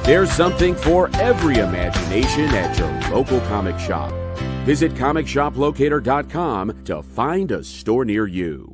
There's something for every imagination at your local comic shop. Visit ComicShopLocator.com to find a store near you.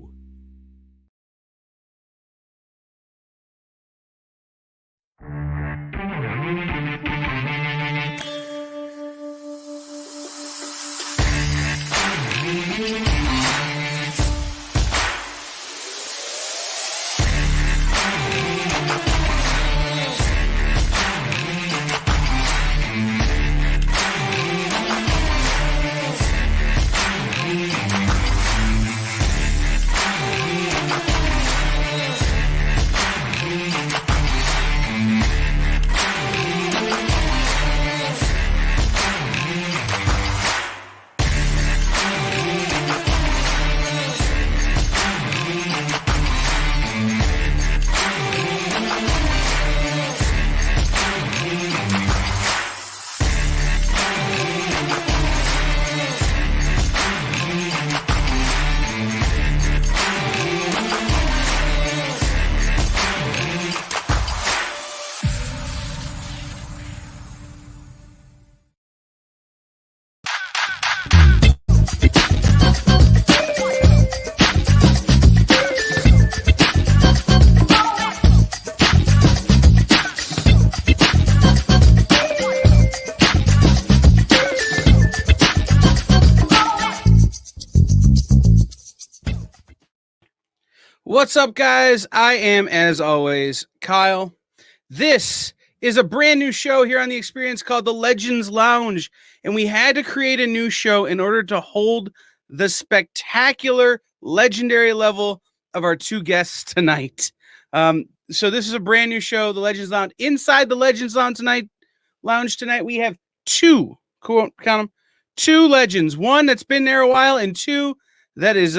What's up, guys? I am, as always, Kyle. This is a brand new show here on the Experience called The Legends Lounge, and we had to create a new show in order to hold the spectacular, legendary level of our two guests tonight. So this is a brand new show, The Legends Lounge. Inside the Legends Lounge tonight, we have two legends. One that's been there a while, and two that is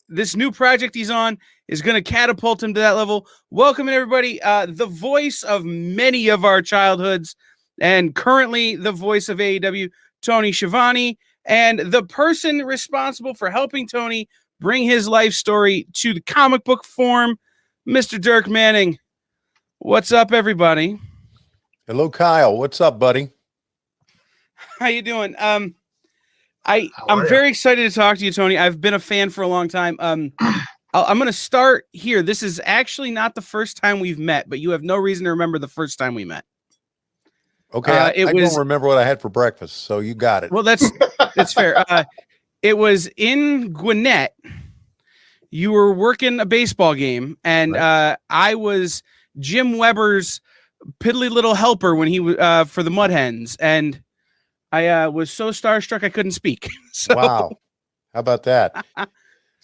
this new project he's on is going to catapult him to that level. Welcome, everybody. The voice of many of our childhoods and currently the voice of AEW, Tony Shiavone, and the person responsible for helping Tony bring his life story to the comic book form, Mr. Dirk Manning. What's up, everybody? Hello, Kyle. What's up, buddy? How you doing? I'm very excited to talk to you, Tony. I've been a fan for a long time. I'm going to start here. This is actually not the first time we've met, but you have no reason to remember the first time we met. Okay, I don't remember what I had for breakfast, so you got it. Well, that's fair. It was in Gwinnett. You were working a baseball game, and right. I was Jim Weber's piddly little helper when he was for the Mud Hens, and I was so starstruck I couldn't speak. So. Wow. How about that?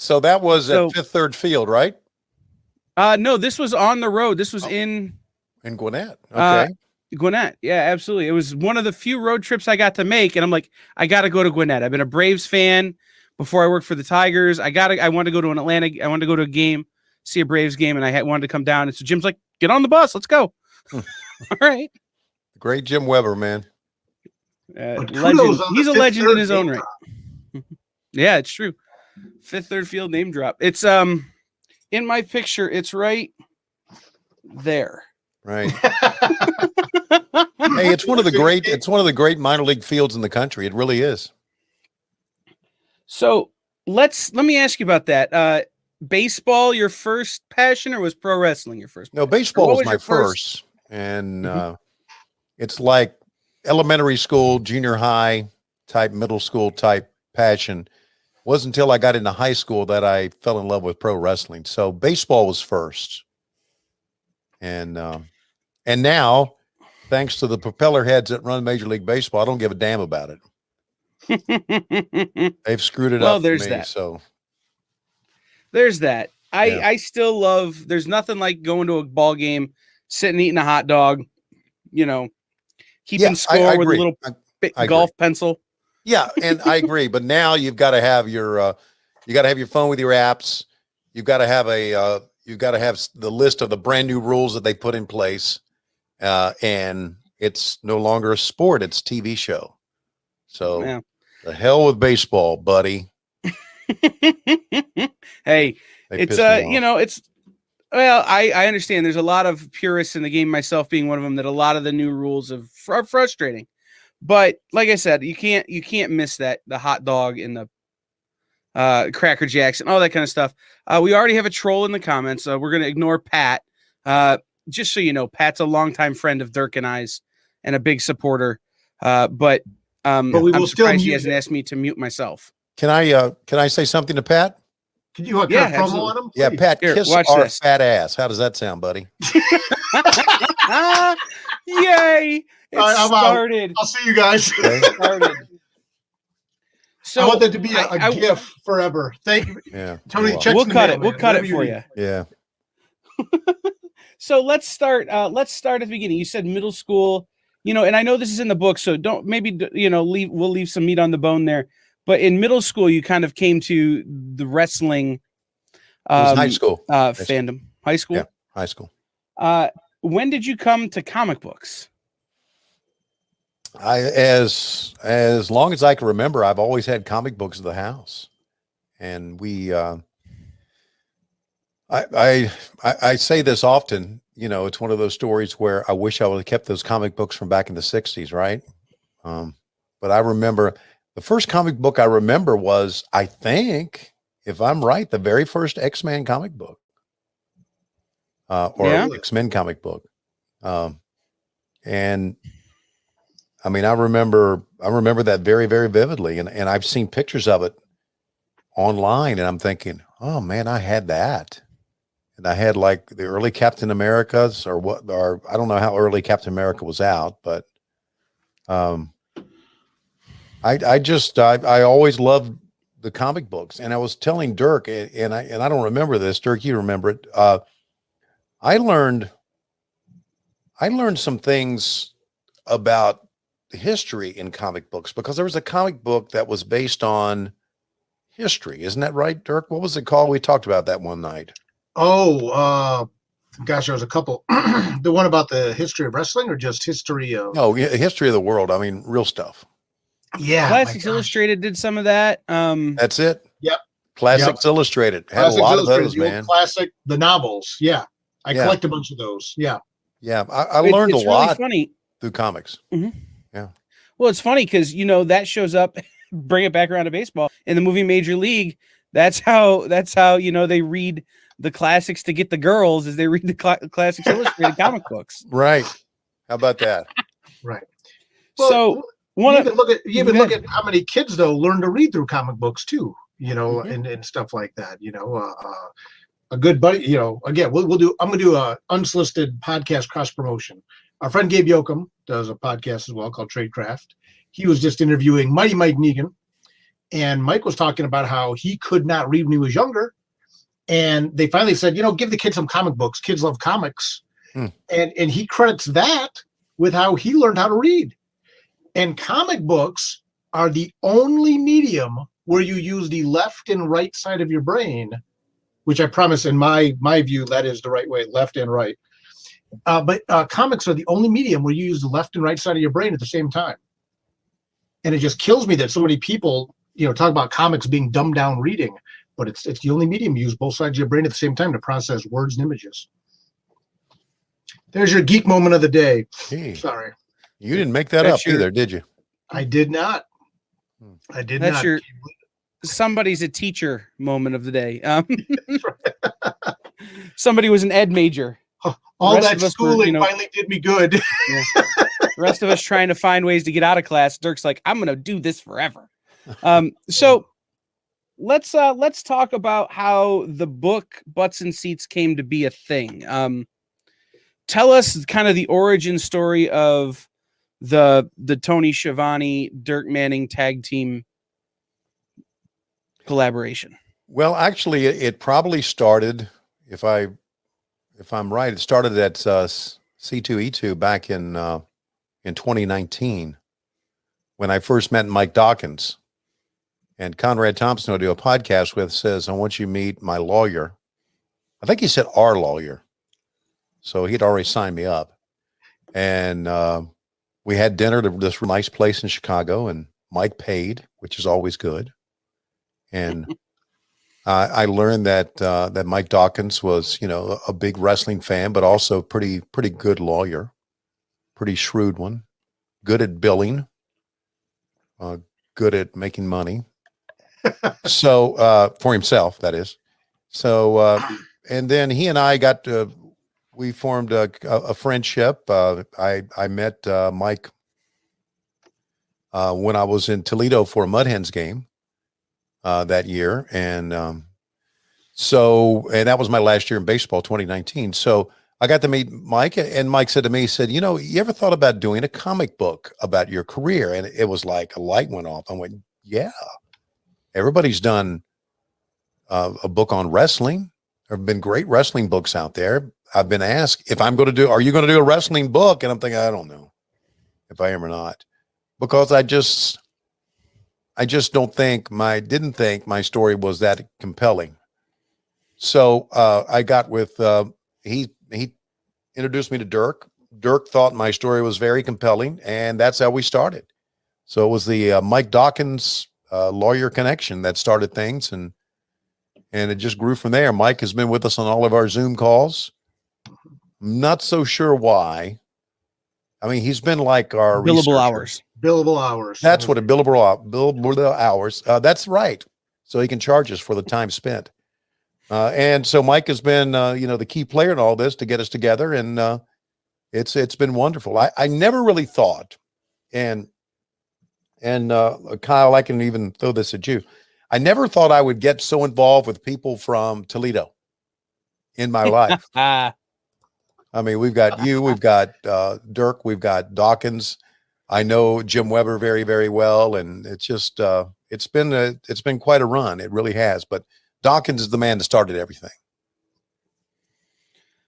So that was at Fifth Third Field, right? No, this was on the road. This was in Gwinnett. Okay. Gwinnett. Yeah, absolutely. It was one of the few road trips I got to make. And I'm like, I got to go to Gwinnett. I've been a Braves fan before I worked for the Tigers. I wanted to go to an Atlanta. I wanted to go to a game, see a Braves game. And I wanted to come down. And so Jim's like, get on the bus. Let's go. All right. Great Jim Weber, man. Legend. He's a legend in his own right. Yeah, it's true. Fifth Third Field name drop. It's in my picture. It's right there. Right. Hey, it's one of the great minor league fields in the country. It really is. So let me ask you about that. Baseball, your first passion, or was pro wrestling your first? No, baseball was my first. And it's like elementary school, junior high type, middle school type passion. It wasn't until I got into high school that I fell in love with pro wrestling. So baseball was first. And now, thanks to the propeller heads that run Major League Baseball, I don't give a damn about it. They've screwed it up. There's for me, that. So there's that. I still love, there's nothing like going to a ball game, sitting, eating a hot dog, keeping score with a little golf pencil. Yeah, and I agree. But now you've got to have your phone with your apps. You've got to have the list of the brand new rules that they put in place, and it's no longer a sport; it's a TV show. So the hell with baseball, buddy. Hey, it's Well, I understand there's a lot of purists in the game, myself being one of them, that a lot of the new rules are frustrating. But like I said, you can't miss that, the hot dog and the Cracker Jacks and all that kind of stuff. We already have a troll in the comments. We're going to ignore Pat. Just so you know, Pat's a longtime friend of Dirk and I's and a big supporter. But we will I'm surprised he hasn't asked me to mute myself. Can I say something to Pat? Can you cut a promo on him? Please? Yeah, Pat, here, kiss our fat ass. How does that sound, buddy? Yay! It started. I'll see you guys. Okay. So I want that to be a GIF forever. Thank you. Yeah, Tony. We'll cut it. We'll cut it for you. Yeah. So let's start. Let's start at the beginning. You said middle school. And I know this is in the book, so don't we'll leave some meat on the bone there. But in middle school, you kind of came to the wrestling. High school fandom. High school. Yeah, high school. When did you come to comic books? As long as I can remember, I've always had comic books at the house, and we. I say this often. It's one of those stories where I wish I would have kept those comic books from back in the '60s, right? But I remember the first comic book I remember was, I think, if I'm right, the very first X-Men comic book, X-Men comic book. And I mean, I remember that very, very vividly. And I've seen pictures of it online, and I'm thinking, oh man, I had that. And I had like the early Captain Americas or I don't know how early Captain America was out, but I always loved the comic books. And I was telling Dirk, and I don't remember this, Dirk, you remember it. I learned some things about history in comic books because there was a comic book that was based on history. Isn't that right, Dirk? What was it called? We talked about that one night. Oh, gosh, there was a couple. The one about the history of wrestling or just history of... No, history of the world. I mean, real stuff. Yeah. Classics Illustrated did some of that. That's it. Yep. Classics Illustrated. Had a lot of those, man. The novels. Yeah. I collect a bunch of those. Yeah. Yeah. I learned a lot funny. through comics. Mm-hmm. Yeah. Well, it's funny because, that shows up, bring it back around to baseball. In the movie Major League, that's how they read the classics to get the girls, as they read the Classics Illustrated comic books. Right. How about that? Right. Well, so you even look at how many kids though learn to read through comic books too, and stuff like that. A good buddy, again, I'm going to do a unsolicited podcast cross promotion. Our friend Gabe Yoakum does a podcast as well called Tradecraft. He was just interviewing Mighty Mike Negan, and Mike was talking about how he could not read when he was younger. And they finally said, give the kids some comic books. Kids love comics. And he credits that with how he learned how to read. And comic books are the only medium where you use the left and right side of your brain, which I promise in my view, that is the right way, left and right. But comics are the only medium where you use the left and right side of your brain at the same time. And it just kills me that so many people, talk about comics being dumbed down reading. But it's the only medium you use both sides of your brain at the same time to process words and images. There's your geek moment of the day. Hey, sorry. You didn't make that up either, did you? I did not. That's your somebody's a teacher moment of the day. Somebody was an ed major. All that schooling finally did me good. Yeah. The rest of us trying to find ways to get out of class. Dirk's like, I'm going to do this forever. So let's talk about how the book Butts and Seats came to be a thing. Tell us kind of the origin story of the Tony Schiavone, Dirk Manning tag team collaboration. Well, actually, it probably started, if I'm right, it started at C2E2 back in 2019 when I first met Mike Dawkins. And Conrad Thompson, who I do a podcast with, says, I want you to meet my lawyer. I think he said our lawyer. So he'd already signed me up. And we had dinner at this nice place in Chicago, and Mike paid, which is always good. And I learned that Mike Dawkins was, a big wrestling fan, but also pretty good lawyer, pretty shrewd one, good at billing, good at making money. So for himself, that is. So and then he and I we formed a friendship. I met Mike when I was in Toledo for a Mud Hens game that year. And and that was my last year in baseball, 2019. So I got to meet Mike, and Mike said to me, he said, you ever thought about doing a comic book about your career? And it was like a light went off. I went, yeah, everybody's done a book on wrestling. There have been great wrestling books out there. I've been asked if are you going to do a wrestling book? And I'm thinking, I don't know if I am or not, because I just didn't think my story was that compelling. So I got with he introduced me to Dirk. Dirk thought my story was very compelling, and that's how we started. So it was the Mike Dawkins lawyer connection that started things, and it just grew from there. Mike has been with us on all of our Zoom calls. Not so sure why. I mean, he's been like our billable researcher. hours. Billable hours. That's what a billable hours. That's right. So he can charge us for the time spent. And so Mike has been, the key player in all this to get us together, and it's been wonderful. I never really thought, and Kyle, I can even throw this at you. I never thought I would get so involved with people from Toledo in my life. I mean, we've got you, we've got Dirk, we've got Dawkins. I know Jim Weber very, very well, and it's just it's been quite a run. It really has. But Dawkins is the man that started everything.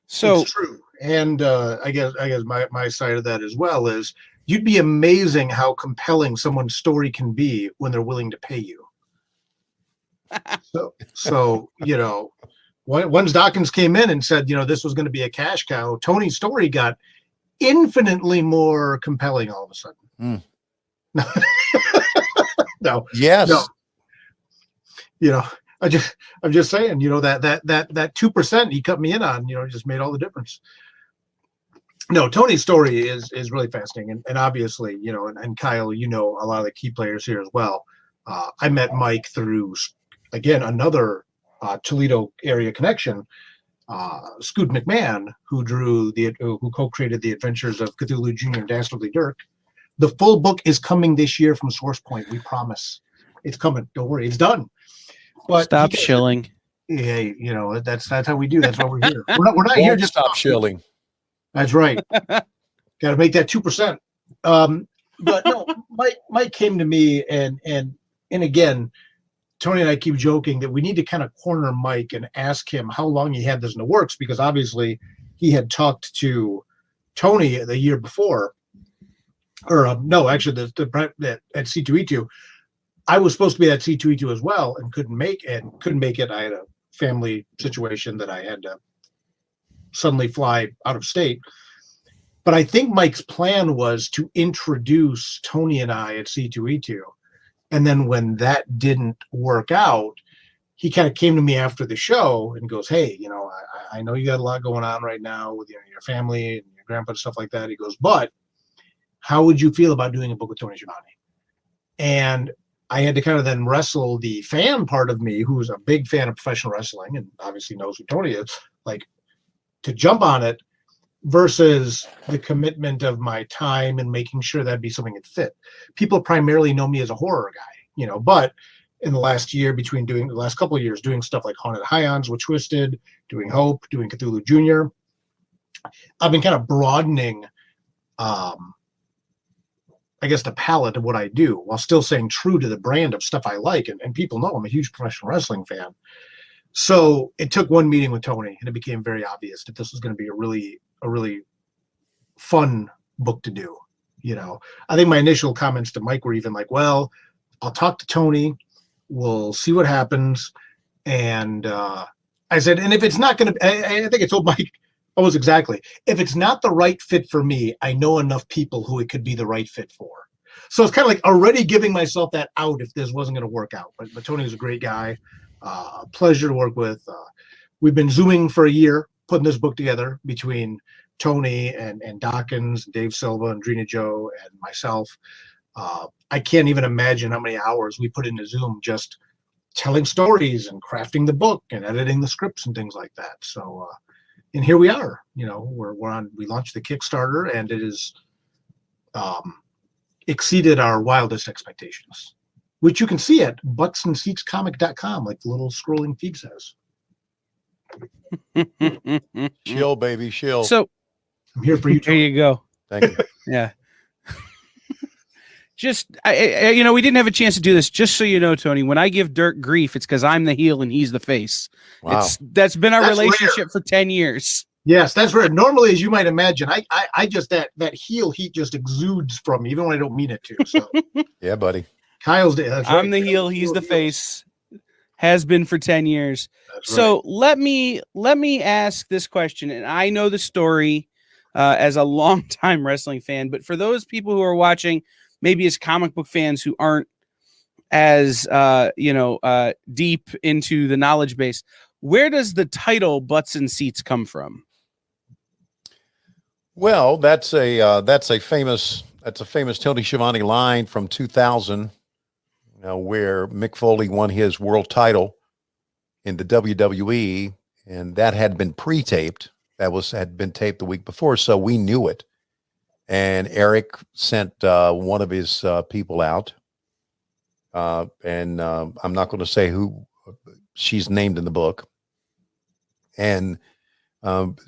So it's true, and I guess my side of that as well is you'd be amazing how compelling someone's story can be when they're willing to pay you. So once Dawkins came in and said, this was going to be a cash cow, Tony's story got infinitely more compelling all of a sudden. No. Yes. No. I'm just saying, that 2% he cut me in on, just made all the difference. No, Tony's story is really fascinating. And obviously, and Kyle, a lot of the key players here as well. I met Mike through, again, another Toledo area connection, Scoot McMahon, who co-created The Adventures of Cthulhu Jr. and Dastardly Dirk. The full book is coming this year from Source Point. We promise. It's coming. Don't worry. It's done. But stop shilling. Hey, that's how we do. That's why we're here. We're not here just stop shilling. That's right. Got to make that 2%. But no, Mike came to me and again, Tony and I keep joking that we need to kind of corner Mike and ask him how long he had this in the works, because obviously he had talked to Tony the year before, or no, actually at C2E2. I was supposed to be at C2E2 as well and couldn't make it. I had a family situation that I had to suddenly fly out of state. But I think Mike's plan was to introduce Tony and I at C2E2. And then when that didn't work out, he kind of came to me after the show and goes, hey, I know you got a lot going on right now with your family and your grandpa and stuff like that. He goes, but how would you feel about doing a book with Tony Shiavone? And I had to kind of then wrestle the fan part of me, who's a big fan of professional wrestling and obviously knows who Tony is, like, to jump on it versus the commitment of my time and making sure that'd be something that fit. People primarily know me as a horror guy, but in the last year, the last couple of years, doing stuff like Haunted Highons with Twisted, doing Hope, doing Cthulhu Jr., I've been kind of broadening, I guess, the palette of what I do while still staying true to the brand of stuff I like. And people know I'm a huge professional wrestling fan. So it took one meeting with Tony and it became very obvious that this was going to be a really fun book to do. I think my initial comments to Mike were even like, well, I'll talk to Tony. We'll see what happens. And I said, and if it's not going to, I think I told Mike almost exactly, if it's not the right fit for me, I know enough people who it could be the right fit for. So it's kind of like already giving myself that out if this wasn't going to work out. But Tony was a great guy. Pleasure to work with. We've been Zooming for a year, putting this book together between Tony and Dawkins, Dave Silva, and Drina Joe, and myself. I can't even imagine how many hours we put into Zoom just telling stories and crafting the book and editing the scripts and things like that. So, and here we are. You know, we launched the Kickstarter, and it is exceeded our wildest expectations, which you can see at buttsandseatscomic.com, like the little scrolling feed says. Shill, baby, shill. So I'm here for you. There you go. Thank you. Yeah. Just, you know, we didn't have a chance to do this. Just so you know, Tony, when I give Dirk grief, it's because I'm the heel and he's the face. Wow. That's been our That's relationship rare. for 10 years. Yes, that's right. Normally, as you might imagine, I just that heel heat just exudes from me, even when I don't mean it to. So Yeah, buddy. Kyle's that's right. I'm the heel, he's the face. Has been for 10 years. That's So right. let me ask this question, and I know the story as a longtime wrestling fan, but for those people who are watching, maybe as comic book fans who aren't as deep into the knowledge base, where does the title "Butts and Seats" come from? Well, that's a famous Tony Schiavone line from 2000, where Mick Foley won his world title in the WWE, and that had been pre-taped. Had been taped the week before, so we knew it. And Eric sent one of his people out, and I'm not going to say who she's named in the book, and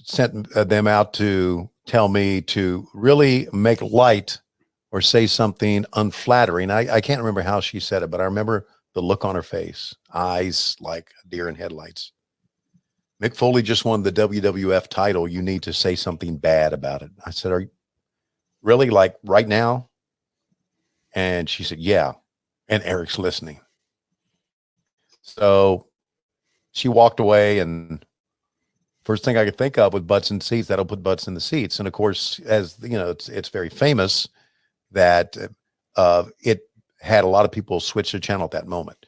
sent them out to tell me to really make light or say something unflattering. I can't remember how she said it, but I remember the look on her face, eyes like a deer in headlights. Mick Foley just won the WWF title. You need to say something bad about it. I said, are you really, like right now? And she said, yeah. And Eric's listening. So she walked away, and first thing I could think of was butts and seats. That'll put butts in the seats. And of course, as you know, it's very famous that it had a lot of people switch the channel at that moment.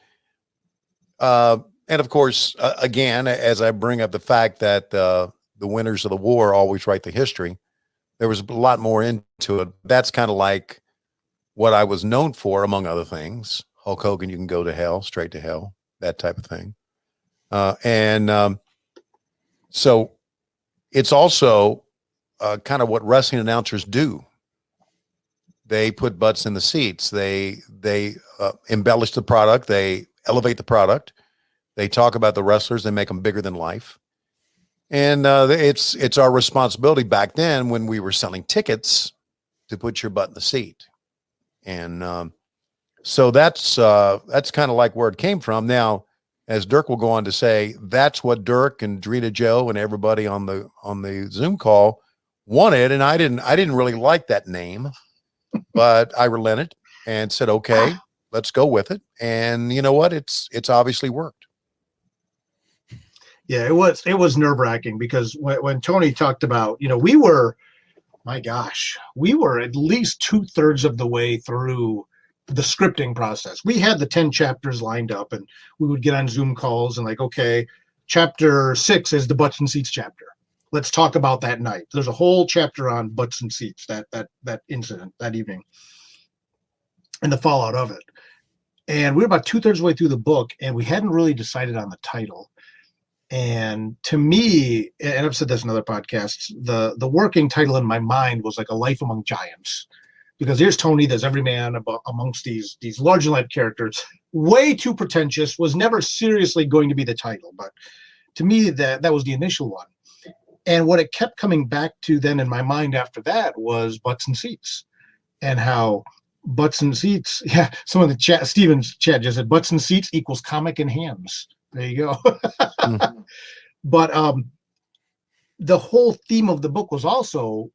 And of course, again, as I bring up the fact that the winners of the war always write the history, there was a lot more into it. That's kind of like what I was known for, among other things. Hulk Hogan, you can go to hell, straight to hell, that type of thing. So it's also kind of what wrestling announcers do. They put butts in the seats. They embellish the product. They elevate the product. They talk about the wrestlers. They make them bigger than life. And it's our responsibility back then when we were selling tickets to put your butt in the seat. And so that's kind of like where it came from. Now, as Dirk will go on to say, that's what Dirk and Drina Joe and everybody on the Zoom call wanted. And I didn't really like that name, but I relented and said, okay, let's go with it. And you know what? It's obviously worked. Yeah, it was nerve-wracking because when Tony talked about, we were at least 2/3 of the way through the scripting process. We had the 10 chapters lined up, and we would get on Zoom calls and like, okay, chapter 6 is the butts and seats chapter. Let's talk about that night. There's a whole chapter on butts and seats, that incident that evening and the fallout of it. And we were about 2/3 of the way through the book, and we hadn't really decided on the title. And to me, and I've said this in other podcasts, the working title in my mind was like A Life Among Giants, because here's Tony, there's every man amongst these larger life characters. Way too pretentious, was never seriously going to be the title, but to me that was the initial one. And what it kept coming back to then in my mind after that was butts and seats, and how butts and seats. Yeah, some of the chat, Steven's chat just said butts and seats equals comic and hams. There you go. But the whole theme of the book was also,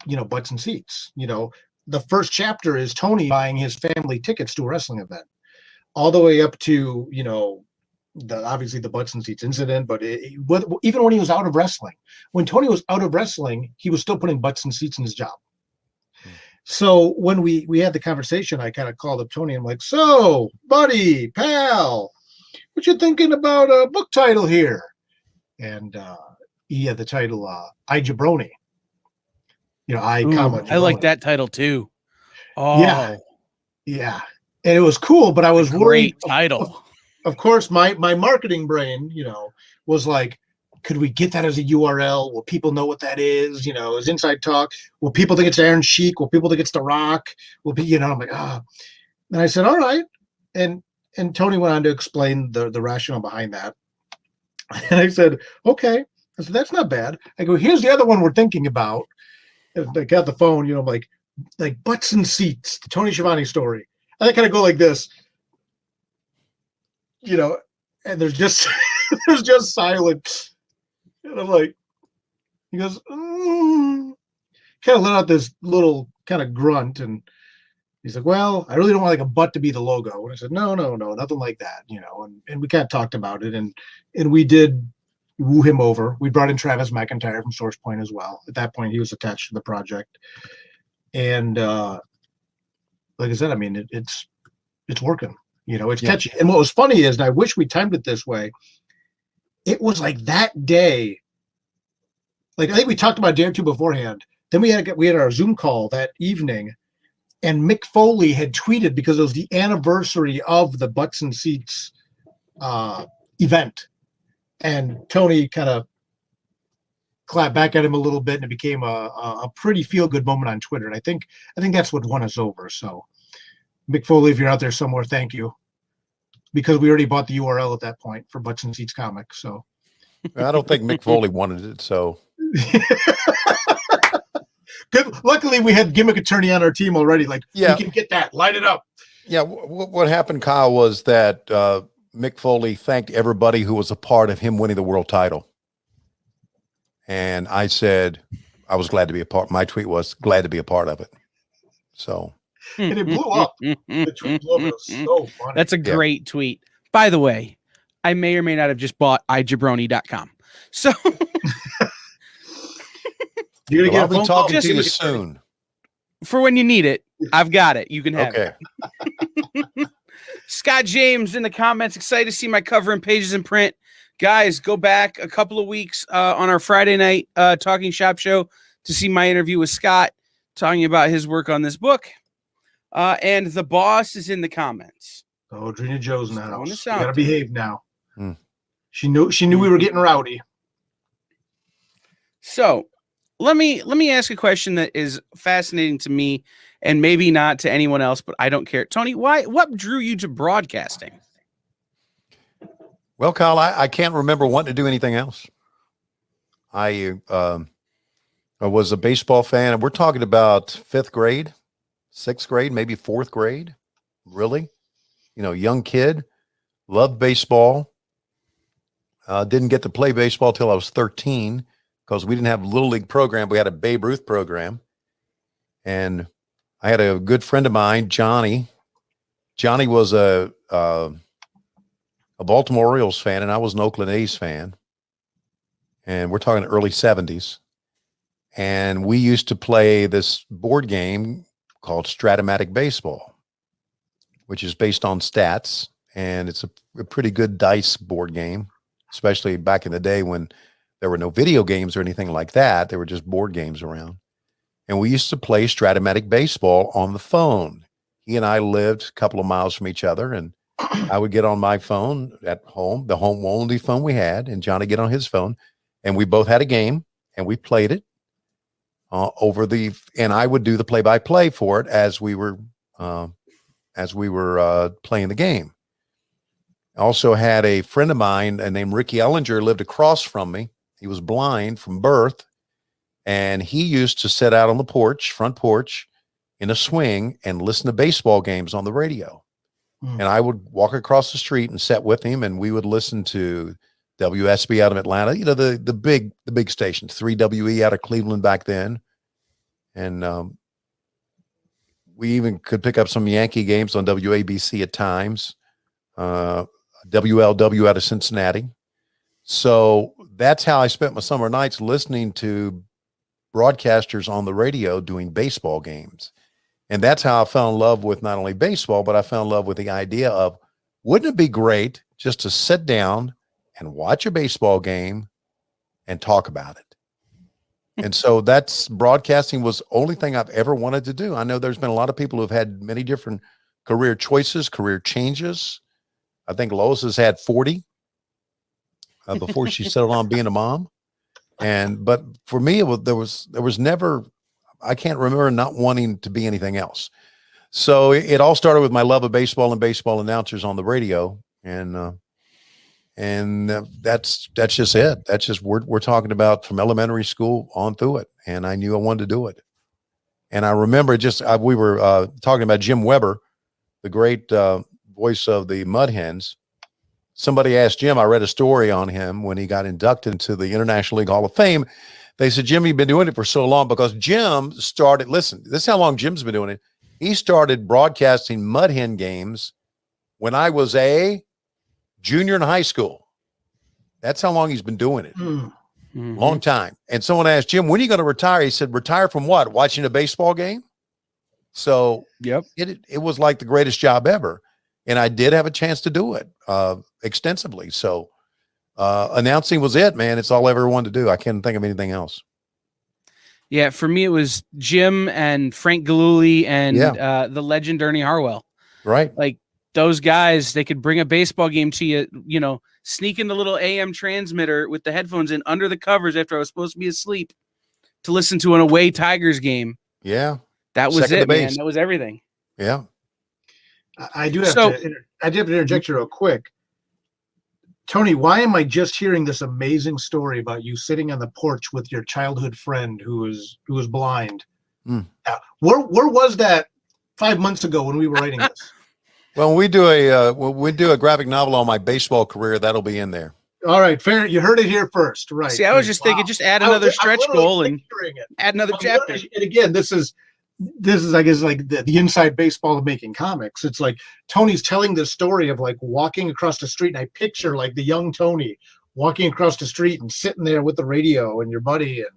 butts and seats. The first chapter is Tony buying his family tickets to a wrestling event, all the way up to, obviously the butts and seats incident. But even when he was out of wrestling, when Tony was out of wrestling, he was still putting butts and seats in his job. So when we had the conversation, I kind of called up Tony. I'm like, so buddy, pal, what you thinking about a book title here? And he had the title I Jabroni. I comma Jabroni. I like that title too. Oh yeah. And it was cool, but I was worried. Great title. Of course, my marketing brain, was like, could we get that as a URL? Will people know what that is? As inside talk. Will people think it's Iron Sheik? Will people think it's The Rock? Will be, I'm like, And I said, all right. And Tony went on to explain the rationale behind that. And I said, okay. I said, that's not bad. I go, here's the other one we're thinking about. And I got the phone, like Butts and Seats, the Tony Schiavone story. And I kind of go like this, and there's just there's just silence. And I'm like, he goes, kind of let out this little kind of grunt, and he's like, well, I really don't want like a butt to be the logo. And I said, no, nothing like that, and we kind of talked about it, and we did woo him over. We brought in Travis McIntyre from SourcePoint as well. At that point, he was attached to the project. And like I said, I mean, it's working, it's catchy. And what was funny is, and I wish we timed it this way, it was like that day, like I think we talked about a day or two beforehand. Then we had our Zoom call that evening, and Mick Foley had tweeted, because it was the anniversary of the Butts and Seats event. And Tony kind of clapped back at him a little bit, and it became a pretty feel-good moment on Twitter. And I think that's what won us over. So, Mick Foley, if you're out there somewhere, thank you, because we already bought the URL at that point for Butts and Seats Comics. So, I don't think Mick Foley wanted it. So, good. Luckily, we had gimmick attorney on our team already. Like, we can get that, light it up. Yeah. What happened, Kyle, was that Mick Foley thanked everybody who was a part of him winning the world title. And I said, I was glad to be a part. My tweet was glad to be a part of it. So, and it blew up. The tweet blew up. It was so funny. That's a great tweet. By the way, I may or may not have just bought ijabroni.com. So you're gonna get a phone call. Talking to you soon. For when you need it, I've got it. You can have it. Scott James in the comments, excited to see my cover and pages in print. Guys, go back a couple of weeks on our Friday night Talking Shop show to see my interview with Scott talking about his work on this book. And the boss is in the comments. Oh, Drina Joe's in the house. You out. Gotta behave now. She knew we were getting rowdy. So let me ask a question that is fascinating to me and maybe not to anyone else, but I don't care. Tony, what drew you to broadcasting? Well, Kyle, I can't remember wanting to do anything else. I was a baseball fan, and we're talking about 5th grade, 6th grade, maybe 4th grade. Really? Young kid, loved baseball. Didn't get to play baseball till I was 13 because we didn't have a Little League program. We had a Babe Ruth program. And I had a good friend of mine, Johnny. Johnny was a Baltimore Orioles fan, and I was an Oakland A's fan. And we're talking early 70s. And we used to play this board game called Stratomatic Baseball, which is based on stats. And it's a pretty good dice board game, especially back in the day when there were no video games or anything like that. There were just board games around. And we used to play Stratomatic Baseball on the phone. He and I lived a couple of miles from each other, and I would get on my phone at home, the home only phone we had, and Johnny get on his phone, and we both had a game, and we played it and I would do the play-by-play for it as we were playing the game. I also had a friend of mine named Ricky Ellinger lived across from me. He was blind from birth, and he used to sit out on the front porch in a swing and listen to baseball games on the radio. And I would walk across the street and sit with him, and we would listen to WSB out of Atlanta, the big stations, 3WE out of Cleveland back then. And we even could pick up some Yankee games on WABC at times, WLW out of Cincinnati. So that's how I spent my summer nights, listening to broadcasters on the radio doing baseball games. And that's how I fell in love with not only baseball, but I fell in love with the idea of, wouldn't it be great just to sit down and watch a baseball game and talk about it. And so that's broadcasting was the only thing I've ever wanted to do. I know there's been a lot of people who've had many different career choices, career changes. I think Lois has had 40 before she settled on being a mom. But for me, there was never, I can't remember not wanting to be anything else. So it all started with my love of baseball and baseball announcers on the radio. And that's just it. That's just, we're talking about from elementary school on through it. And I knew I wanted to do it. And I remember we were talking about Jim Weber, the great voice of the Mud Hens. Somebody asked Jim, I read a story on him when he got inducted into the International League Hall of Fame. They said, Jim, you've been doing it for so long because Jim started, listen, this is how long Jim's been doing it. He started broadcasting Mud Hen games when I was a junior in high school. That's how long he's been doing it. Mm-hmm. Long time. And someone asked Jim, when are you going to retire? He said, retire from what? Watching a baseball game? So yep, it was like the greatest job ever. And I did have a chance to do it extensively. So announcing was it, man. It's all I ever wanted to do. I can't think of anything else. Yeah, for me, it was Jim and Frank Galuli and the legend Ernie Harwell. Right. Like those guys, they could bring a baseball game to you, sneak in the little AM transmitter with the headphones in under the covers after I was supposed to be asleep to listen to an away Tigers game. Yeah. That was it, man. That was everything. Yeah. I do have to interject you real quick. Tony, why am I just hearing this amazing story about you sitting on the porch with your childhood friend who was blind? Where was that 5 months ago when we were writing this? Well, when we do a graphic novel on my baseball career, that'll be in there. All right, fair. You heard it here first, right? See, I was just thinking, just add another stretch goal and add another chapter. And again, this is, I guess, like the inside baseball of making comics. It's like Tony's telling this story of like walking across the street, and I picture like the young Tony walking across the street and sitting there with the radio and your buddy. And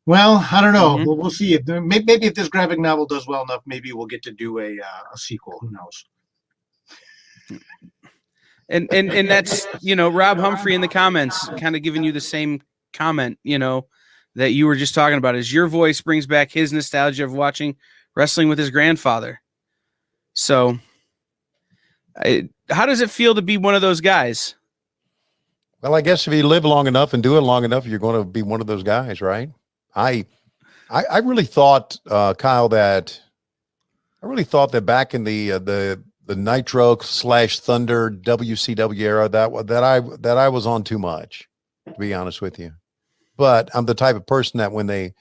well, I don't know. Mm-hmm. We'll see. Maybe if this graphic novel does well enough, maybe we'll get to do a sequel. Who knows? And that's Rob Humphrey in the comments, kind of giving you the same comment, that you were just talking about, is your voice brings back his nostalgia of watching wrestling with his grandfather. So how does it feel to be one of those guys? Well, I guess if you live long enough and do it long enough, you're going to be one of those guys, right? I really thought, Kyle, that back in the Nitro / Thunder WCW era, that I was on too much, to be honest with you. But I'm the type of person that when they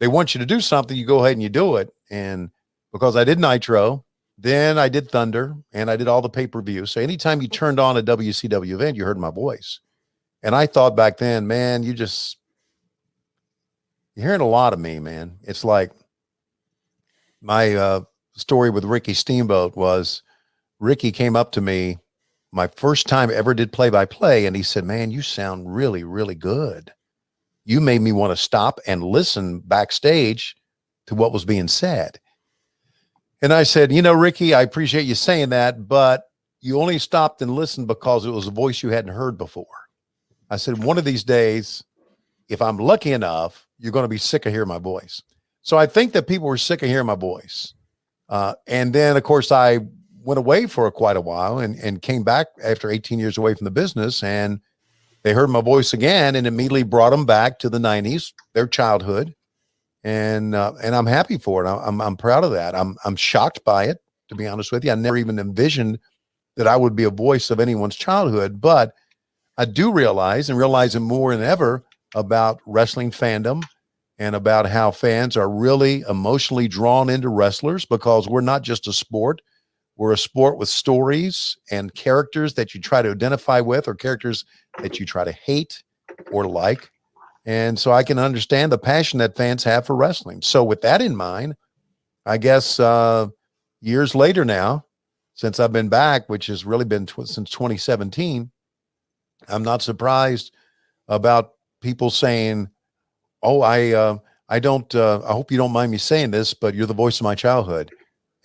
want you to do something, you go ahead and you do it. And because I did Nitro, then I did Thunder, and I did all the pay-per-view. So anytime you turned on a WCW event, you heard my voice. And I thought back then, man, you're hearing a lot of me, man. It's like my story with Ricky Steamboat was Ricky came up to me my first time ever did play-by-play, and he said, man, you sound really, really good. You made me want to stop and listen backstage to what was being said. And I said, Ricky, I appreciate you saying that, but you only stopped and listened because it was a voice you hadn't heard before. I said, one of these days, if I'm lucky enough, you're going to be sick of hearing my voice. So I think that people were sick of hearing my voice. And then, of course, I went away for quite a while and came back after 18 years away from the business, and they heard my voice again and immediately brought them back to the 90s, their childhood. And I'm happy for it. I'm proud of that. I'm shocked by it, to be honest with you. I never even envisioned that I would be a voice of anyone's childhood, but I do realize it more than ever about wrestling fandom and about how fans are really emotionally drawn into wrestlers, because we're not just a sport. We're a sport with stories and characters that you try to identify with, or characters that you try to hate or like. And so I can understand the passion that fans have for wrestling. So with that in mind, I guess years later now, since I've been back, which has really been since 2017, I'm not surprised about people saying, oh, I hope you don't mind me saying this, but you're the voice of my childhood.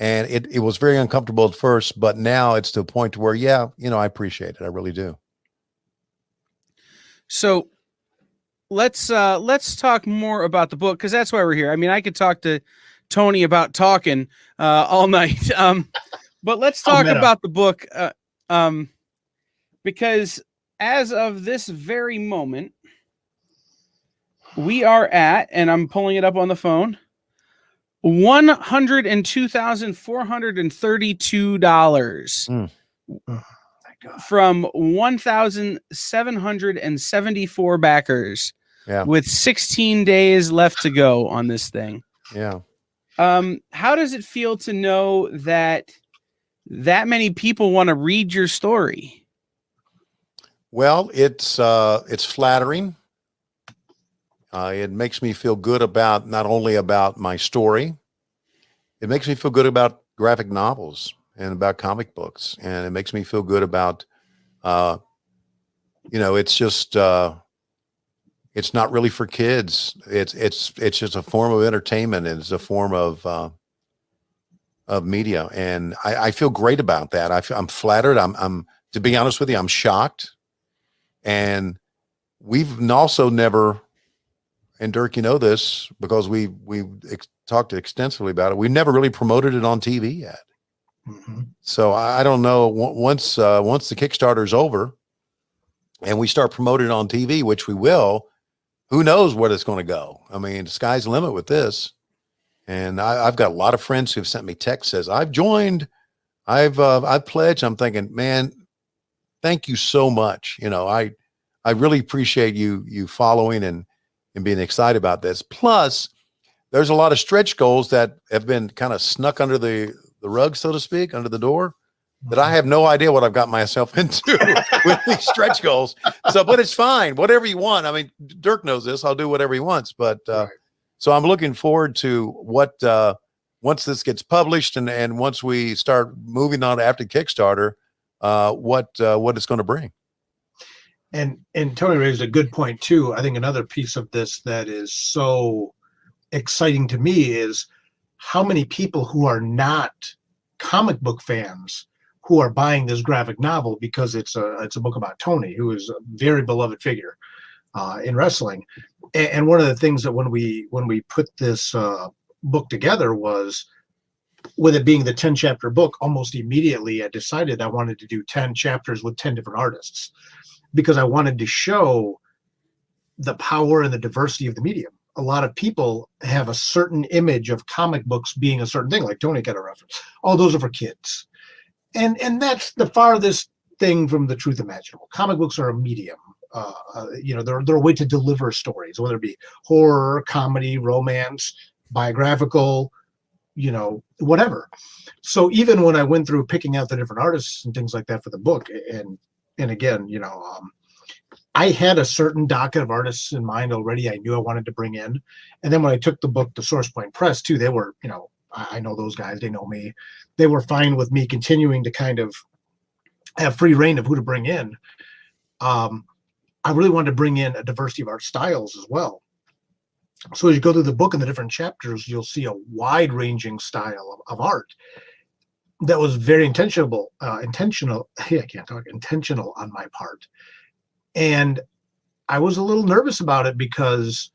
And it was very uncomfortable at first, but now it's to a point where, yeah, I appreciate it. I really do. So let's talk more about the book, because that's why we're here. I mean, I could talk to Tony about talking all night. But let's talk about the book, because as of this very moment, we are at, and I'm pulling it up on the phone, $102,432 from 1,774 backers, with 16 days left to go on this thing. Yeah. How does it feel to know that many people want to read your story? Well, it's flattering. It makes me feel good about not only about my story, it makes me feel good about graphic novels and about comic books. And it makes me feel good about, it's just, it's not really for kids. It's just a form of entertainment. And it's a form of media. And I feel great about that. I'm flattered. I'm, to be honest with you, I'm shocked. And we've also never, and Dirk, you know this because we talked extensively about it. We've never really promoted it on TV yet. Mm-hmm. So I don't know. Once the Kickstarter is over and we start promoting it on TV, which we will, who knows where it's going to go? I mean, the sky's the limit with this. And I've got a lot of friends who've sent me texts, says, I've joined, I've pledged. I'm thinking, man, thank you so much. I really appreciate you following and being excited about this. Plus, there's a lot of stretch goals that have been kind of snuck under the rug, so to speak, under the door, that I have no idea what I've got myself into with these stretch goals. So, but it's fine. Whatever you want. I mean, Dirk knows this. I'll do whatever he wants. But so I'm looking forward to what once this gets published and once we start moving on after Kickstarter, what it's going to bring. And Tony raised a good point too. I think another piece of this that is so exciting to me is how many people who are not comic book fans who are buying this graphic novel because it's a book about Tony, who is a very beloved figure in wrestling. And one of the things that when we put this book together was, with it being the 10 chapter book, almost immediately I decided I wanted to do 10 chapters with 10 different artists, because I wanted to show the power and the diversity of the medium. A lot of people have a certain image of comic books being a certain thing, like Tony got a reference. Oh, those are for kids. And that's the farthest thing from the truth imaginable. Comic books are a medium. They're a way to deliver stories, whether it be horror, comedy, romance, biographical, whatever. So even when I went through picking out the different artists and things like that for the book, and again, I had a certain docket of artists in mind already. I knew I wanted to bring in. And then when I took the book to Source Point Press too, they were, I know those guys, they know me. They were fine with me continuing to kind of have free reign of who to bring in. I really wanted to bring in a diversity of art styles as well. So as you go through the book and the different chapters, you'll see a wide ranging style of art that was very intentional on my part. And I was a little nervous about it because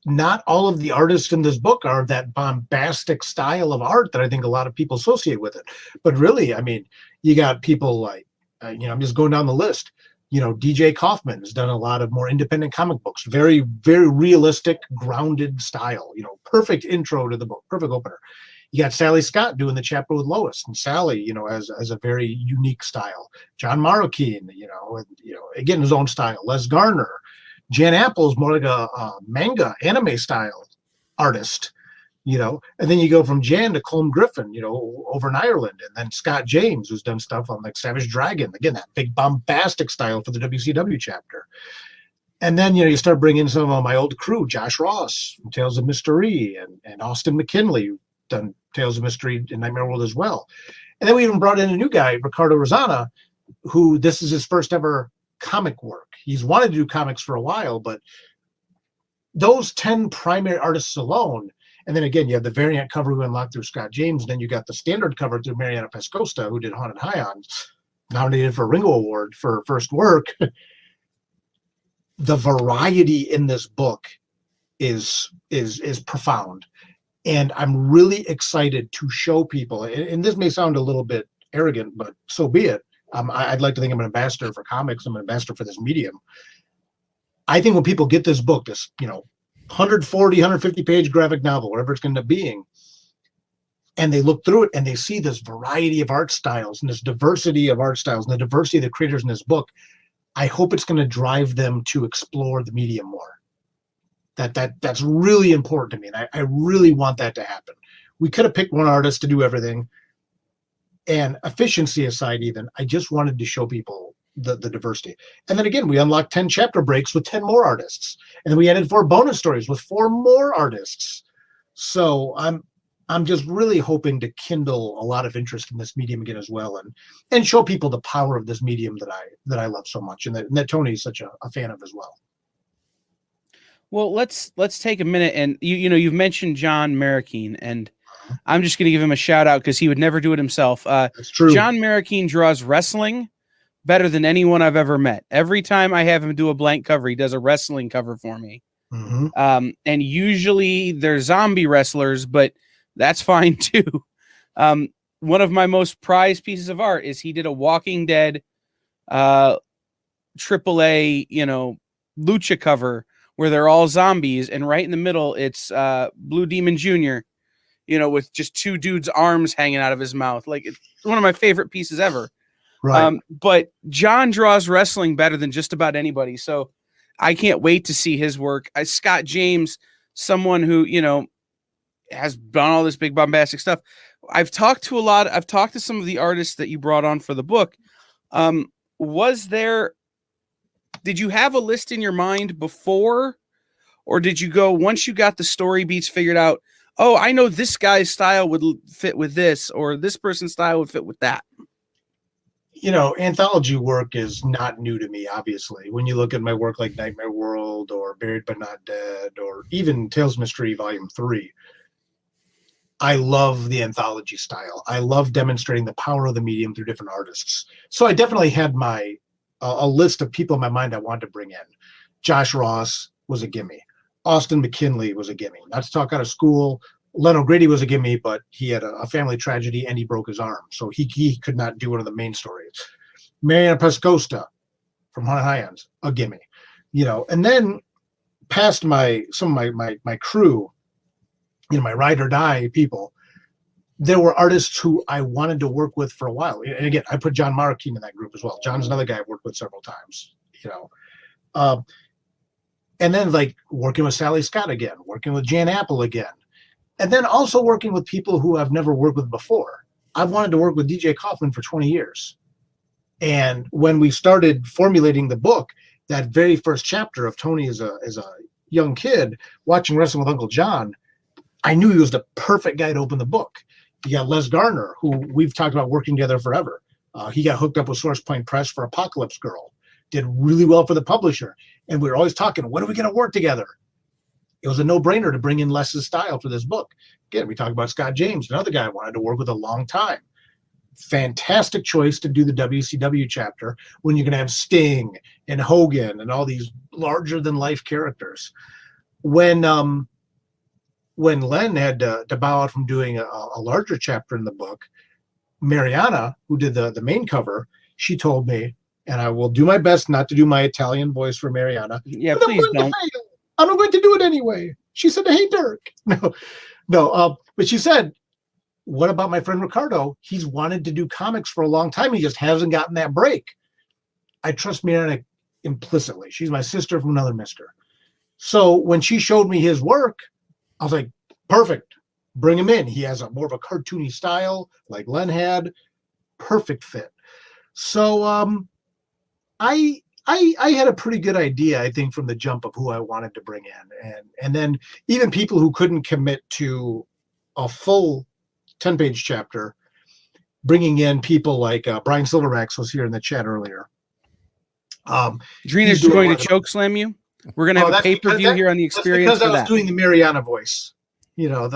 not all of the artists in this book are that bombastic style of art that I think a lot of people associate with it. But really, I mean, you got people like, I'm just going down the list. DJ Kaufman has done a lot of more independent comic books, very, very realistic, grounded style, perfect intro to the book, perfect opener. You got Sally Scott doing the chapter with Lois, and Sally, as a very unique style. John Marroquin, again, his own style. Les Garner. Jan Apple is more like a manga anime style artist, and then you go from Jan to Colm Griffin, over in Ireland, and then Scott James, who's done stuff on like Savage Dragon, again, that big bombastic style for the WCW chapter. And then, you start bringing some of my old crew, Josh Ross from Tales of Mystery, and Austin McKinley, who's done Tales of Mystery in Nightmare World as well. And then we even brought in a new guy, Ricardo Rosana, who this is his first ever comic work. He's wanted to do comics for a while, but those 10 primary artists alone, and then again, you have the variant cover who unlocked through Scott James, and then you got the standard cover through Mariana Pescosta, who did Haunted Highons, nominated for a Ringo Award for first work. The variety in this book is profound. And I'm really excited to show people, and this may sound a little bit arrogant, but so be it. I'd like to think I'm an ambassador for comics. I'm an ambassador for this medium. I think when people get this book, this, 140, 150 page graphic novel, whatever it's going to be being, and they look through it and they see this variety of art styles and this diversity of art styles and the diversity of the creators in this book, I hope it's going to drive them to explore the medium more. That's really important to me. And I really want that to happen. We could have picked one artist to do everything. And efficiency aside, even, I just wanted to show people the diversity. And then again, we unlocked 10 chapter breaks with 10 more artists. And then we added 4 bonus stories with 4 more artists. So I'm just really hoping to kindle a lot of interest in this medium again as well, and show people the power of this medium that I love so much, and that Tony is such a fan of as well. Well, let's take a minute, and you've mentioned John Marroquin, and I'm just going to give him a shout out because he would never do it himself. That's true. John Marroquin draws wrestling better than anyone I've ever met. Every time I have him do a blank cover, he does a wrestling cover for me. Mm-hmm. And usually they're zombie wrestlers, but that's fine too. One of my most prized pieces of art is he did a Walking Dead AAA, lucha cover where they're all zombies, and right in the middle it's Blue Demon Jr., with just 2 dudes' arms hanging out of his mouth. Like, it's one of my favorite pieces ever. Right. But John draws wrestling better than just about anybody, so I can't wait to see his work. Scott James, someone who has done all this big bombastic stuff. I've talked to some of the artists that you brought on for the book. Did you have a list in your mind before, or did you go, once you got the story beats figured out, oh, I know this guy's style would fit with this, or this person's style would fit with that? Anthology work is not new to me, obviously. When you look at my work like Nightmare World or Buried But Not Dead, or even Tales of Mystery Volume 3, I love the anthology style. I love demonstrating the power of the medium through different artists. So I definitely had a list of people in my mind I wanted to bring in. Josh Ross was a gimme. Austin McKinley was a gimme. Not to talk out of school. Len O'Grady was a gimme, but he had a family tragedy and he broke his arm, so he could not do one of the main stories. Mariana Pescosta from Haunted Highons, a gimme. And then past some of my crew, my ride or die people, there were artists who I wanted to work with for a while. And again, I put John Marroquin in that group as well. John's another guy I've worked with several times, and then like working with Sally Scott again, working with Jan Apple again, and then also working with people who I've never worked with before. I've wanted to work with DJ Kaufman for 20 years. And when we started formulating the book, that very first chapter of Tony as a young kid watching wrestling with Uncle John, I knew he was the perfect guy to open the book. You got Les Garner, who we've talked about working together forever. He got hooked up with Source Point Press for Apocalypse Girl, did really well for the publisher. And we were always talking, when are we going to work together? It was a no-brainer to bring in Les's style for this book. Again, we talk about Scott James, another guy I wanted to work with a long time. Fantastic choice to do the WCW chapter when you're going to have Sting and Hogan and all these larger-than-life characters. When Len had to bow out from doing a larger chapter in the book, Mariana, who did the main cover, she told me, and I will do my best not to do my Italian voice for Mariana. Yeah, please don't. I'm not going to do it anyway. She said, "Hey, Dirk." No. But she said, what about my friend Ricardo? He's wanted to do comics for a long time. He just hasn't gotten that break. I trust Mariana implicitly. She's my sister from another mister. So when she showed me his work, I was like, perfect. Bring him in. He has more of a cartoony style like Len had. Perfect fit. So I had a pretty good idea, I think, from the jump of who I wanted to bring in. And then even people who couldn't commit to a full 10-page chapter, bringing in people like Brian Silvermax was here in the chat earlier. Drina's going to choke slam you. We're gonna have a that's pay-per-view because here on the That's experience because for I was that. doing the Mariana voice. You know,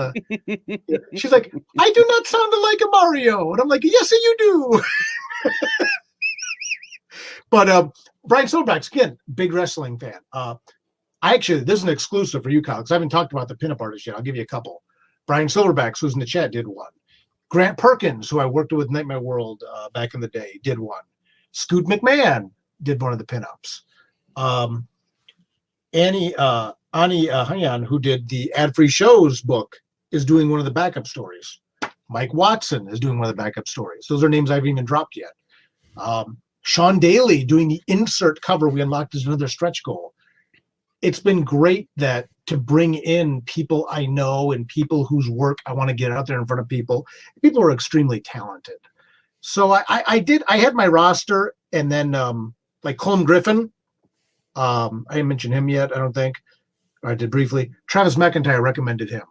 she's like, I do not sound like a Mario. And I'm like, yes, you do. But Brian Silverback's, again, big wrestling fan. This is an exclusive for you, Kyle, because I haven't talked about the pinup artist yet. I'll give you a couple. Brian Silverback, who's in the chat, did one. Grant Perkins, who I worked with Nightmare World back in the day, did one. Scoot McMahon did one of the pinups. Ani Hanyan, who did the Ad-Free Shows book, is doing one of the backup stories. Mike Watson is doing one of the backup stories. Those are names I haven't even dropped yet. Sean Daly doing the insert cover we unlocked as another stretch goal. It's been great to bring in people I know and people whose work I want to get out there in front of people. People are extremely talented. So I had my roster, and then like Colm Griffin, I didn't mention him yet, I don't think. I did briefly. Travis McIntyre recommended him.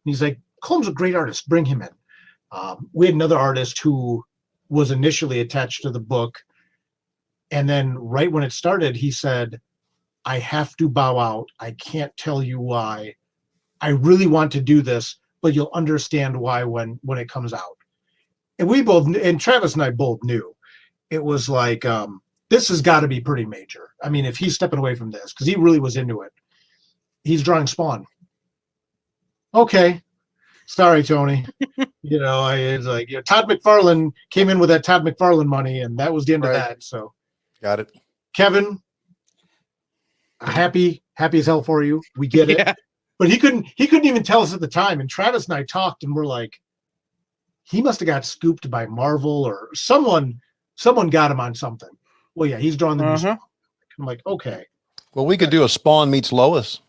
He's like, Colm's a great artist, bring him in. We had another artist who was initially attached to the book, and then right when it started, he said, I have to bow out. I can't tell you why. I really want to do this, but you'll understand why when it comes out. And we both, and Travis and I both knew, it was like, this has got to be pretty major. I mean, if he's stepping away from this, because he really was into it. He's drawing Spawn. Okay. Sorry, Tony. It's like, Todd McFarlane came in with that Todd McFarlane money, and that was the end of that. So, got it. Kevin, happy as hell for you. We get it. But he couldn't even tell us at the time. And Travis and I talked, and we're like, he must have got scooped by Marvel or someone got him on something. Well, yeah, he's drawing the new Spawn. I'm like, okay. Well, we could do a Spawn meets Lois.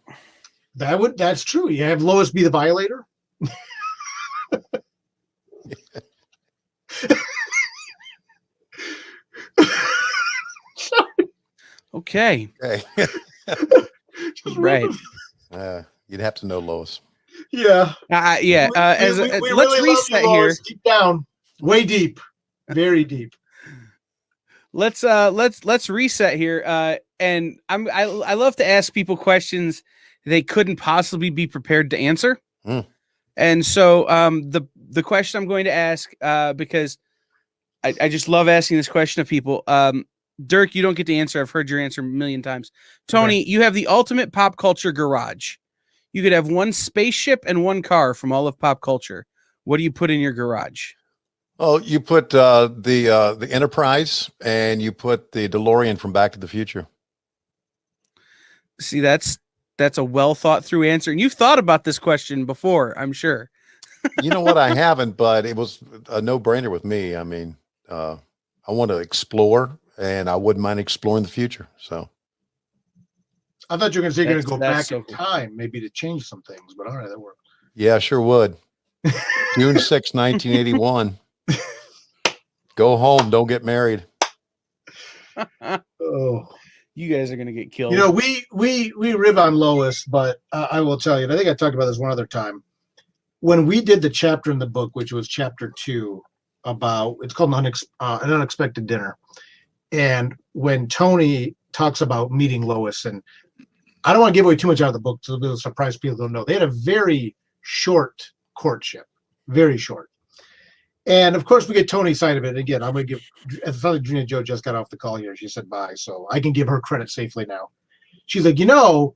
That's true. You have Lois be the Violator. Okay. Right. You'd have to know Lois. Yeah. Let's really reset you, here. Lois. Deep down, way deep, very deep. Let's reset here. And I love to ask people questions they couldn't possibly be prepared to answer. And so the question I'm going to ask, because I just love asking this question of people. Dirk, you don't get to answer. I've heard your answer a million times. Tony, you have the ultimate pop culture garage. You could have one spaceship and one car from all of pop culture. What do you put in your garage? Oh, you put the Enterprise, and you put the DeLorean from Back to the Future. See, that's a well thought through answer. And you've thought about this question before, I'm sure. You know what? I haven't, but it was a no-brainer with me. I mean, I want to explore, and I wouldn't mind exploring the future. So I thought you were going to say you're going to go back in time, maybe to change some things, but all right, that worked. Yeah, sure would. June 6, 1981. Go home. Don't get married. Oh, you guys are going to get killed. We rib on Lois, but I will tell you, and I think I talked about this one other time. When we did the chapter in the book, which was chapter 2, it's called an Unexpected Dinner. And when Tony talks about meeting Lois, and I don't want to give away too much out of the book, so it'll surprise people who don't know. They had a very short courtship, very short. And of course, we get Tony's side of it. Again, I'm going to give, I thought Adrena Joe just got off the call here. She said bye, so I can give her credit safely now. She's like, because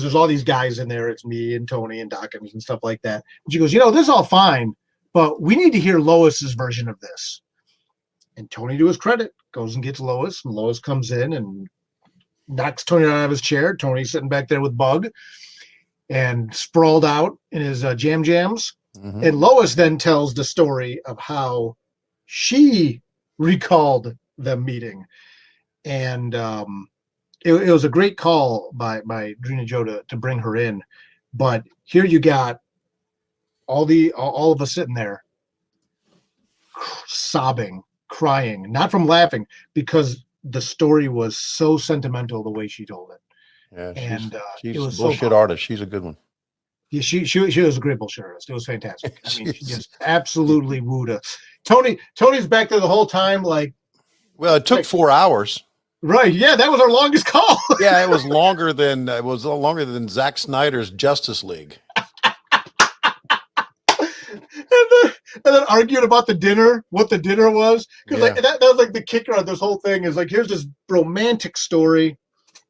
there's all these guys in there. It's me and Tony and Dawkins and stuff like that. And she goes, this is all fine, but we need to hear Lois's version of this. And Tony, to his credit, goes and gets Lois, and Lois comes in and knocks Tony out of his chair. Tony's sitting back there with Bug and sprawled out in his jams. Mm-hmm. And Lois then tells the story of how she recalled them meeting. And it was a great call by Adrena Joe to bring her in. But here you got all of us sitting there sobbing, crying, not from laughing, because the story was so sentimental the way she told it. Yeah, she's a bullshit artist. She's a good one. Yeah, she was a great bullshit artist. It was fantastic. I mean, she just absolutely wooed us. Tony's back there the whole time, like. Well, it took 4 hours. Right. Yeah, that was our longest call. Yeah, it was longer than Zack Snyder's Justice League. and then arguing about the dinner, what the dinner was. Because Yeah. like that was like the kicker of this whole thing is like, here's this romantic story,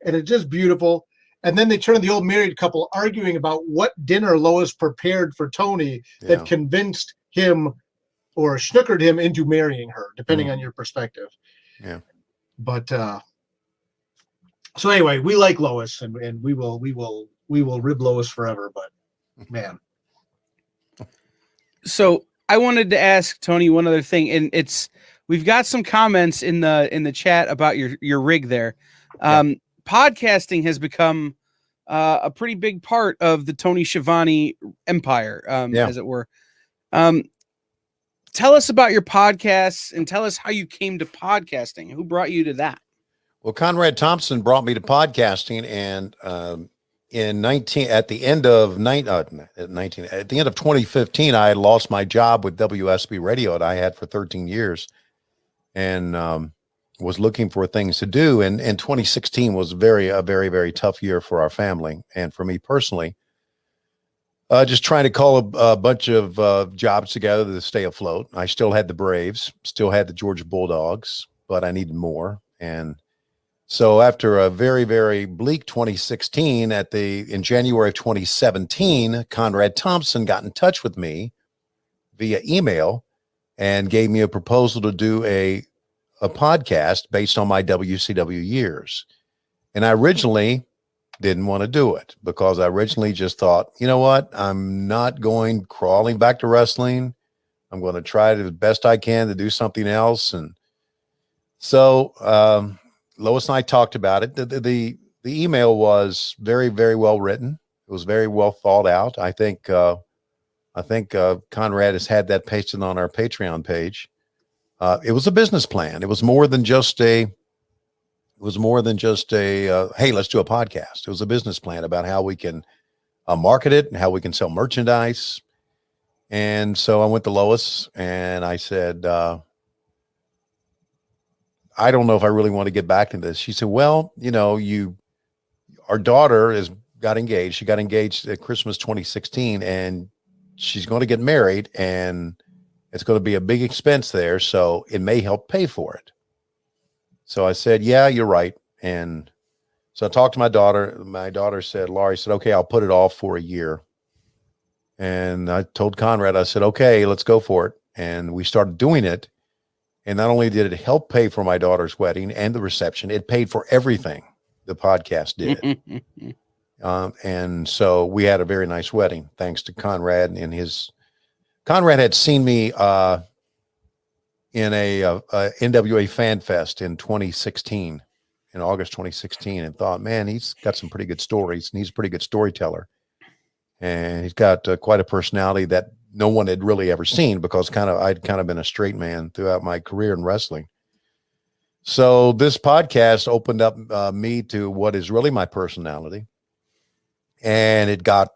and it's just beautiful. And then they turn to the old married couple arguing about what dinner Lois prepared for Tony Yeah. that convinced him or snookered him into marrying her, depending on your perspective. Yeah. But so anyway, we like Lois, and we will rib Lois forever. But man, So I wanted to ask Tony one other thing, and we've got some comments in the chat about your rig there. Podcasting has become a pretty big part of the Tony Shiavone empire, as it were. Tell us about your podcasts and tell us how you came to podcasting. Who brought you to that? Well, Conrad Thompson brought me to podcasting, and at the end of 2015, I had lost my job with WSB Radio that I had for 13 years, and was looking for things to do. And 2016 was a very, very tough year for our family and for me personally. Just trying to call a bunch of jobs together to stay afloat. I still had the Braves, still had the Georgia Bulldogs, but I needed more. And so after a very, very bleak 2016, in January of 2017, Conrad Thompson got in touch with me via email and gave me a proposal to do a podcast based on my WCW years. And I originally didn't want to do it because I originally just thought, you know what, I'm not going crawling back to wrestling. I'm going to try the best I can to do something else. And so Lois and I talked about it. The email was very, very well written. It was very well thought out. I think Conrad has had that pasted on our Patreon page. It was a business plan. It was more than just a hey, let's do a podcast. It was a business plan about how we can market it and how we can sell merchandise. And so I went to Lois and I said, I don't know if I really want to get back into this. She said, well, our daughter got engaged. She got engaged at Christmas 2016, and she's going to get married, and it's going to be a big expense there. So it may help pay for it. So I said, yeah, you're right. And so I talked to my daughter. My daughter said, Laurie said, okay, I'll put it off for a year. And I told Conrad, I said, okay, let's go for it. And we started doing it. And not only did it help pay for my daughter's wedding and the reception, it paid for everything the podcast did. And so we had a very nice wedding, thanks to Conrad and Conrad had seen me in a NWA Fan Fest in 2016, in August 2016, and thought, man, he's got some pretty good stories, and he's a pretty good storyteller. And he's got quite a personality that no one had really ever seen, because I'd kind of been a straight man throughout my career in wrestling. So this podcast opened up me to what is really my personality. And it got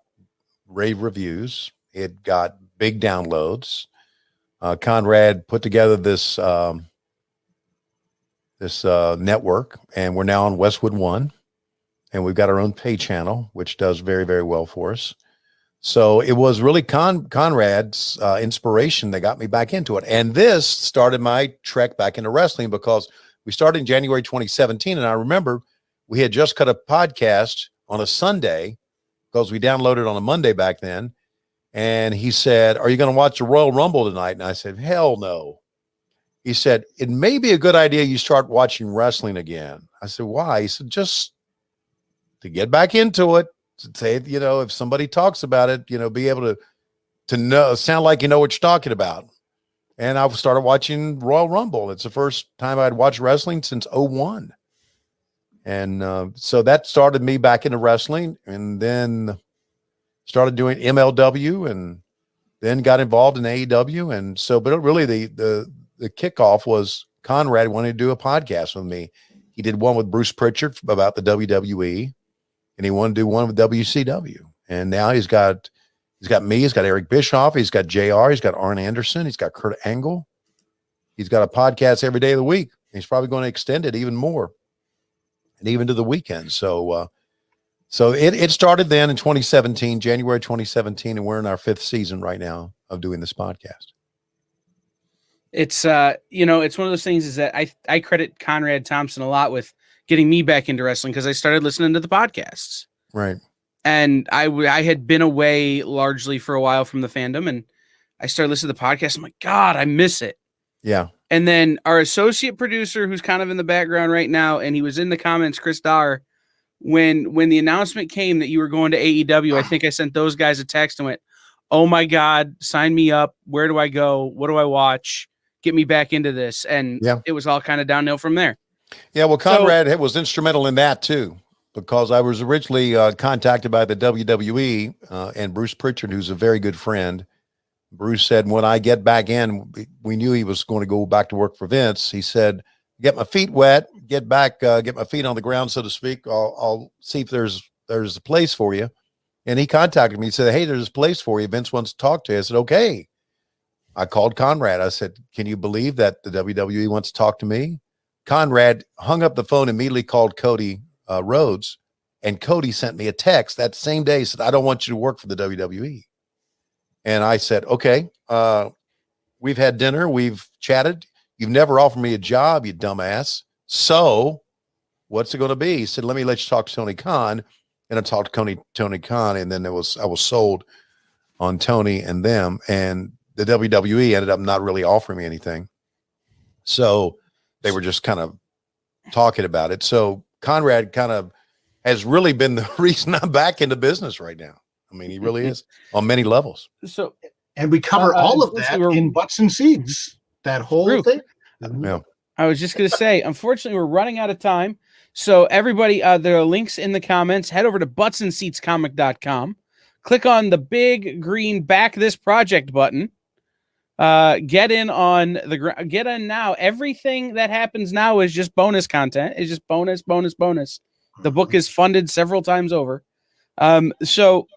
rave reviews. It got big downloads. Conrad put together this network, and we're now on Westwood One, and we've got our own pay channel, which does very, very well for us. So it was really Conrad's inspiration that got me back into it. And this started my trek back into wrestling, because we started in January 2017. And I remember we had just cut a podcast on a Sunday, because we downloaded on a Monday back then. And he said, are you going to watch the Royal Rumble tonight? And I said, hell no. He said, it may be a good idea you start watching wrestling again. I said, why? He said, just to get back into it. To say, if somebody talks about it, be able to know, sound like you know what you're talking about. And I started watching Royal Rumble. It's the first time I'd watched wrestling since 2001. And so that started me back into wrestling, and then started doing MLW, and then got involved in AEW. And so, but really the kickoff was Conrad wanted to do a podcast with me. He did one with Bruce Pritchard about the WWE. And he wanted to do one with WCW. And now he's got me, he's got Eric Bischoff, he's got JR, he's got Arn Anderson, he's got Kurt Angle. He's got a podcast every day of the week. He's probably going to extend it even more. and even to the weekends. So it started then in 2017, January 2017, and we're in our 5th season right now of doing this podcast. It's it's one of those things is that I credit Conrad Thompson a lot with getting me back into wrestling because I started listening to the podcasts. Right. And I had been away largely for a while from the fandom, and I started listening to the podcast. I'm like, God, I miss it. Yeah. And then our associate producer, who's kind of in the background right now, and he was in the comments, Chris Dar, when the announcement came that you were going to AEW, I think I sent those guys a text and went, oh my God, sign me up. Where do I go? What do I watch? Get me back into this. And it was all kind of downhill from there. Yeah. Well, Conrad was instrumental in that too, because I was originally contacted by the WWE and Bruce Pritchard, who's a very good friend. Bruce said, when I get back in, we knew he was going to go back to work for Vince. He said, get my feet wet, get my feet on the ground, so to speak. I'll see if there's a place for you. And he contacted me. He said, hey, there's a place for you. Vince wants to talk to you. I said, okay. I called Conrad. I said, can you believe that the WWE wants to talk to me? Conrad hung up the phone, immediately called Cody Rhodes, and Cody sent me a text that same day. He said, I don't want you to work for the WWE. And I said, okay, we've had dinner. We've chatted. You've never offered me a job, you dumbass. So what's it going to be? He said, let me let you talk to Tony Khan. And I talked to Tony Khan. And then I was sold on Tony and them. And the WWE ended up not really offering me anything. So they were just kind of talking about it. So Conrad kind of has really been the reason I'm back into business right now. I mean, he really is on many levels. So, and we cover all of that in Butts and Seats, that whole thing. Yeah. I was just going to say, unfortunately, we're running out of time. So everybody, there are links in the comments. Head over to buttsandseatscomic.com. Click on the big green back this project button. Get in now. Everything that happens now is just bonus content. It's just bonus. The book is funded several times over. So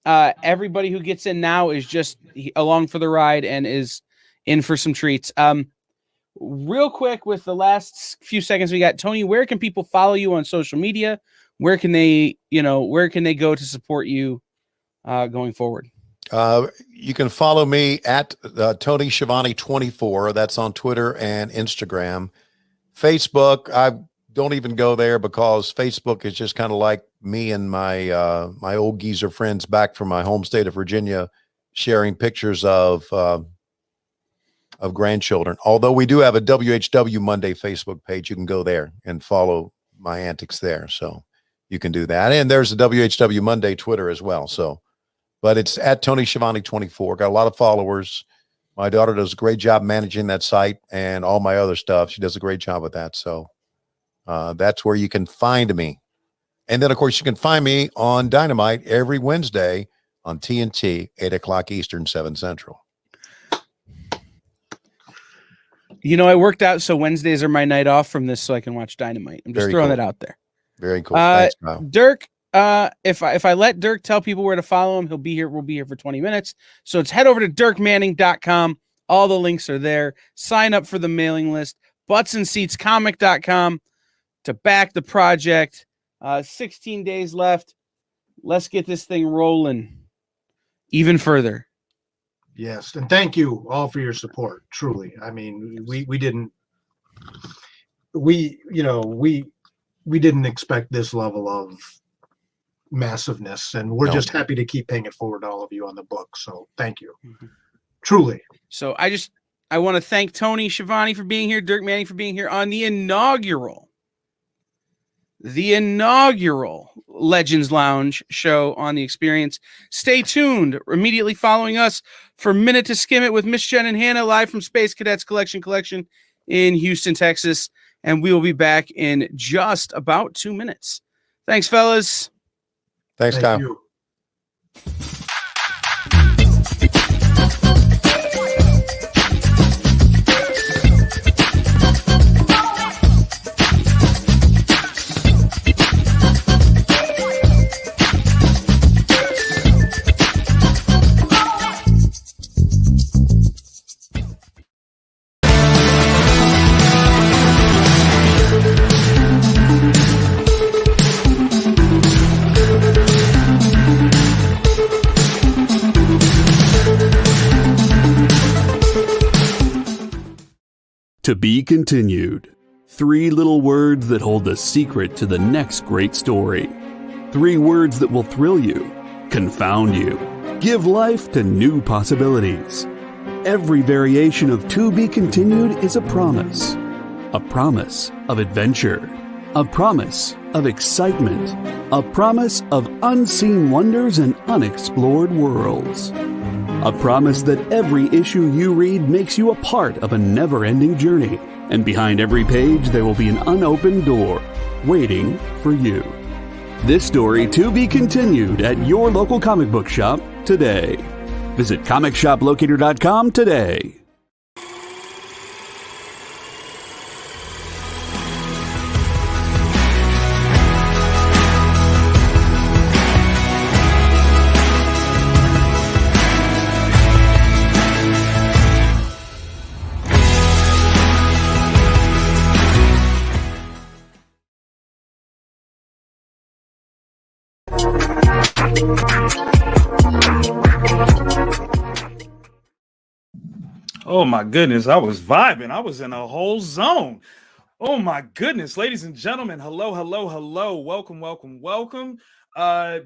everybody who gets in now is just along for the ride and is in for some treats. Real quick, with the last few seconds we got, Tony, where can people follow you on social media? Where can they go to support you going forward? You can follow me at Tony Shiavone 24. That's on Twitter and Instagram. Facebook, I don't even go there because Facebook is just kind of like me and my my old geezer friends back from my home state of Virginia sharing pictures of grandchildren. Although we do have a WHW Monday Facebook page, you can go there and follow my antics there. So you can do that. And there's a WHW Monday Twitter as well. So, but it's at Tony Shiavone 24. Got a lot of followers. My daughter does a great job managing that site and all my other stuff. She does a great job with that. So that's where you can find me. And then, of course, you can find me on Dynamite every Wednesday on TNT, 8 o'clock Eastern, 7 Central. You know, I worked out so Wednesdays are my night off from this so I can watch Dynamite. I'm just throwing that out there. Very cool. Thanks, Kyle. Dirk, if I let Dirk tell people where to follow him, he'll be here. We'll be here for 20 minutes. So it's head over to dirkmanning.com. All the links are there. Sign up for the mailing list. buttsandseatscomic.com to back the project. 16 days left. Let's get this thing rolling even further. Yes, and thank you all for your support. Truly, I mean, we didn't expect this level of massiveness, and we're just happy to keep paying it forward to all of you on the book. So thank you, truly. So I want to thank Tony Shiavone for being here, Dirk Manning for being here on the inaugural Legends Lounge show on the Experience. Stay tuned. Immediately following us for Minute to Skim It with Miss Jen and Hannah live from Space Cadets Collection in Houston, Texas. And we will be back in just about 2 minutes. Thanks, fellas. Thanks, Kyle. You. To be continued. 3 little words that hold the secret to the next great story. 3 words that will thrill you, confound you, give life to new possibilities. Every variation of To Be Continued is a promise of adventure, a promise of excitement, a promise of unseen wonders and unexplored worlds. A promise that every issue you read makes you a part of a never-ending journey, and behind every page there will be an unopened door waiting for you. This story to be continued at your local comic book shop today. Visit comicshoplocator.com today. Oh my goodness, I was vibing. I was in a whole zone. Oh my goodness, ladies and gentlemen, hello, hello, hello. Welcome, welcome, welcome.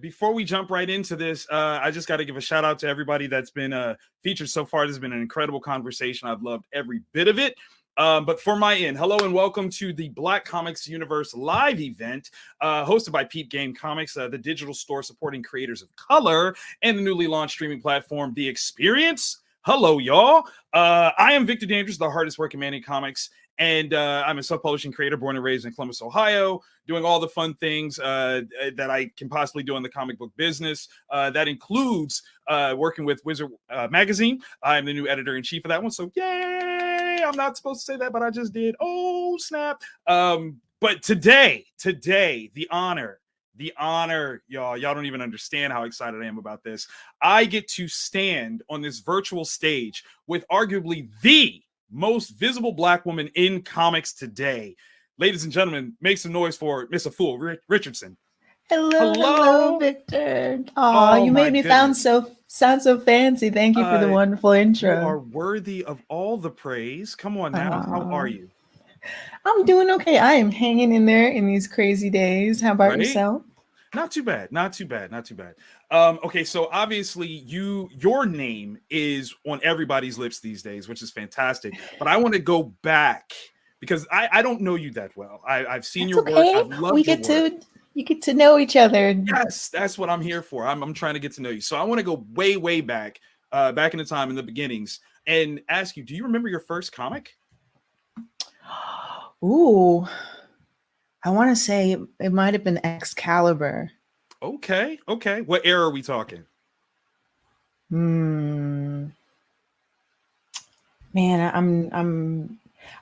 Before we jump right into this, I just got to give a shout out to everybody that's been featured so far. This has been an incredible conversation. I've loved every bit of it. But for my end, hello and welcome to the Black Comics Universe live event hosted by Peep Game Comics, the digital store supporting creators of color and the newly launched streaming platform, The Experience. Hello, y'all. I am Victor Dangerous, the hardest working man in comics, and I'm a self-publishing creator born and raised in Columbus, Ohio, doing all the fun things that I can possibly do in the comic book business. That includes working with Wizard Magazine. I'm the new editor-in-chief of that one, so yay! I'm not supposed to say that, but I just did. Oh, snap. But today, the honor, y'all don't even understand how excited I am about this. I get to stand on this virtual stage with arguably the most visible Black woman in comics today. Ladies and gentlemen, make some noise for Miss Afua Richardson. Hello, Victor. Oh, you made me sound so fancy. Thank you for the wonderful intro. You are worthy of all the praise. Come on now. How are you? I'm doing okay. I am hanging in there in these crazy days. How about yourself? Not too bad. Okay, so obviously your name is on everybody's lips these days, which is fantastic. But I want to go back because I don't know you that well. I've seen your work. I've loved your work. You get to know each other. Yes, that's what I'm here for. I'm trying to get to know you. So I want to go way back, back in the time in the beginnings, and ask you, do you remember your first comic? Ooh, I want to say it might have been Excalibur. Okay. What era are we talking? Man,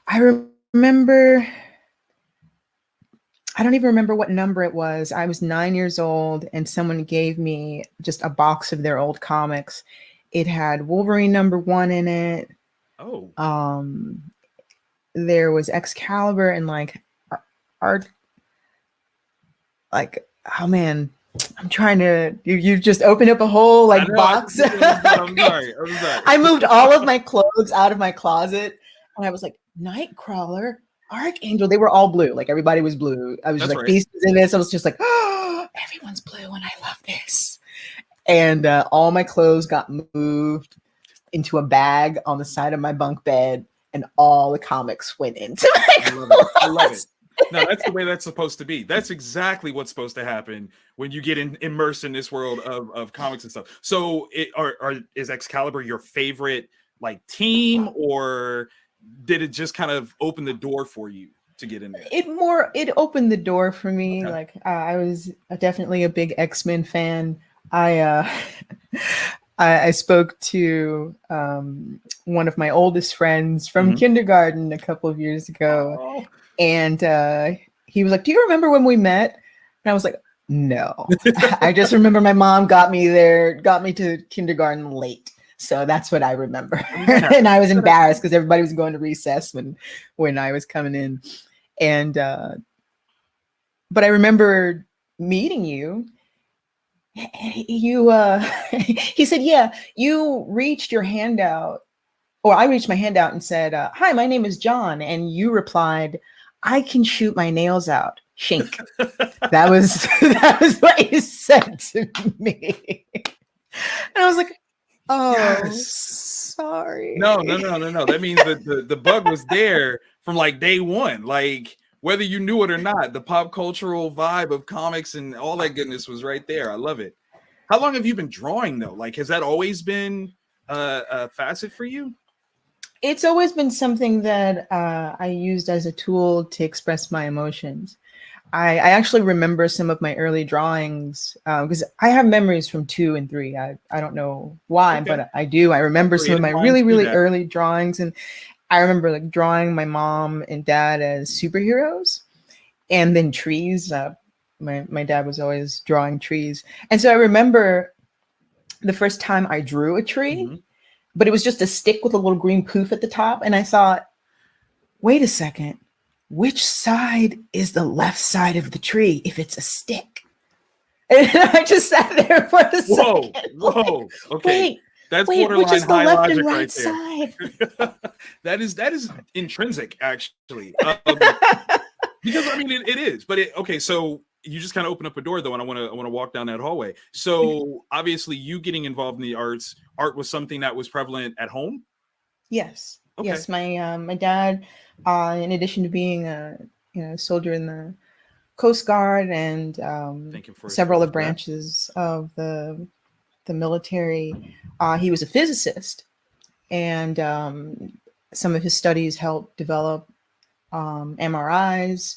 I remember. I don't even remember what number it was. I was 9 years old, and someone gave me just a box of their old comics. It had Wolverine #1 in it. Oh. There was Excalibur and like art. Like, oh man, I'm trying to. You just opened up a whole box. I'm sorry. I moved all of my clothes out of my closet, and I was like, Nightcrawler, Archangel. They were all blue. Like everybody was blue. I was just like, Beast is in this. I was just like, oh, everyone's blue, and I love this. And all my clothes got moved into a bag on the side of my bunk bed, and all the comics went into my clothes. I love it. No, that's the way that's supposed to be. That's exactly what's supposed to happen when you get immersed in this world of comics and stuff. So, is Excalibur your favorite team, or did it just kind of open the door for you to get in there? It opened the door for me. Okay. I was definitely a big X-Men fan. I spoke to one of my oldest friends from kindergarten a couple of years ago. Oh. And he was like, do you remember when we met? And I was like, no. I just remember my mom got me to kindergarten late. So that's what I remember. And I was embarrassed because everybody was going to recess when I was coming in. And but I remember meeting you. He said, yeah, you reached your hand out or I reached my hand out and said, "Hi, my name is John," and you replied, "I can shoot my nails out." Shink. That was what you said to me. And I was like, "Oh, Yes. sorry." No. That means that the bug was there from like day one. Like whether you knew it or not, the pop cultural vibe of comics and all that goodness was right there. I love it. How long have you been drawing though? Like, has that always been a facet for you? It's always been something that I used as a tool to express my emotions. I actually remember some of my early drawings because I have memories from 2 and 3. I don't know why, Okay. but I do. I remember some of Creative my minds do really that. early drawings, and I remember like drawing my mom and dad as superheroes, and then trees. My dad was always drawing trees, and so I remember the first time I drew a tree, Mhm. but it was just a stick with a little green poof at the top, and I thought, wait a second. Which side is the left side of the tree if it's a stick? And I just sat there for a second. Whoa. Okay. That's Wait, which borderline is the high left logic and right right there. side? that is intrinsic, actually. Because I mean it is, but okay. So you just kind of open up a door though, and I want to walk down that hallway. So obviously, you getting involved in the arts, art was something that was prevalent at home. Yes. Okay. Yes. My dad, in addition to being a soldier in the Coast Guard and several other branches of the military, he was a physicist, and some of his studies helped develop MRIs.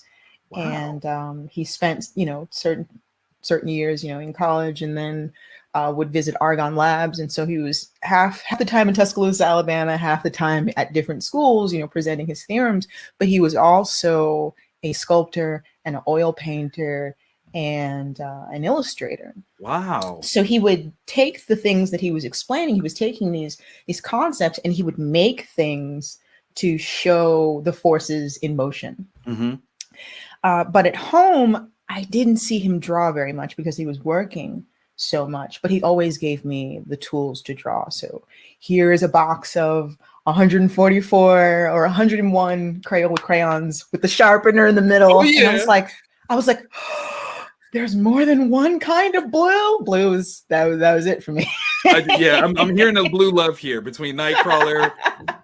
Wow. And he spent certain years in college, and then would visit Argonne Labs, and so he was half the time in Tuscaloosa, Alabama, half the time at different schools, presenting his theorems. But he was also a sculptor and an oil painter and an illustrator. Wow! So he would take the things that he was explaining. He was taking these concepts, and he would make things to show the forces in motion. Mm-hmm. But at home, I didn't see him draw very much because he was working so much, but he always gave me the tools to draw. So here is a box of 144 or 101 Crayola crayons with the sharpener in the middle. Oh, yeah. And I was like, oh, there's more than one kind of blue. Blue was that was it for me. I'm hearing a blue love here between Nightcrawler,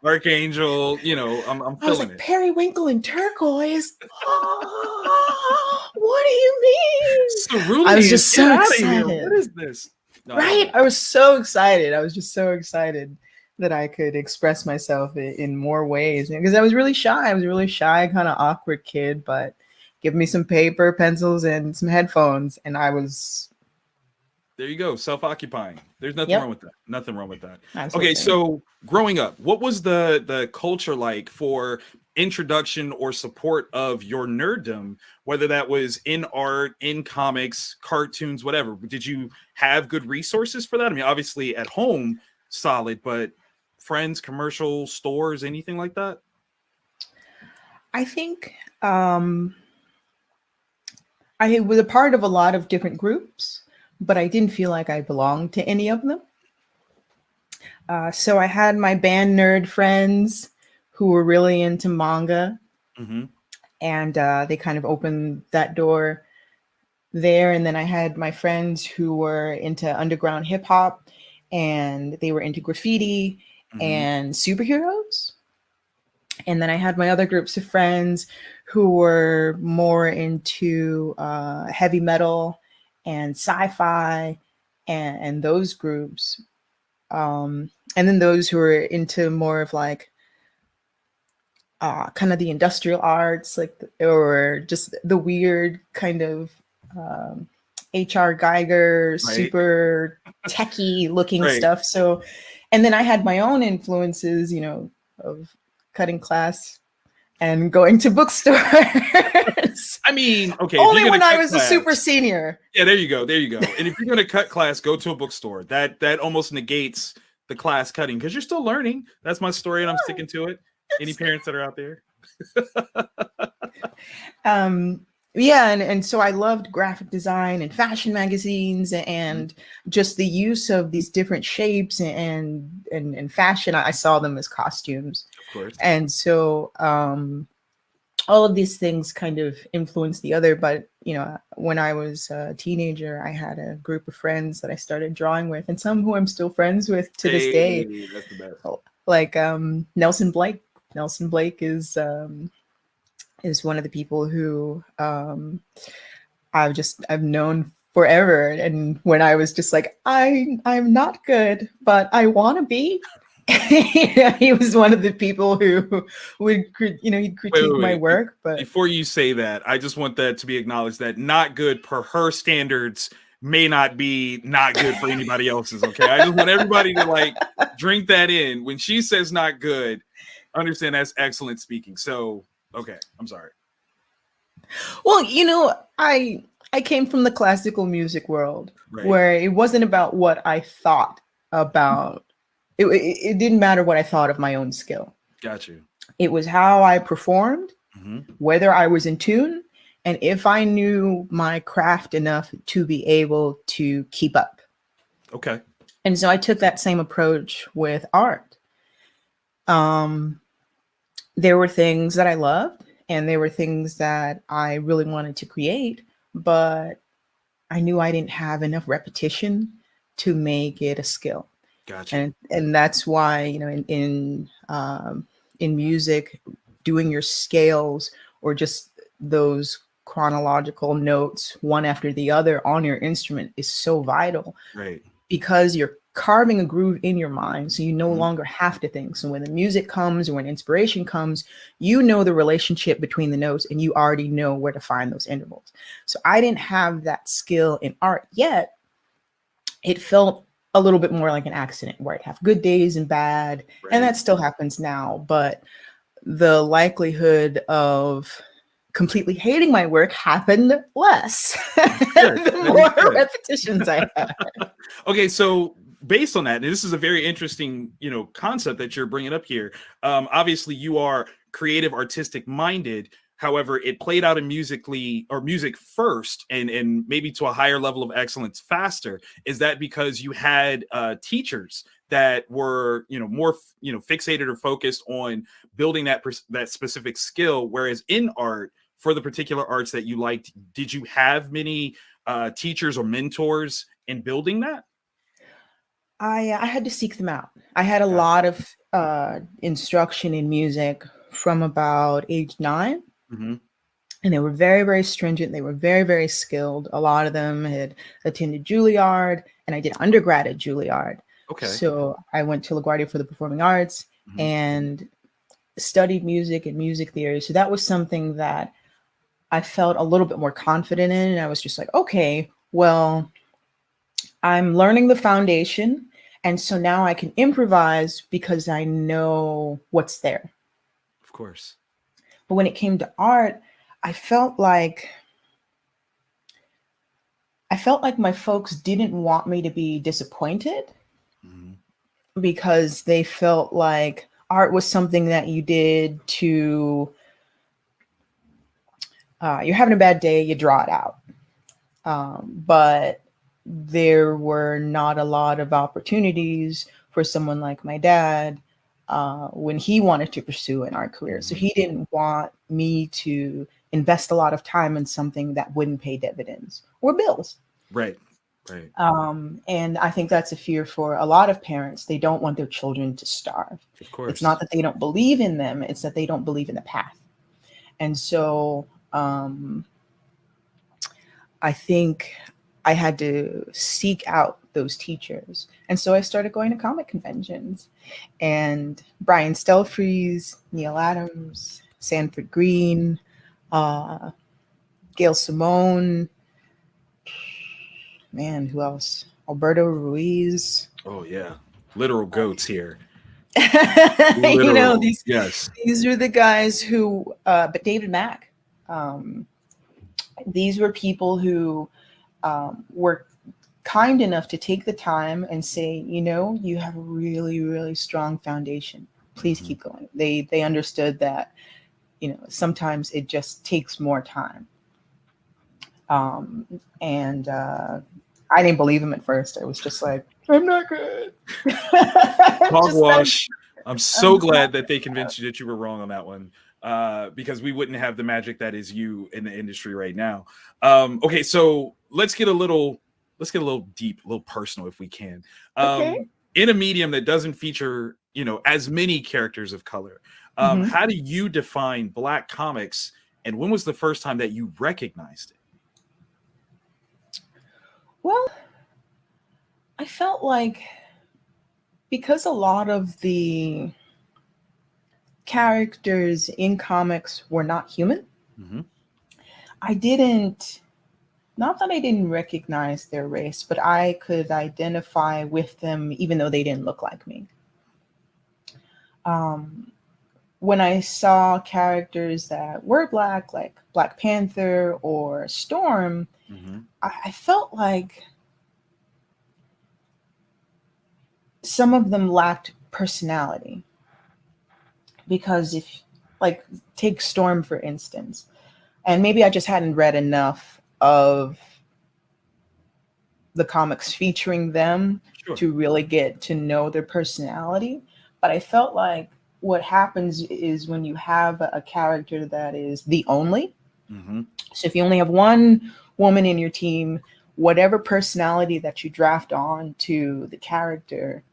Archangel. I'm feeling it. Periwinkle and turquoise. Oh, what do you mean? Cerulean, I was just so excited. What is this? No, right? I was so excited. I was just so excited that I could express myself in more ways, because I was really shy. I was a really shy, kind of awkward kid, but give me some paper, pencils, and some headphones, and I was... There you go, self-occupying. There's nothing wrong with that. Nothing wrong with that. Absolutely. Okay, so growing up, what was the culture like for introduction or support of your nerddom, whether that was in art, in comics, cartoons, whatever? Did you have good resources for that? I mean, obviously at home, solid, but friends, commercial stores, anything like that? I think I was a part of a lot of different groups, but I didn't feel like I belonged to any of them. So I had my band nerd friends who were really into manga, and they kind of opened that door there. And then I had my friends who were into underground hip hop, and they were into graffiti and superheroes. And then I had my other groups of friends who were more into heavy metal and sci-fi and those groups. And then those who were into more of like kind of the industrial arts, or just the weird kind of H.R. Geiger, super techie looking stuff. So, and then I had my own influences, of cutting class and going to bookstores. I mean, okay. Only when I was a super senior. Yeah, there you go. And if you're going to cut class, go to a bookstore. That almost negates the class cutting because you're still learning. That's my story, and I'm sticking to it. Any parents that are out there? Yeah, and so I loved graphic design and fashion magazines and just the use of these different shapes and and fashion, I saw them as costumes. Of course. And so all of these things kind of influenced the other. But, you know, when I was a teenager, I had a group of friends that I started drawing with, and some who I'm still friends with to this day. That's the best. Like Nelson Blake. Nelson Blake is one of the people who I've known forever. And when I was just like, I'm not good, but I want to be. He was one of the people who would, he'd critique my work. But before you say that, I just want that to be acknowledged that not good per her standards may not be not good for anybody else's. Okay, I just want everybody to like drink that in. When she says not good, understand that's excellent speaking. So, okay, I'm sorry. Well, you know, I came from the classical music world, right, where it wasn't about what I thought about. It didn't matter what I thought of my own skill. Got you. It was how I performed, whether I was in tune, and if I knew my craft enough to be able to keep up. Okay. And so I took that same approach with art. There were things that I loved, and there were things that I really wanted to create, but I knew I didn't have enough repetition to make it a skill. Gotcha. And that's why, you know, in music, doing your scales or just those chronological notes one after the other on your instrument is so vital. Right. Because you're carving a groove in your mind, so you no longer have to think. So when the music comes or when inspiration comes, you know the relationship between the notes and you already know where to find those intervals. So I didn't have that skill in art yet. It felt a little bit more like an accident where I'd have good days and bad, and that still happens now. But the likelihood of completely hating my work happened less the more repetitions I had. Okay, so based on that, and this is a very interesting, you know, concept that you're bringing up here. Obviously, you are creative, artistic minded. However, it played out in music first, and maybe to a higher level of excellence faster. Is that because you had teachers that were, you know, more, you know, fixated or focused on building that specific skill? Whereas in art, for the particular arts that you liked, did you have many teachers or mentors in building that? I had to seek them out. I had a lot of instruction in music from about age 9. And they were very, very stringent. They were very, very skilled. A lot of them had attended Juilliard, and I did undergrad at Juilliard. Okay. So I went to LaGuardia for the Performing Arts and studied music and music theory. So that was something that I felt a little bit more confident in. And I was just like, okay, well, I'm learning the foundation. And so now I can improvise because I know what's there. Of course. But when it came to art, I felt like my folks didn't want me to be disappointed because they felt like art was something that you did to, you're having a bad day, you draw it out. But there were not a lot of opportunities for someone like my dad when he wanted to pursue an art career. So he didn't want me to invest a lot of time in something that wouldn't pay dividends or bills. Right. Right. And I think that's a fear for a lot of parents. They don't want their children to starve. Of course. It's not that they don't believe in them. It's that they don't believe in the path. And so I think I had to seek out those teachers. And so I started going to comic conventions, and Brian Stelfreeze, Neil Adams, Sanford Green, Gail Simone, man, who else? Alberto Ruiz. Oh yeah. Literal goats here. You know, these are the guys who, but David Mack, these were people who were kind enough to take the time and say, you know, you have a really, really strong foundation. Please keep going. They understood that, you know, sometimes it just takes more time. And I didn't believe him at first. I was just like, I'm not good. Hogwash. I'm so glad that they convinced you that you were wrong on that one, because we wouldn't have the magic that is you in the industry right now. Okay, so let's get a little deep, a little personal, if we can. Okay. In a medium that doesn't feature, as many characters of color, how do you define Black comics, and when was the first time that you recognized it? Well, I felt like because a lot of the characters in comics were not human, not that I didn't recognize their race, but I could identify with them even though they didn't look like me. When I saw characters that were Black, like Black Panther or Storm, I felt like some of them lacked personality. Because if, like, take Storm, for instance, and maybe I just hadn't read enough of the comics featuring them to really get to know their personality. But I felt like what happens is when you have a character that is the only, so if you only have one woman in your team, whatever personality that you draft on to the character,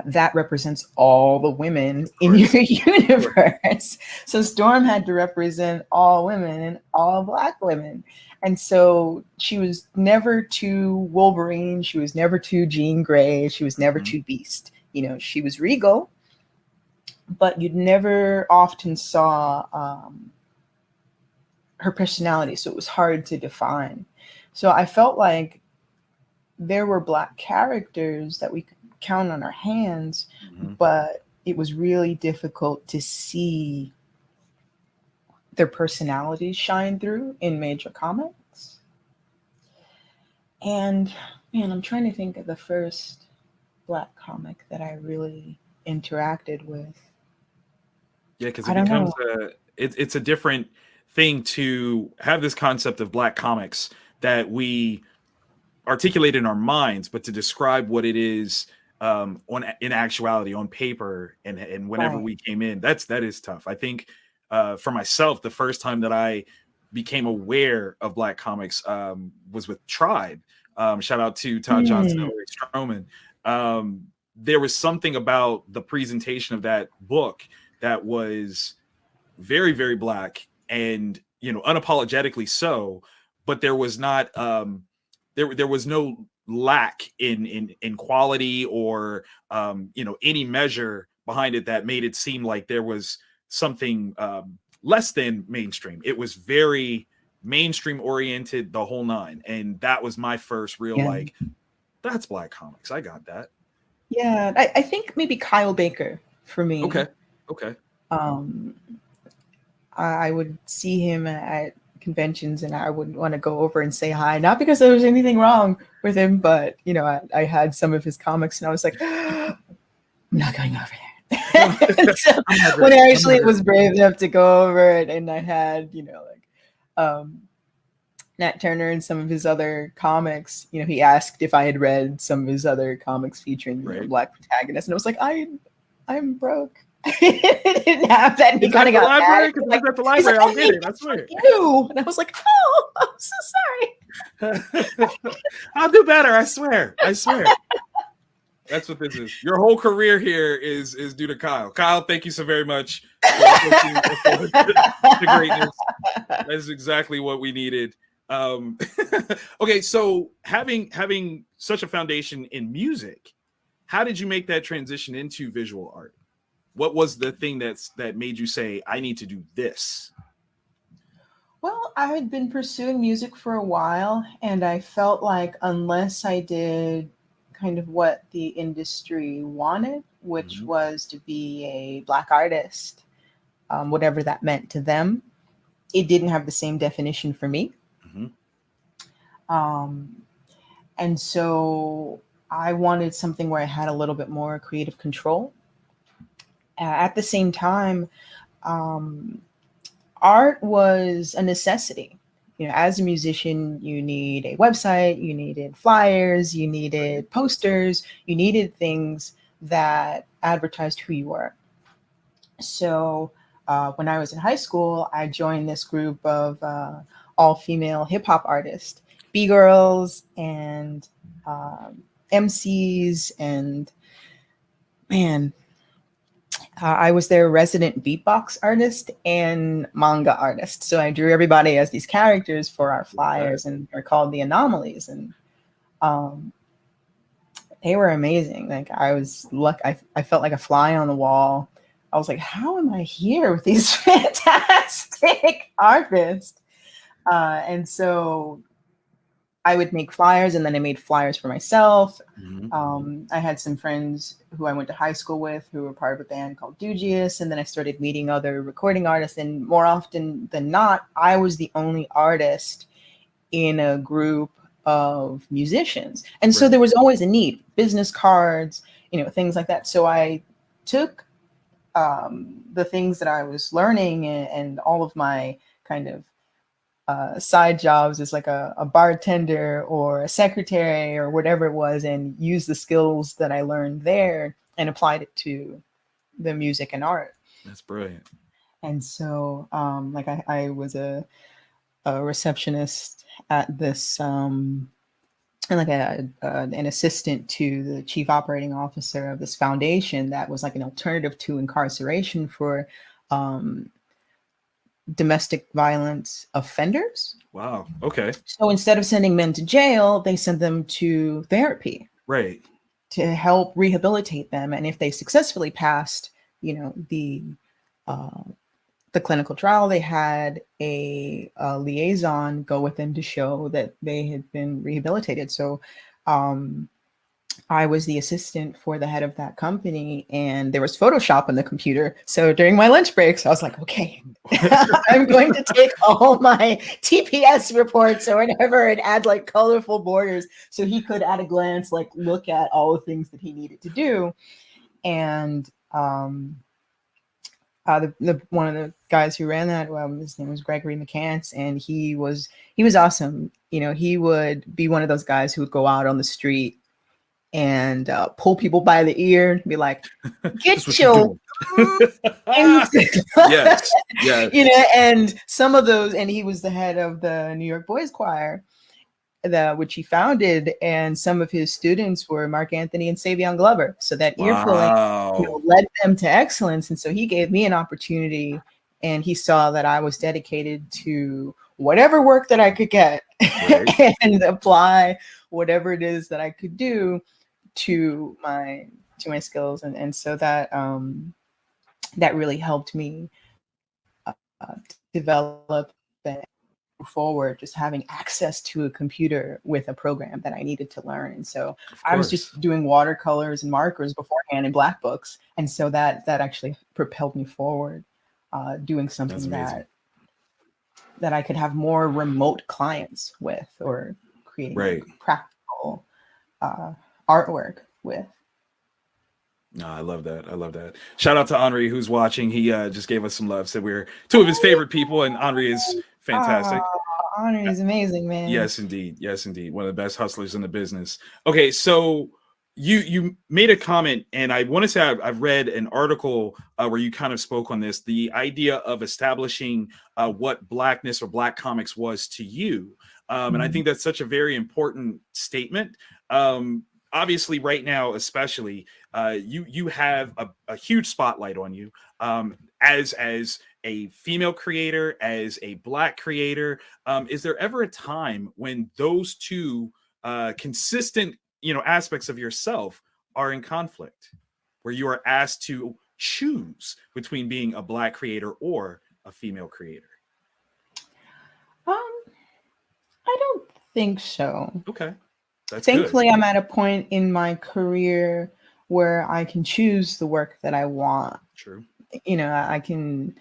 that represents all the women in your universe. So Storm had to represent all women and all Black women. And so she was never too Wolverine. She was never too Jean Grey. She was never too Beast. She was regal, but you'd never often saw her personality. So it was hard to define. So I felt like there were Black characters that we could count on our hands, but it was really difficult to see their personalities shine through in major comics. And man, I'm trying to think of the first Black comic that I really interacted with. Yeah, because it becomes it's a different thing to have this concept of Black comics that we articulate in our minds, but to describe what it is in actuality on paper and whenever we came in, that is tough. I think for myself, the first time that I became aware of Black comics was with Tribe. Shout out to Todd Johnson and Larry Stroman. There was something about the presentation of that book that was very, very Black and unapologetically so, but there was not there was no lack in quality or any measure behind it that made it seem like there was something less than mainstream. It was very mainstream oriented, the whole nine, and that was my first real like, that's Black comics. I got that. Yeah, I think maybe Kyle Baker for me. Okay. I would see him at conventions and I would want to go over and say hi, not because there was anything wrong with him, but I had some of his comics and I was like, I'm not going over there. So when I actually was brave enough to go over it, and I had Nat Turner and some of his other comics, he asked if I had read some of his other comics featuring Black protagonists, and I was like, I'm broke. I didn't have that. And he kind of got mad. Like, at the library, I'll get it. I swear. And I was like, oh, I'm so sorry. I'll do better. I swear. That's what this is. Your whole career here is due to Kyle. Kyle, thank you so very much for the greatness. That is exactly what we needed. Okay, so having such a foundation in music, how did you make that transition into visual art? What was the thing that made you say, I need to do this? Well, I had been pursuing music for a while, and I felt like unless I did kind of what the industry wanted, which was to be a Black artist, whatever that meant to them, it didn't have the same definition for me. And so I wanted something where I had a little bit more creative control. At the same time, art was a necessity as a musician, you need a website, you needed flyers, you needed posters, you needed things that advertised who you were. So when I was in high school, I joined this group of all-female hip-hop artists, B-girls and MCs, and man, I was their resident beatbox artist and manga artist. So I drew everybody as these characters for our flyers, and they're called the Anomalies. And they were amazing. Like I felt like a fly on the wall. I was like, how am I here with these fantastic artists? And so I would make flyers, and then I made flyers for myself. I had some friends who I went to high school with who were part of a band called Dugius, and then I started meeting other recording artists. And more often than not, I was the only artist in a group of musicians. And so there was always a need, business cards, things like that. So I took the things that I was learning and all of my kind of side jobs as like a bartender or a secretary or whatever it was, and use the skills that I learned there and applied it to the music and art. That's brilliant. And so like I was a receptionist at this and like an assistant to the chief operating officer of this foundation that was like an alternative to incarceration for domestic violence offenders. Wow. Okay. So instead of sending men to jail, they send them to therapy. Right. To help rehabilitate them. And if they successfully passed, the clinical trial, they had a liaison go with them to show that they had been rehabilitated. So I was the assistant for the head of that company, and there was Photoshop on the computer. So during my lunch breaks, I was like, okay, I'm going to take all my TPS reports or whatever and add like colorful borders so he could at a glance like look at all the things that he needed to do. And one of the guys who ran that, his name was Gregory McCants, and he was awesome. He would be one of those guys who would go out on the street and pull people by the ear and be like, get your yes. And some of those, and he was the head of the New York Boys Choir, which he founded, and some of his students were Mark Anthony and Savion Glover. So that ear pulling led them to excellence. And so he gave me an opportunity, and he saw that I was dedicated to whatever work that I could get and apply whatever it is that I could do to my skills. And so that that really helped me develop and move forward, just having access to a computer with a program that I needed to learn. And so I was just doing watercolors and markers beforehand in black books. And so that actually propelled me forward, doing something that I could have more remote clients with, or creating practical artwork with. No, I love that. I love that. Shout out to Henri, who's watching. He just gave us some love. Said we're two of his favorite people, and Henri is fantastic. Henri is amazing, man. Yes, indeed. Yes, indeed. One of the best hustlers in the business. Okay, so you made a comment, and I want to say I've read an article where you kind of spoke on this, the idea of establishing what Blackness or Black comics was to you. And I think that's such a very important statement. Obviously, right now, especially, you have a huge spotlight on you as a female creator, as a Black creator. Is there ever a time when those two consistent aspects of yourself are in conflict, where you are asked to choose between being a Black creator or a female creator? I don't think so. Okay. That's Thankfully, good. I'm at a point in my career where I can choose the work that I want. True. I can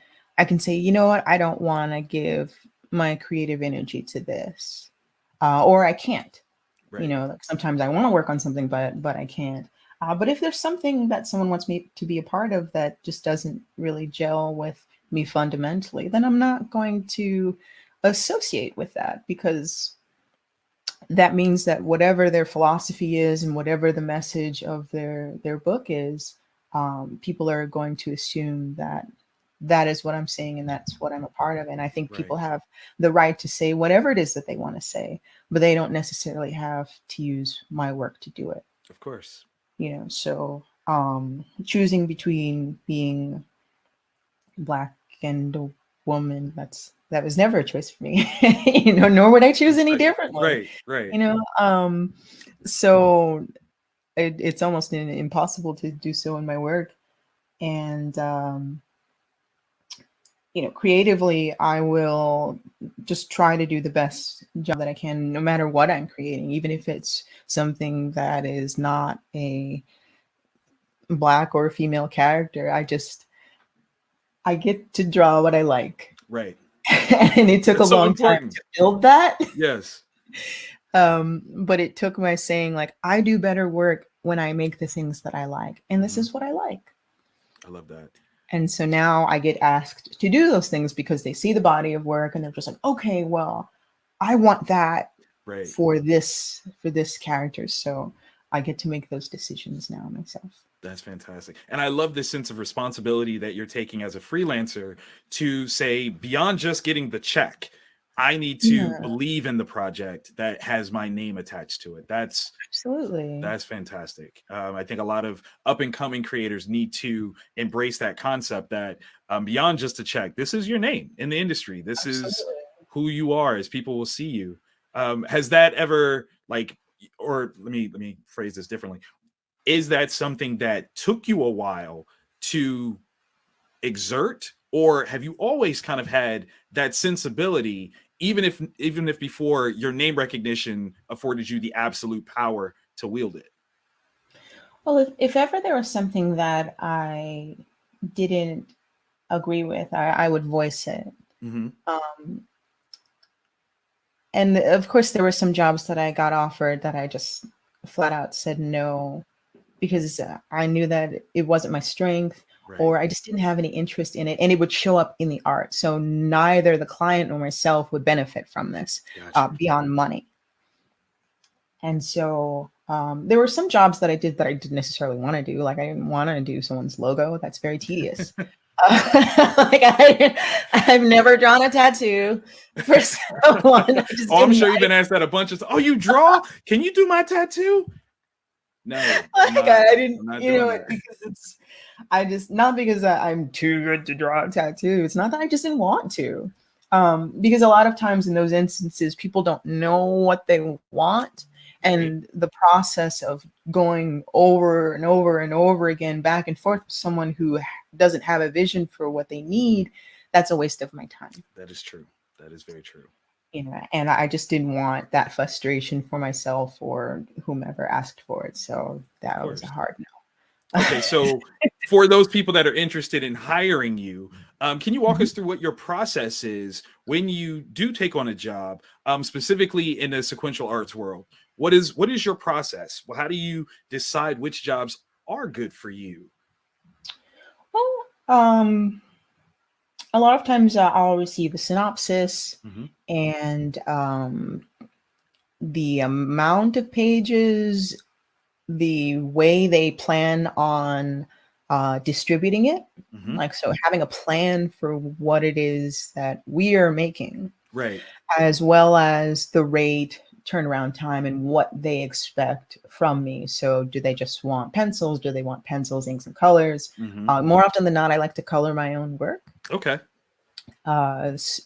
say, you know what, I don't want to give my creative energy to this, or I can't. Right. Like sometimes I want to work on something, but I can't. But if there's something that someone wants me to be a part of that just doesn't really gel with me fundamentally, then I'm not going to associate with that, because that means that whatever their philosophy is and whatever the message of their book is, people are going to assume that that is what I'm saying and that's what I'm a part of. And I think people have the right to say whatever it is that they want to say, but they don't necessarily have to use my work to do it. Of course. You know, so choosing between being Black and a woman, that was never a choice for me. You know, nor would I choose any differently. Right. You know, so it's almost impossible to do so in my work. And you know, creatively, I will just try to do the best job that I can, no matter what I'm creating, even if it's something that is not a Black or female character. I get to draw what I like. Right. And it took a long time to build that. Yes. But it took my saying, like, I do better work when I make the things that I like. And this is what I like. I love that. And so now I get asked to do those things because they see the body of work and they're just like, okay, well, I want that for this character. So I get to make those decisions now myself. That's fantastic. And I love this sense of responsibility that you're taking as a freelancer to say, beyond just getting the check, I need to believe in the project that has my name attached to it. That's fantastic. I think a lot of up and coming creators need to embrace that concept that beyond just a check, this is your name in the industry. This is who you are as people will see you. Has that ever or let me phrase this differently. Is that something that took you a while to exert, or have you always kind of had that sensibility, even if before your name recognition afforded you the absolute power to wield it? Well, if ever there was something that I didn't agree with, I would voice it. And of course, there were some jobs that I got offered that I just flat out said no, because I knew that it wasn't my strength, or I just didn't have any interest in it, and it would show up in the art. So neither the client nor myself would benefit from this beyond money. And so there were some jobs that I did that I didn't necessarily want to do. Like, I didn't want to do someone's logo. That's very tedious. I've never drawn a tattoo for someone. I'm sure you've been asked that a bunch of times. Oh, you draw? Can you do my tattoo? No, I didn't, because not because I'm too good to draw a tattoo. It's not that I just didn't want to. Because a lot of times in those instances, people don't know what they want. And the process of going over and over and over again, back and forth with someone who doesn't have a vision for what they need, that's a waste of my time. That is true. That is very true. And I just didn't want that frustration for myself or whomever asked for it. So that was a hard no. Okay, so for those people that are interested in hiring you, can you walk us through what your process is when you do take on a job, specifically in the sequential arts world? What is your process? Well, how do you decide which jobs are good for you? Well, a lot of times I'll receive a synopsis and the amount of pages, the way they plan on distributing it. So having a plan for what it is that we are making, as well as the rate, turnaround time, and what they expect from me. So do they just want pencils? Do they want pencils, inks, and colors? More often than not, I like to color my own work. Okay.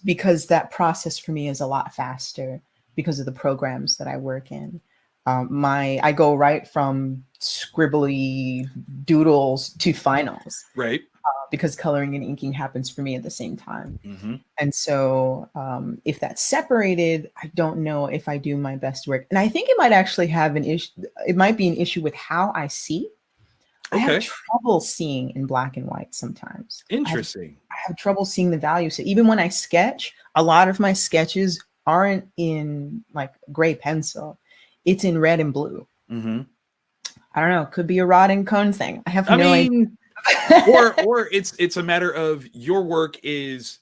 Because that process for me is a lot faster because of the programs that I work in. I go right from scribbly doodles to finals. Because coloring and inking happens for me at the same time. And so if that's separated, I don't know if I do my best work. And I think it might actually have an issue. It might be an issue with how I see. I have trouble seeing in black and white sometimes. Interesting. I have trouble seeing the value. So even when I sketch, a lot of my sketches aren't in like gray pencil. It's in red and blue. I don't know. Could be a rod and cone thing. I have no idea. or it's a matter of your work is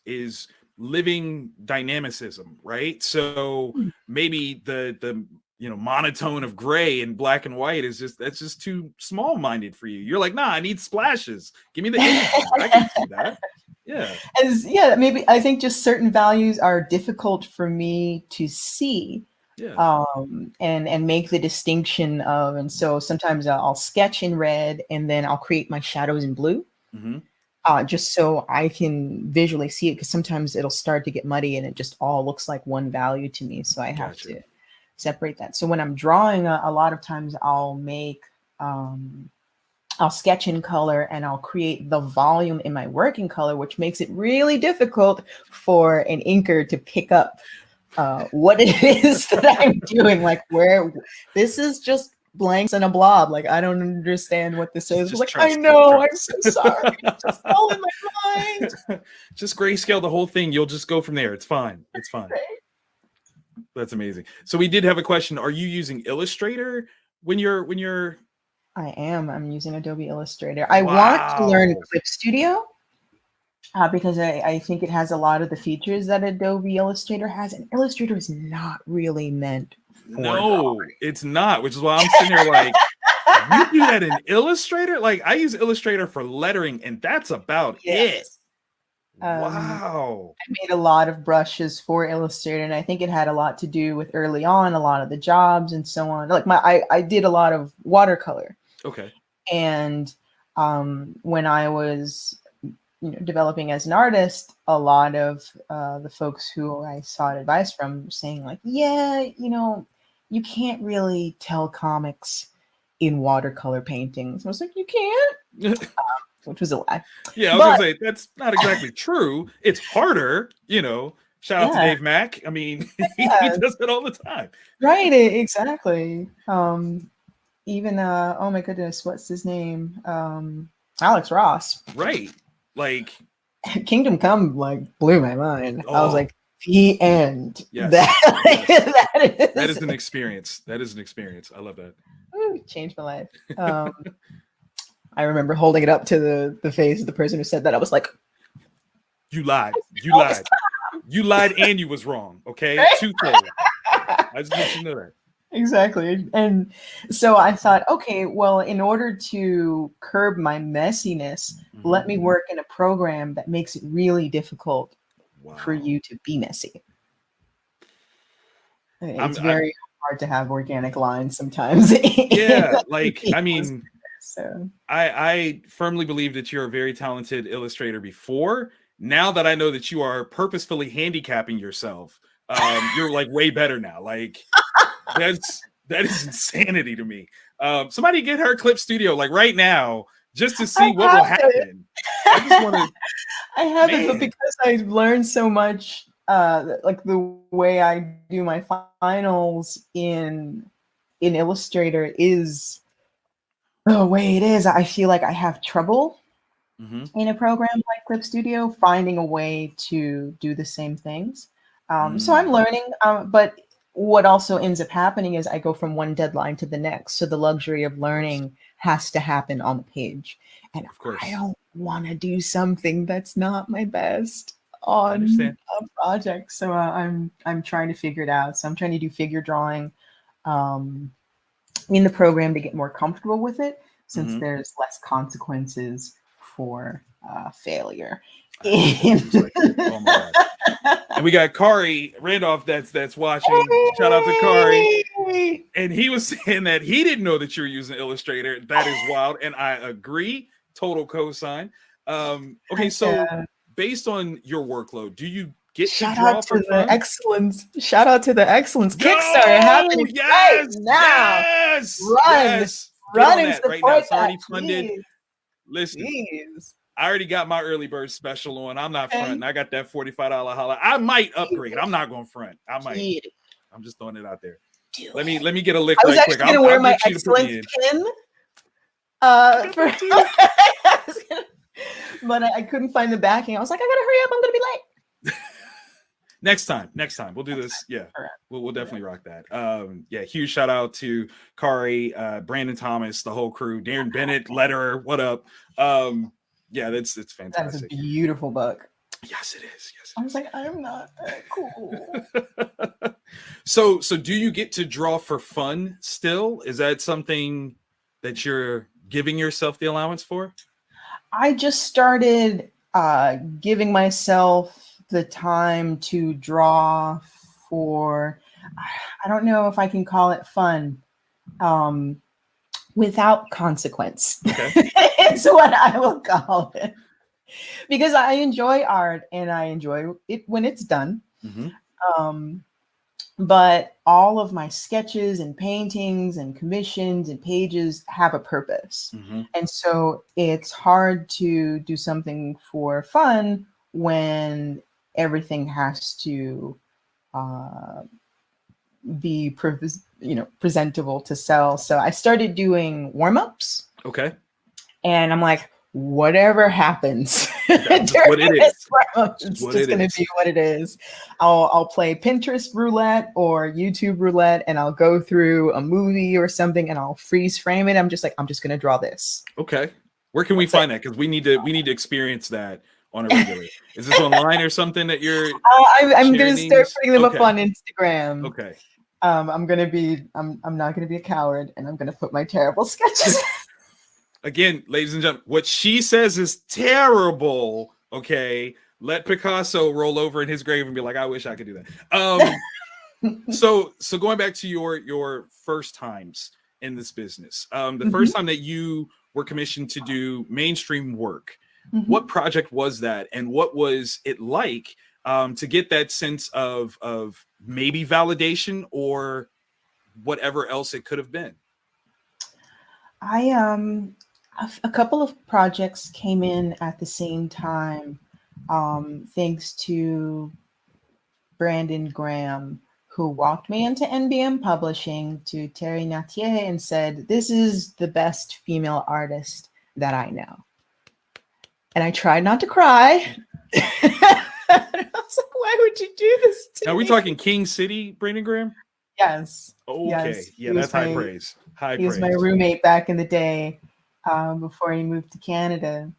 living dynamicism, right? So maybe the monotone of gray and black and white is that's just too small-minded for you. You're like, nah, I need splashes. Give me the energy. I can see that. Yeah. Maybe I think just certain values are difficult for me to see. Yeah. And make the distinction of, and so sometimes I'll sketch in red and then I'll create my shadows in blue. Just so I can visually see it, because sometimes it'll start to get muddy and it just all looks like one value to me. So I have to separate that. So when I'm drawing, a lot of times I'll make, I'll sketch in color and I'll create the volume in my working color, which makes it really difficult for an inker to pick up what it is that I'm doing. Like, where this is just blanks and a blob. Like, I don't understand what this is. Like, I know, I'm so sorry. It's just all in my mind. Just grayscale the whole thing. You'll just go from there. It's fine. It's fine. Right. That's amazing. So we did have a question. Are you using Illustrator when you're? I am. I'm using Adobe Illustrator. I want to learn Clip Studio because I think it has a lot of the features that Adobe Illustrator has, and Illustrator is not really meant for drawing. It's not, which is why I'm sitting here like, you do that in Illustrator? Like, I use Illustrator for lettering, and that's about it. Wow. I made a lot of brushes for Illustrator, and I think it had a lot to do with early on, a lot of the jobs and so on. Like I did a lot of watercolor. Okay. And when I was developing as an artist, a lot of the folks who I sought advice from were saying like, yeah, you can't really tell comics in watercolor paintings. I was like, you can't? Which was a lie. Yeah, I was gonna say that's not exactly true. It's harder, Shout out to Dave Mack. I mean, he does it all the time. Right, exactly. Even oh my goodness, what's his name? Alex Ross. Right. Like Kingdom Come blew my mind. I was like, the end. Yes. That is an experience. That is an experience. I love that. Ooh, changed my life. I remember holding it up to the face of the person who said that. I was like, you lied. You lied. You lied and you was wrong. Okay. Right? 2 things. I just want you to know that. Exactly. And so I thought, okay, well, in order to curb my messiness, let me work in a program that makes it really difficult for you to be messy. It's very hard to have organic lines sometimes. Yeah. Like, I mean, so I firmly believe that you're a very talented illustrator before. Now that I know that you are purposefully handicapping yourself, you're like way better now. Like that is insanity to me. Somebody get her Clip Studio like right now just to see what will happen. I just want to. I haven't, but because I've learned so much, like the way I do my finals in Illustrator is the way it is. I feel like I have trouble in a program like Clip Studio finding a way to do the same things. So I'm learning, but what also ends up happening is I go from one deadline to the next. So the luxury of learning has to happen on the page. And of course, I don't want to do something that's not my best on a project. So I'm trying to figure it out. So I'm trying to do figure drawing in the program to get more comfortable with it, since there's less consequences for failure. Oh my God. And we got Kari Randolph that's watching. Shout out to Kari. And he was saying that he didn't know that you were using Illustrator. That is wild. And I agree. Total cosign. Okay, so based on your workload, do you get shout out to the excellence? Shout out to the excellence Kickstarter happening right now. Run and support right now. It's already funded. Please. Listen. Please. I already got my early bird special on. I'm not fronting. I got that $45 holla. I might upgrade. I'm not going to front. I might. I'm just throwing it out there. Let me get a lick right quick. I was actually going to wear my excellence pin. But I couldn't find the backing. I was like, I gotta hurry up. I'm gonna be late. Next time we'll do this. Yeah, we'll definitely rock that. Yeah, huge shout out to Kari, Brandon Thomas, the whole crew, Darren Bennett, letterer. What up? Yeah, it's fantastic. That's a beautiful book. Yes, it is. Yes. I was like, I'm not that cool. So do you get to draw for fun still? Is that something that you're giving yourself the allowance for? I just started giving myself the time to draw for, I don't know if I can call it fun, without consequence. Okay. It's what I will call it. Because I enjoy art and I enjoy it when it's done. But all of my sketches and paintings and commissions and pages have a purpose. And so it's hard to do something for fun when everything has to be presentable to sell. So I started doing warm-ups. Okay. And I'm like, whatever happens, That's what it is. It's just going to be what it is. I'll play Pinterest roulette or YouTube roulette, and I'll go through a movie or something, and I'll freeze frame it. I'm just going to draw this. Okay. Where can we find that? Because we need to experience that on a regular. Is this online or something that you're? I'm going to start putting them up on Instagram. Okay. I'm not going to be a coward, and I'm going to put my terrible sketches. Again, ladies and gentlemen, what she says is terrible. Okay, let Picasso roll over in his grave and be like, "I wish I could do that." So going back to your first times in this business, the first time that you were commissioned to do mainstream work, what project was that, and what was it like to get that sense of maybe validation or whatever else it could have been? A couple of projects came in at the same time, thanks to Brandon Graham, who walked me into NBM Publishing to Terry Nattier and said, "This is the best female artist that I know." And I tried not to cry. I was like, why would you do this to me? Are we talking King City, Brandon Graham? Yes. Okay. Yes. Yeah, that's high praise. He was my roommate back in the day. Before he moved to Canada,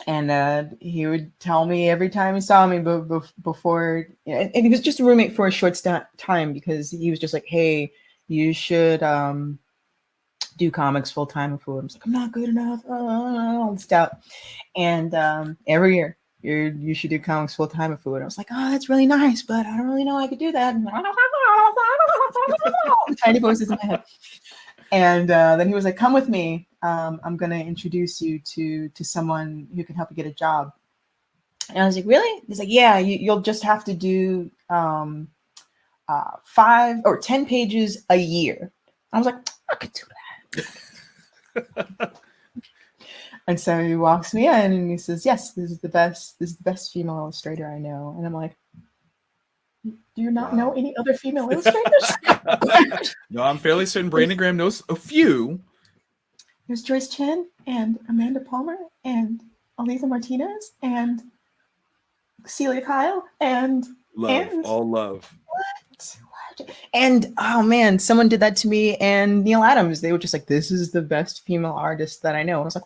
and he would tell me every time he saw me before, and he was just a roommate for a short time because he was just like, "Hey, you should do comics full time." I was like, "I'm not good enough." Stout. And every year, you should do comics full time at food. I was like, "Oh, that's really nice, but I don't really know I could do that." Tiny voices in my head. And then he was like, "Come with me. I'm going to introduce you to someone who can help you get a job." And I was like, "Really?" He's like, "Yeah, you'll just have to do 5 or 10 pages a year." I was like, "I could do that." And so he walks me in and he says, "Yes, this is the best female illustrator I know." And I'm like, "Do you not know any other female illustrators?" No, I'm fairly certain Brandon Graham knows a few. There's Joyce Chen and Amanda Palmer and Aliza Martinez and Celia Kyle and all love. What? And oh man, someone did that to me and Neil Adams. They were just like, "This is the best female artist that I know." And I was like,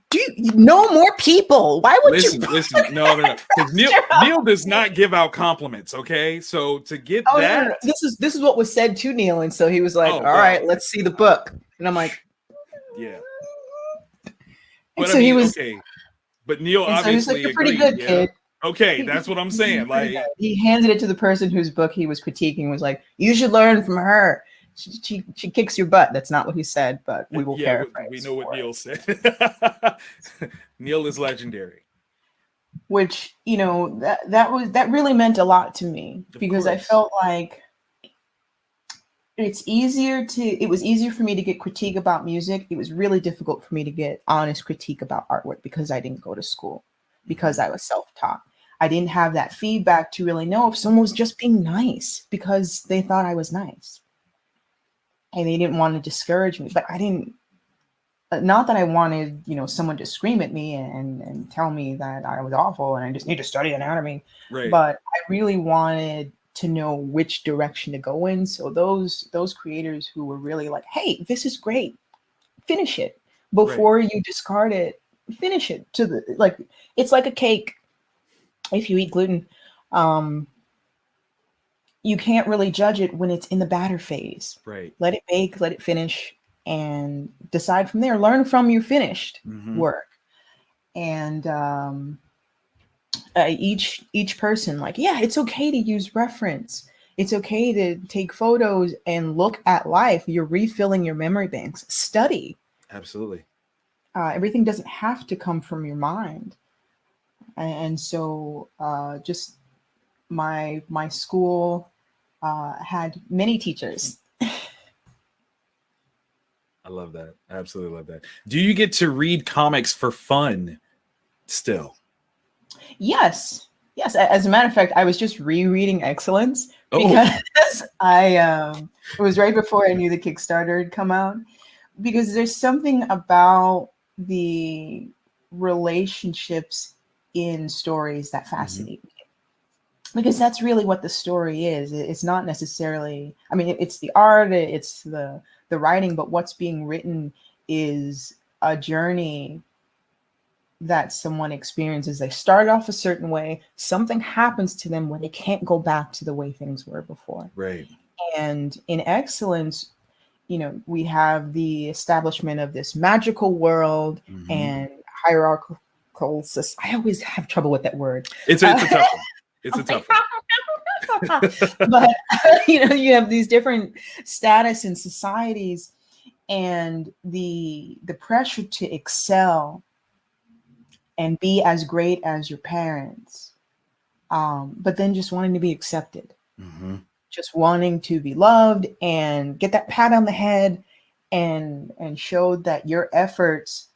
"Do you know more people? Why would you?" Listen, no. Because Neil does not give out compliments. Okay, so to get that, no. This is what was said to Neil, and so he was like, "All right, let's see the book." And I'm like, "Yeah." But so he was okay. But Neil obviously he was like a pretty good kid. Okay, that's what I'm saying. Like he handed it to the person whose book he was critiquing. Was like, "You should learn from her. She kicks your butt." That's not what he said, but we will paraphrase. We know what Neil said. Neil is legendary. Which, that really meant a lot to me because I felt like it was easier for me to get critique about music. It was really difficult for me to get honest critique about artwork because I didn't go to school, because I was self-taught. I didn't have that feedback to really know if someone was just being nice because they thought I was nice. And they didn't want to discourage me, but I didn't, not that I wanted, someone to scream at me and tell me that I was awful and I just need to study anatomy. Right. But I really wanted to know which direction to go in. So those creators who were really like, "Hey, this is great. Finish it before you discard it. Finish it it's like a cake. if you eat gluten, you can't really judge it when it's in the batter phase. Right. Let it bake, let it finish, and decide from there. Learn from your finished work. And each person, like, yeah, it's okay to use reference. It's okay to take photos and look at life. You're refilling your memory banks. Study. Absolutely. Everything doesn't have to come from your mind. And so just my school had many teachers. I love that. I absolutely love that. Do you get to read comics for fun still? Yes. As a matter of fact, I was just rereading Excellence because it was right before I knew the Kickstarter had come out, because there's something about the relationships in stories that fascinate me. Because that's really what the story is. It's not necessarily, I mean, it's the art, it's the writing, but what's being written is a journey that someone experiences. They start off a certain way, something happens to them where they can't go back to the way things were before. Right. And in Excellence, we have the establishment of this magical world and hierarchical. I always have trouble with that word. It's a tough one. It's a tough one. But you have these different status in societies, and the pressure to excel and be as great as your parents, but then just wanting to be accepted, just wanting to be loved and get that pat on the head, and show that your efforts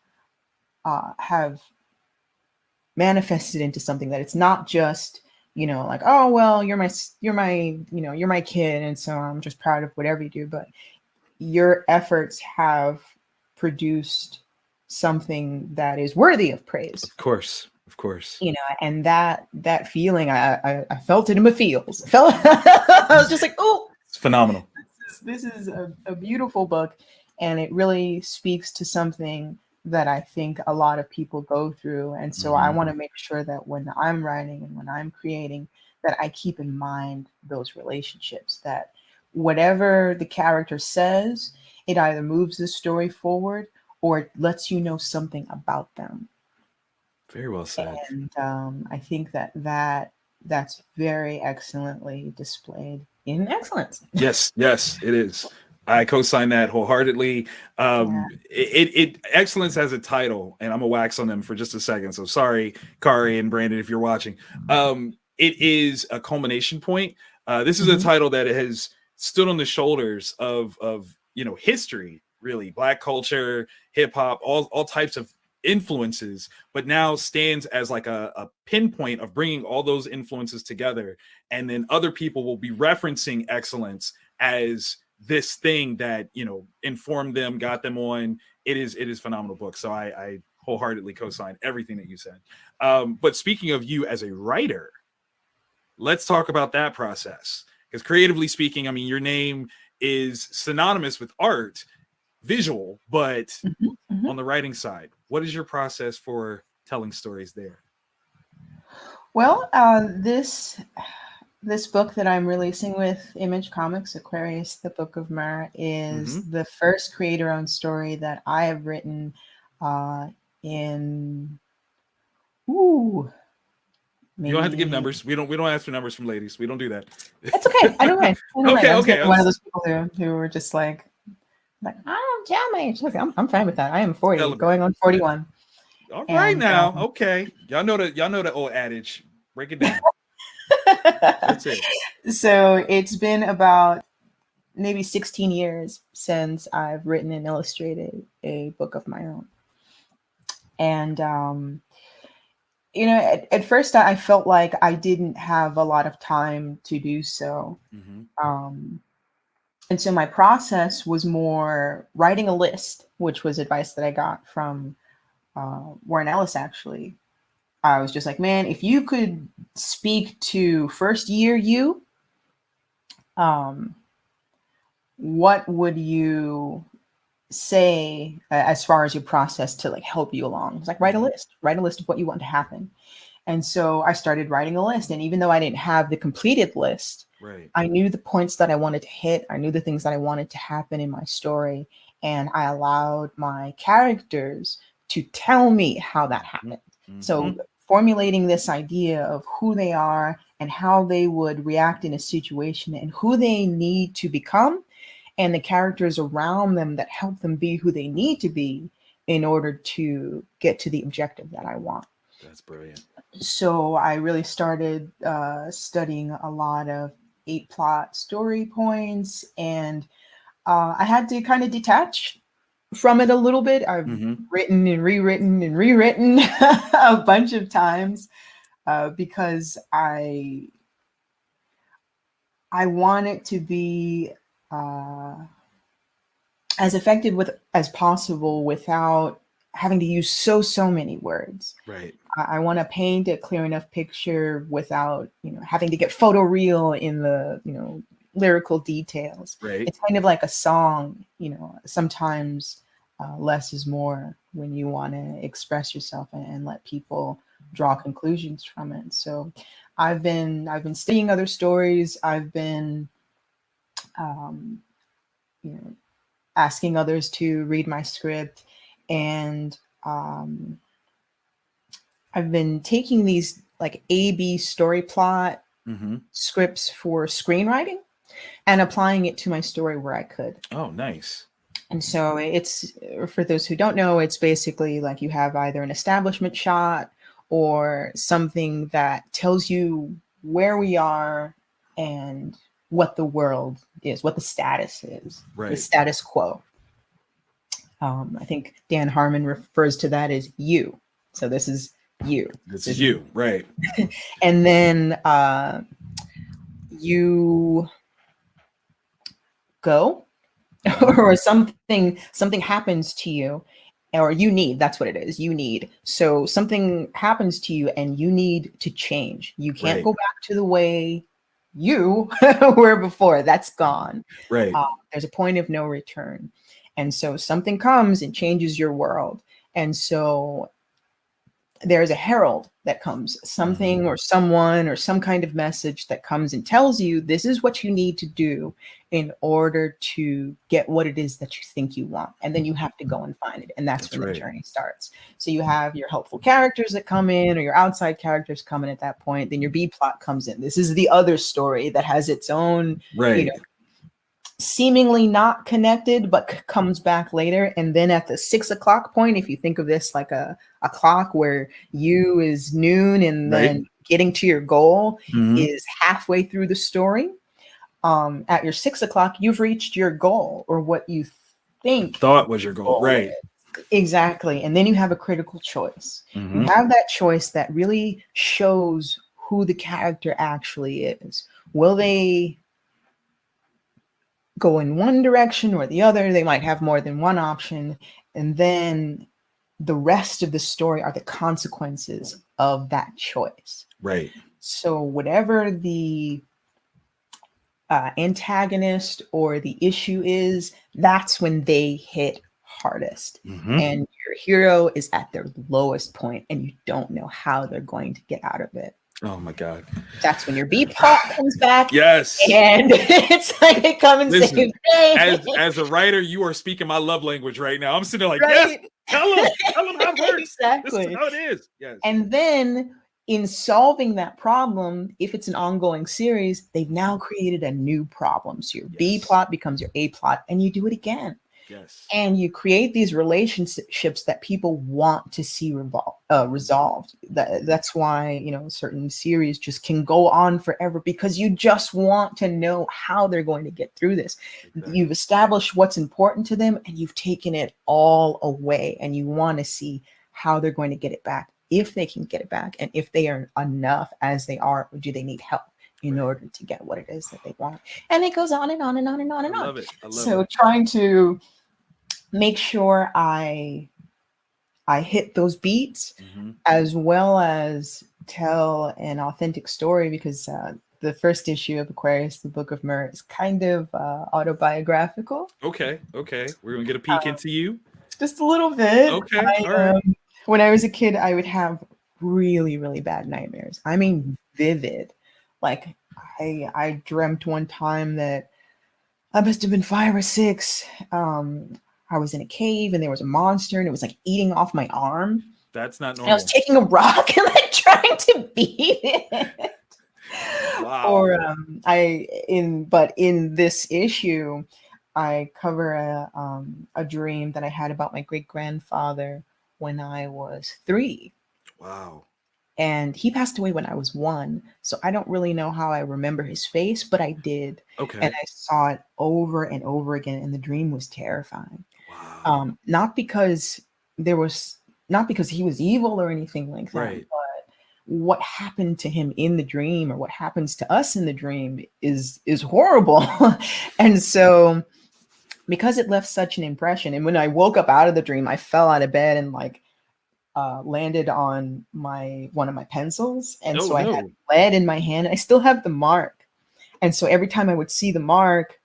have manifested into something, that it's not just like, oh well, you're my kid, and so I'm just proud of whatever you do, but your efforts have produced something that is worthy of praise. Of course. And that feeling, I felt it in my feels. I was just like, oh, it's phenomenal. This is a beautiful book, and it really speaks to something that I think a lot of people go through. And so I want to make sure that when I'm writing and when I'm creating, that I keep in mind those relationships, that whatever the character says, it either moves the story forward or it lets you know something about them. Very well said. And I think that's very excellently displayed in Excellence. Yes, it is. I co-sign that wholeheartedly. Excellence as a title, and I'm gonna wax on them for just a second. So sorry, Kari and Brandon, if you're watching. It is a culmination point. This is a title that has stood on the shoulders of history, really, Black culture, hip hop, all types of influences, but now stands as like a pinpoint of bringing all those influences together, and then other people will be referencing Excellence as this thing that informed them, got them on. It is a phenomenal book. So I wholeheartedly co-sign everything that you said. But speaking of you as a writer, let's talk about that process, because creatively speaking, I mean, your name is synonymous with art, visual, but on the writing side, what is your process for telling stories there? Well, this book that I'm releasing with Image Comics, Aquarius, the Book of Mer, is the first creator-owned story that I have written in. You don't have to give numbers. We don't ask for numbers from ladies. We don't do that. It's okay. I don't mind. Okay. One of those people who were just like, I don't tell my age. Look, I'm fine with that. I am 40, going on 41. All right, now, okay. Y'all know the old adage. Break it down. That's it. So it's been about maybe 16 years since I've written and illustrated a book of my own. And, at first I felt like I didn't have a lot of time to do so. And so my process was more writing a list, which was advice that I got from Warren Ellis, actually. I was just like, man, if you could speak to first year you, what would you say as far as your process to like help you along? It's like, write a list of what you want to happen. And so I started writing a list. And even though I didn't have the completed list, Right. I knew the points that I wanted to hit. I knew the things that I wanted to happen in my story. And I allowed my characters to tell me how that happened. So formulating this idea of who they are and how they would react in a situation and who they need to become, and the characters around them that help them be who they need to be in order to get to the objective that I want. That's brilliant. So I really started studying a lot of 8-plot story points, and I had to kind of detach from it a little bit. I've written and rewritten a bunch of times because I want it to be as effective as possible without having to use so many words. Right. I want to paint a clear enough picture without, having to get photoreal in the, lyrical details. Right. It's kind of like a song, sometimes less is more when you want to express yourself and let people draw conclusions from it. So I've been studying other stories. I've been, asking others to read my script, and I've been taking these like A/B story plot scripts for screenwriting and applying it to my story where I could. Oh, nice. And so it's, for those who don't know, it's basically like you have either an establishment shot or something that tells you where we are and what the world is, what the status is, right. The status quo. I think Dan Harmon refers to that as you. So this is you. This is you, right. And then you go or something happens to you, or you need, that's what it is. You need. So something happens to you and you need to change. You can't go back to the way you were before. That's gone. Right. There's a point of no return. And so something comes and changes your world. And so there's a herald that comes, something or someone or some kind of message that comes and tells you this is what you need to do in order to get what it is that you think you want. And then you have to go and find it. And that's when the journey starts. So you have your helpful characters that come in, or your outside characters come in at that point. Then your B plot comes in. This is the other story that has its own, seemingly not connected, but comes back later. And then at the 6 o'clock point, if you think of this like a clock where you is noon and then getting to your goal is halfway through the story, at your 6 o'clock, you've reached your goal, or what you thought was your goal. Right. Exactly. And then you have a critical choice. You have that choice that really shows who the character actually is. Will they go in one direction or the other? They might have more than one option. And then the rest of the story are the consequences of that choice. Right. So whatever the antagonist or the issue is, that's when they hit hardest. And your hero is at their lowest point and you don't know how they're going to get out of it. Oh my God. That's when your B plot comes back. Yes. And it's like they come and say, hey. As a writer, you are speaking my love language right now. I'm sitting there like, yes, tell them how it works. Exactly. This is how it is. Yes. And then in solving that problem, if it's an ongoing series, they've now created a new problem. So your B plot becomes your A plot, and you do it again. Yes. And you create these relationships that people want to see resolved. That's why, certain series just can go on forever, because you just want to know how they're going to get through this. Exactly. You've established what's important to them and you've taken it all away, and you want to see how they're going to get it back, if they can get it back, and if they are enough as they are, or do they need help in order to get what it is that they want. And it goes on and on and on and on and on. I love it. So trying to make sure I hit those beats as well as tell an authentic story, because the first issue of Aquarius, the Book of Myrrh, is kind of autobiographical. Okay. We're going to get a peek into you. Just a little bit. Okay. All right. When I was a kid, I would have really, really bad nightmares. I mean, vivid. Like I dreamt one time that I must have been 5 or 6. I was in a cave and there was a monster and it was like eating off my arm. That's not And I was normal. taking a rock and like trying to beat it. Wow. Or in this issue, I cover a dream that I had about my great grandfather when I was 3. Wow. And he passed away when I was 1. So I don't really know how I remember his face, but I did. Okay. And I saw it over and over again, and the dream was terrifying. Wow. Not because he was evil or anything like that, Right. but what happened to him in the dream, or what happens to us in the dream, is horrible. And so, because it left such an impression, and when I woke up out of the dream, I fell out of bed and like landed on one of my pencils, and so I had lead in my hand. I still have the mark, and so every time I would see the mark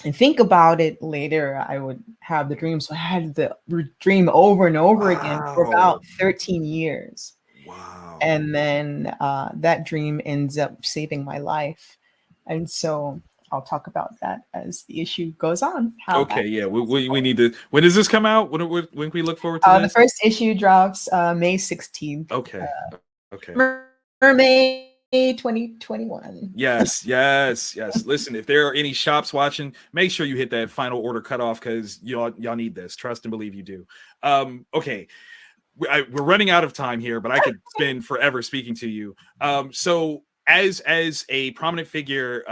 and think about it later, I would have the dream. So I had the dream over and over again for about 13 years. Wow. And then that dream ends up saving my life, and so I'll talk about that as the issue goes on. Okay, yeah, we need to. When does this come out? When can we look forward to this? The first issue drops May 16th. Okay. Okay. Mermaid 2021. Yes. Listen, if there are any shops watching, make sure you hit that final order cutoff because y'all need this. Trust and believe you do. Okay. We're running out of time here, but I could spend forever speaking to you. So as a prominent figure,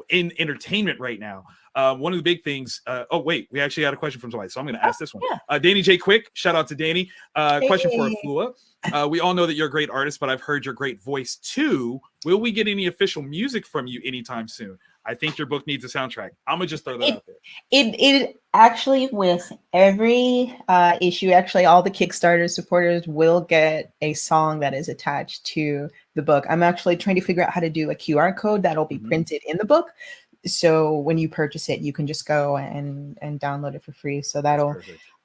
in entertainment right now, one of the big things. Oh wait, we actually got a question from somebody, so I'm going to ask this one. Yeah. Danny J. Quick, shout out to Danny. Hey. Question for Afua. We all know that you're a great artist, but I've heard your great voice too. Will we get any official music from you anytime soon? I think your book needs a soundtrack. I'm gonna just throw that out there. It actually, with every issue, actually all the Kickstarter supporters will get a song that is attached to the book. I'm actually trying to figure out how to do a QR code that'll be printed in the book. So when you purchase it, you can just go and download it for free. So that'll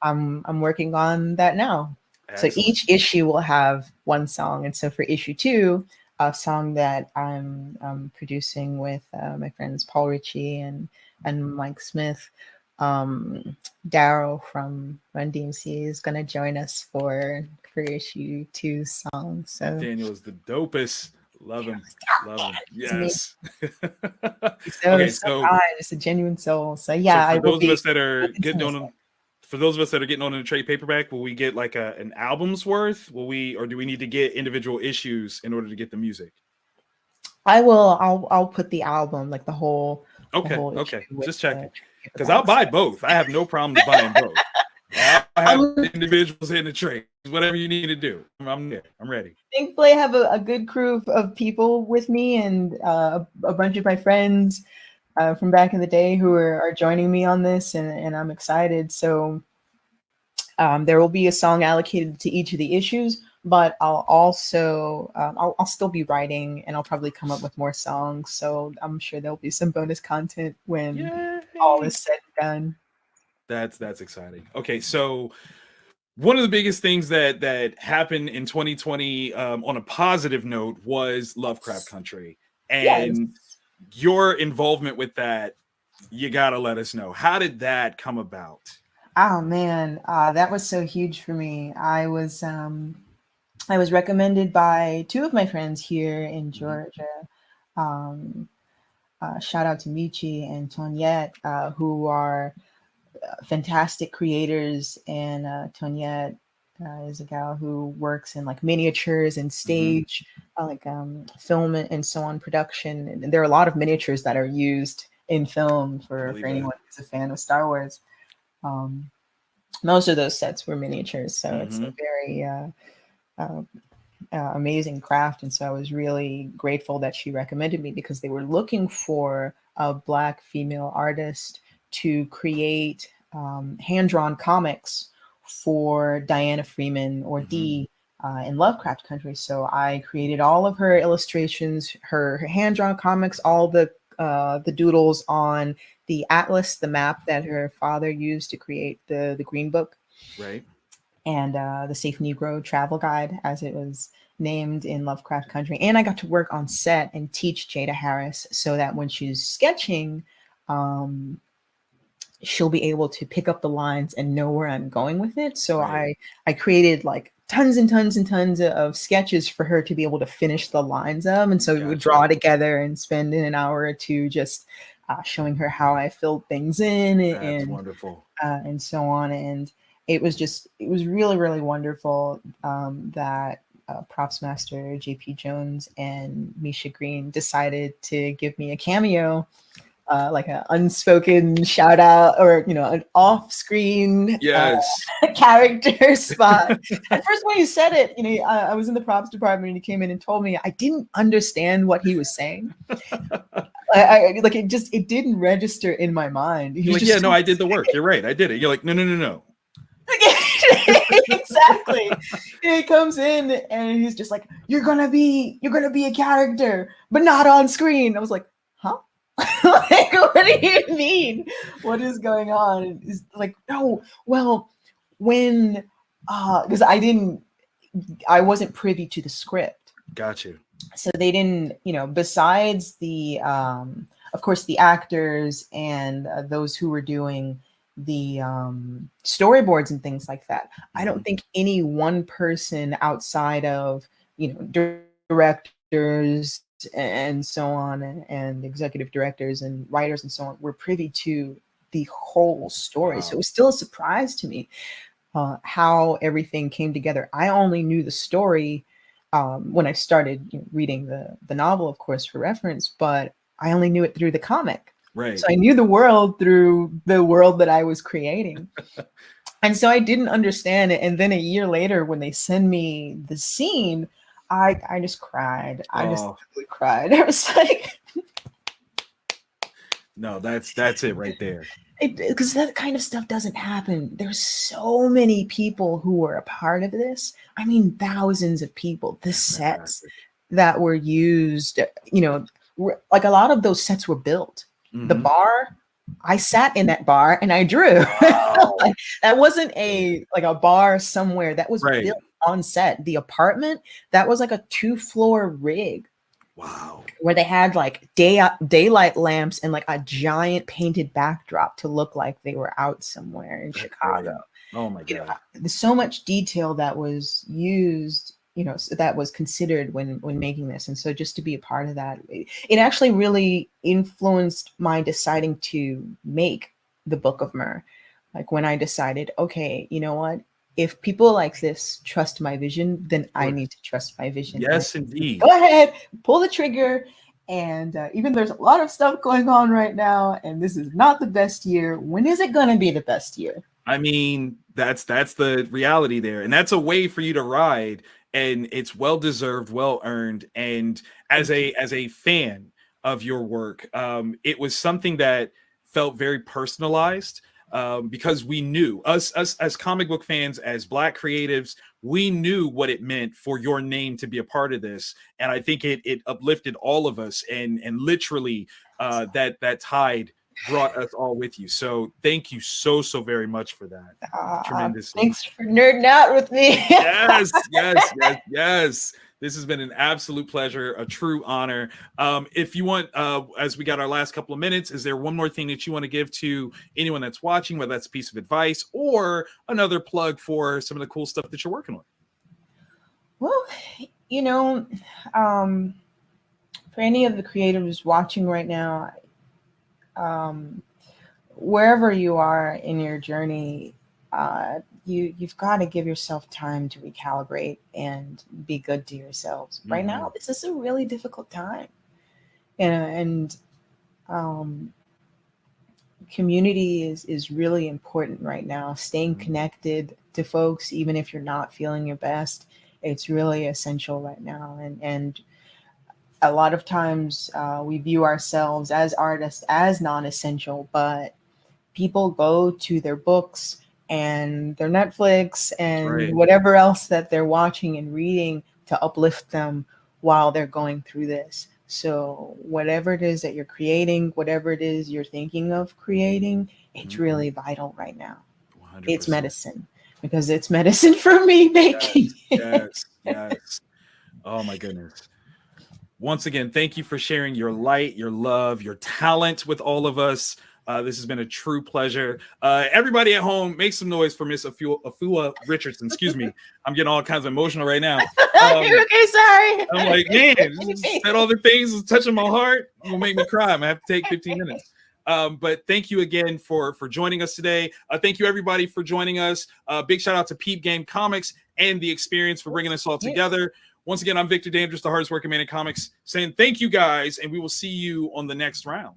I'm working on that now. Excellent. So each issue will have one song, and so for issue 2, a song that I'm producing with my friends Paul Ritchie and Mike Smith. Daryl from Run DMC is going to join us for issue 2 song. So Daniel is the dopest. Love him. Yes. Okay, so it's a genuine soul. So yeah, for those of us that are getting on the trade paperback, will we get like an album's worth? Will we, or do we need to get individual issues in order to get the music? I'll put the album, like the whole. Okay. Just checking, because I'll buy both. I have no problem buying both. I have individuals in the trade. Whatever you need to do, I'm there. I'm ready. Thankfully, I have a good crew of people with me, and a bunch of my friends from back in the day who are joining me on this, and I'm excited. So there will be a song allocated to each of the issues, but I'll also I'll still be writing, and I'll probably come up with more songs. So I'm sure there'll be some bonus content when all is said and done. That's exciting. Okay, so one of the biggest things that happened in 2020 on a positive note was Lovecraft Country, and your involvement with that. You gotta let us know, how did that come about? Oh man, that was so huge for me. I was recommended by 2 of my friends here in Georgia. Shout out to Michi and Tonyette, who are fantastic creators, and Tonyette is a gal who works in like miniatures and stage, film and so on production. And there are a lot of miniatures that are used in film for anyone who's a fan of Star Wars. Most of those sets were miniatures, so it's a very amazing craft. And so I was really grateful that she recommended me, because they were looking for a Black female artist to create hand-drawn comics for Diana Freeman or Dee in Lovecraft Country. So I created all of her illustrations, her hand-drawn comics, all the doodles on the atlas, the map that her father used to create the Green Book. Right. and the Safe Negro Travel Guide, as it was named in Lovecraft Country. And I got to work on set and teach Jada Harris so that when she's sketching, she'll be able to pick up the lines and know where I'm going with it. So I created like tons and tons and tons of sketches for her to be able to finish the lines of. And so we would draw together and spend an hour or two just showing her how I filled things in and wonderful. And so on. And it was really, really wonderful that props master JP Jones and Misha Green decided to give me a cameo, like an unspoken shout out, or an off-screen character spot. At first, when you said it, I was in the props department and he came in and told me I didn't understand what he was saying. I like it didn't register in my mind. You're like, yeah, no, I did the work. You're right, I did it. You're like, no. Exactly. He comes in and he's just like, you're gonna be a character, but not on screen. I was like, huh? Like, what do you mean? What is going on? Is like, no, well, when because I wasn't privy to the script. Got you. So they didn't, besides the of course the actors and those who were doing the storyboards and things like that. I don't think any one person outside of directors and so on and executive directors and writers and so on were privy to the whole story. Wow. So it was still a surprise to me how everything came together. I only knew the story when I started reading the novel, of course, for reference, but I only knew it through the comic. Right. So I knew the world through the world that I was creating. And so I didn't understand it. And then a year later, when they send me the scene, I just cried. I just totally cried. I was like, no, that's it right there. Because that kind of stuff doesn't happen. There's so many people who were a part of this. I mean, thousands of people. The sets that were used, like a lot of those sets were built. Mm-hmm. The bar, I sat in that bar and I drew. Wow. Like, that wasn't a bar somewhere. That was built on set. The apartment, that was like a 2-floor rig. Wow. Where they had like daylight lamps and like a giant painted backdrop to look like they were out somewhere in Chicago. Oh my God. There's so much detail that was used, that was considered when making this. And so just to be a part of that, it actually really influenced my deciding to make the Book of Mer. Like when I decided, okay, you know what? If people like this trust my vision, then I need to trust my vision. Yes, indeed. Go ahead, pull the trigger. And even there's a lot of stuff going on right now, and this is not the best year. When is it going to be the best year? I mean, that's the reality there. And that's a way for you to ride. And it's well-deserved, well-earned. And as a fan of your work, it was something that felt very personalized. Because we knew us as comic book fans, as Black creatives, we knew what it meant for your name to be a part of this. And I think it uplifted all of us and literally that tide brought us all with you. So thank you so very much for that. Tremendous. Thanks for nerding out with me. Yes. This has been an absolute pleasure, a true honor. If you want, as we got our last couple of minutes, is there one more thing that you want to give to anyone that's watching, whether that's a piece of advice or another plug for some of the cool stuff that you're working on? Well, for any of the creatives watching right now, wherever you are in your journey, you've got to give yourself time to recalibrate and be good to yourselves. Mm-hmm. Right now, this is a really difficult time, and community is really important right now. Staying connected to folks, even if you're not feeling your best, it's really essential right now. And a lot of times we view ourselves as artists as non-essential, but people go to their books and their Netflix and whatever else that they're watching and reading to uplift them while they're going through this. So whatever it is that you're creating, whatever it is you're thinking of creating, it's really vital right now. 100%. It's medicine. because it's medicine for me making yes, yes. Oh my goodness. Once again, thank you for sharing your light, your love, your talent with all of us. This has been a true pleasure. Everybody at home, make some noise for Miss Afua Richardson. Excuse me. I'm getting all kinds of emotional right now. Okay, sorry. I'm like, man, said all the things was touching my heart. It will make me cry. I'm gonna have to take 15 minutes. But thank you again for joining us today. Thank you everybody for joining us. Big shout out to Peep Game Comics and The Experience for bringing us all together. Once again, I'm Victor Dangerous, the hardest working man in comics, saying thank you guys, and we will see you on the next round.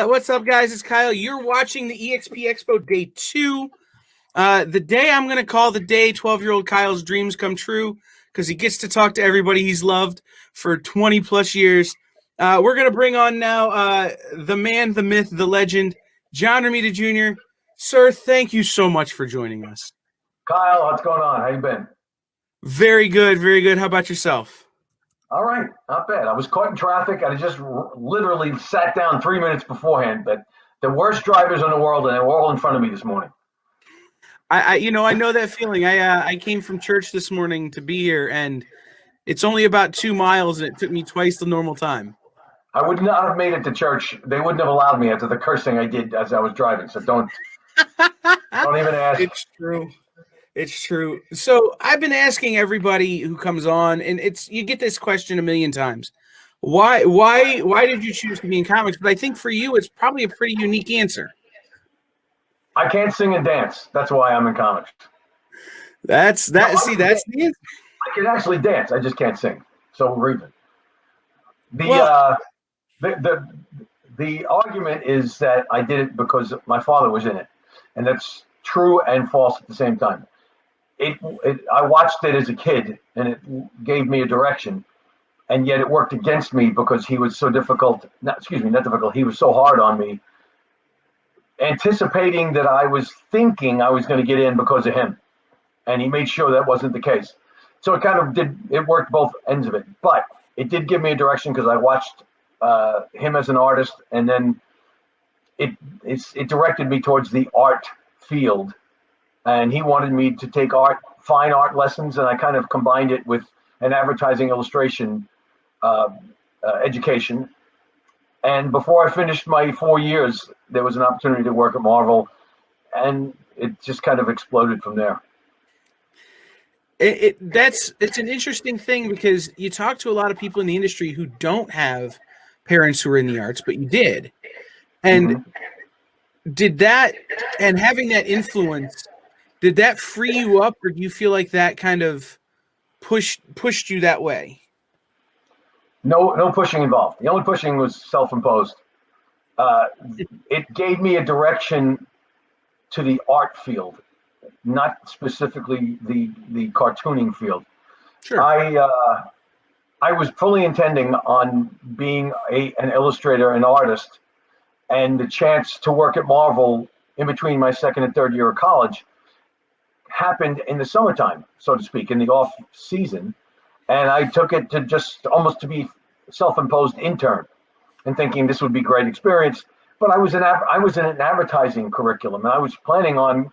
What's up, guys? It's Kyle. You're watching the EXP Expo Day 2. The day I'm going to call the day 12-year-old Kyle's dreams come true because he gets to talk to everybody he's loved for 20-plus years. We're going to bring on now the man, the myth, the legend, John Romita Jr. Sir, thank you so much for joining us. Kyle, what's going on? How you been? Very good, very good. How about yourself? All right, not bad. I was caught in traffic. I just literally sat down 3 minutes beforehand, but the worst drivers in the world, and they were all in front of me this morning. I know that feeling. I came from church this morning to be here, and it's only about 2 miles, and it took me twice the normal time. I would not have made it to church. They wouldn't have allowed me after the cursing I did as I was driving. So don't even ask. It's true. It's true. So I've been asking everybody who comes on, and you get this question a million times. Why did you choose to be in comics? But I think for you, it's probably a pretty unique answer. I can't sing and dance. That's why I'm in comics. That's No, see, that's the answer. I can actually dance. I just can't sing. So we're even. Well- The argument is that I did it because my father was in it, and that's true and false at the same time. I watched it as a kid, and it gave me a direction, and yet it worked against me because he was so difficult. Not difficult. He was so hard on me, anticipating that I was thinking I was going to get in because of him, and he made sure that wasn't the case. So it kind of did. It worked both ends of it, but it did give me a direction because I watched him as an artist, and then it directed me towards the art field, and he wanted me to take fine art lessons, and I kind of combined it with an advertising illustration education. And before I finished my 4 years, there was an opportunity to work at Marvel, and it just kind of exploded from there. It's an interesting thing because you talk to a lot of people in the industry who don't have parents who are in the arts, but you did. And did that, and having that influence, did that free you up, or do you feel like that kind of pushed you that way? No pushing involved. The only pushing was self-imposed. It gave me a direction to the art field, not specifically the cartooning field. Sure. I was fully intending on being an illustrator, an artist, and the chance to work at Marvel in between my second and third year of college happened in the summertime, so to speak, in the off season. And I took it to just almost to be self-imposed intern and thinking this would be great experience. But I was in an advertising curriculum, and I was planning on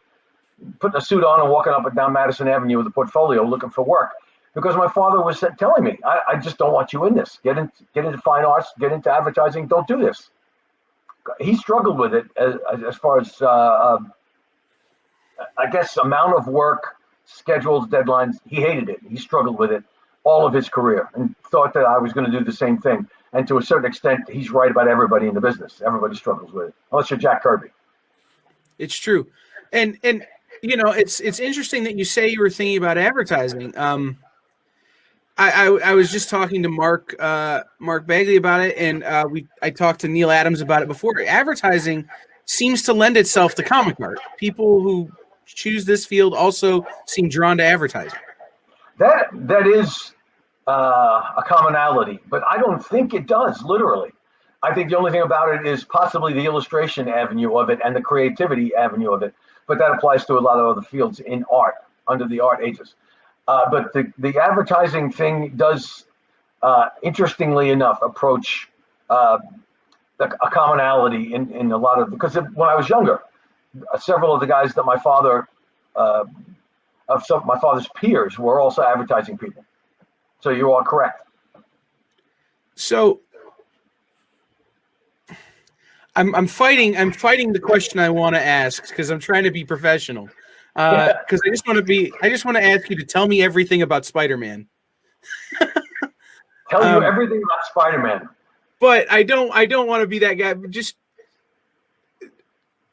putting a suit on and walking up and down Madison Avenue with a portfolio looking for work, because my father was telling me, I just don't want you in this. Get into fine arts, get into advertising, don't do this. He struggled with it as far as, I guess, amount of work, schedules, deadlines. He hated it. He struggled with it all of his career and thought that I was going to do the same thing. And to a certain extent, he's right about everybody in the business. Everybody struggles with it, unless you're Jack Kirby. It's true. And you know, it's interesting that you say you were thinking about advertising. I was just talking to Mark Bagley about it, and I talked to Neil Adams about it before. Advertising seems to lend itself to comic art. People who choose this field also seem drawn to advertising. That is a commonality, but I don't think it does, literally. I think the only thing about it is possibly the illustration avenue of it and the creativity avenue of it, but that applies to a lot of other fields in art, under the art ages. But the advertising thing does, interestingly enough, approach a commonality in a lot of, because when I was younger, several of the guys that my father, of some of my father's peers, were also advertising people. So you are correct. So I'm fighting the question I want to ask, because I'm trying to be professional. Because I just want to ask you to tell me everything about Spider-Man. Tell you everything about Spider-Man. But I don't want to be that guy. Just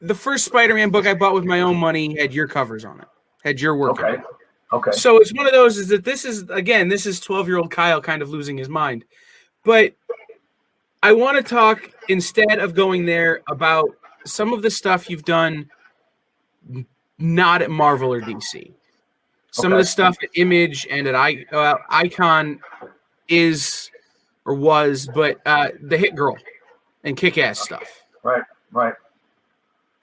the first Spider-Man book I bought with my own money had your covers on it. Had your work on it. Okay. So it's one of those, is that this is 12-year-old Kyle kind of losing his mind. But I want to talk, instead of going there, about some of the stuff you've done not at Marvel or DC. Some of the stuff at Image and at Icon is or was, but the Hit Girl and Kick-Ass stuff. Right.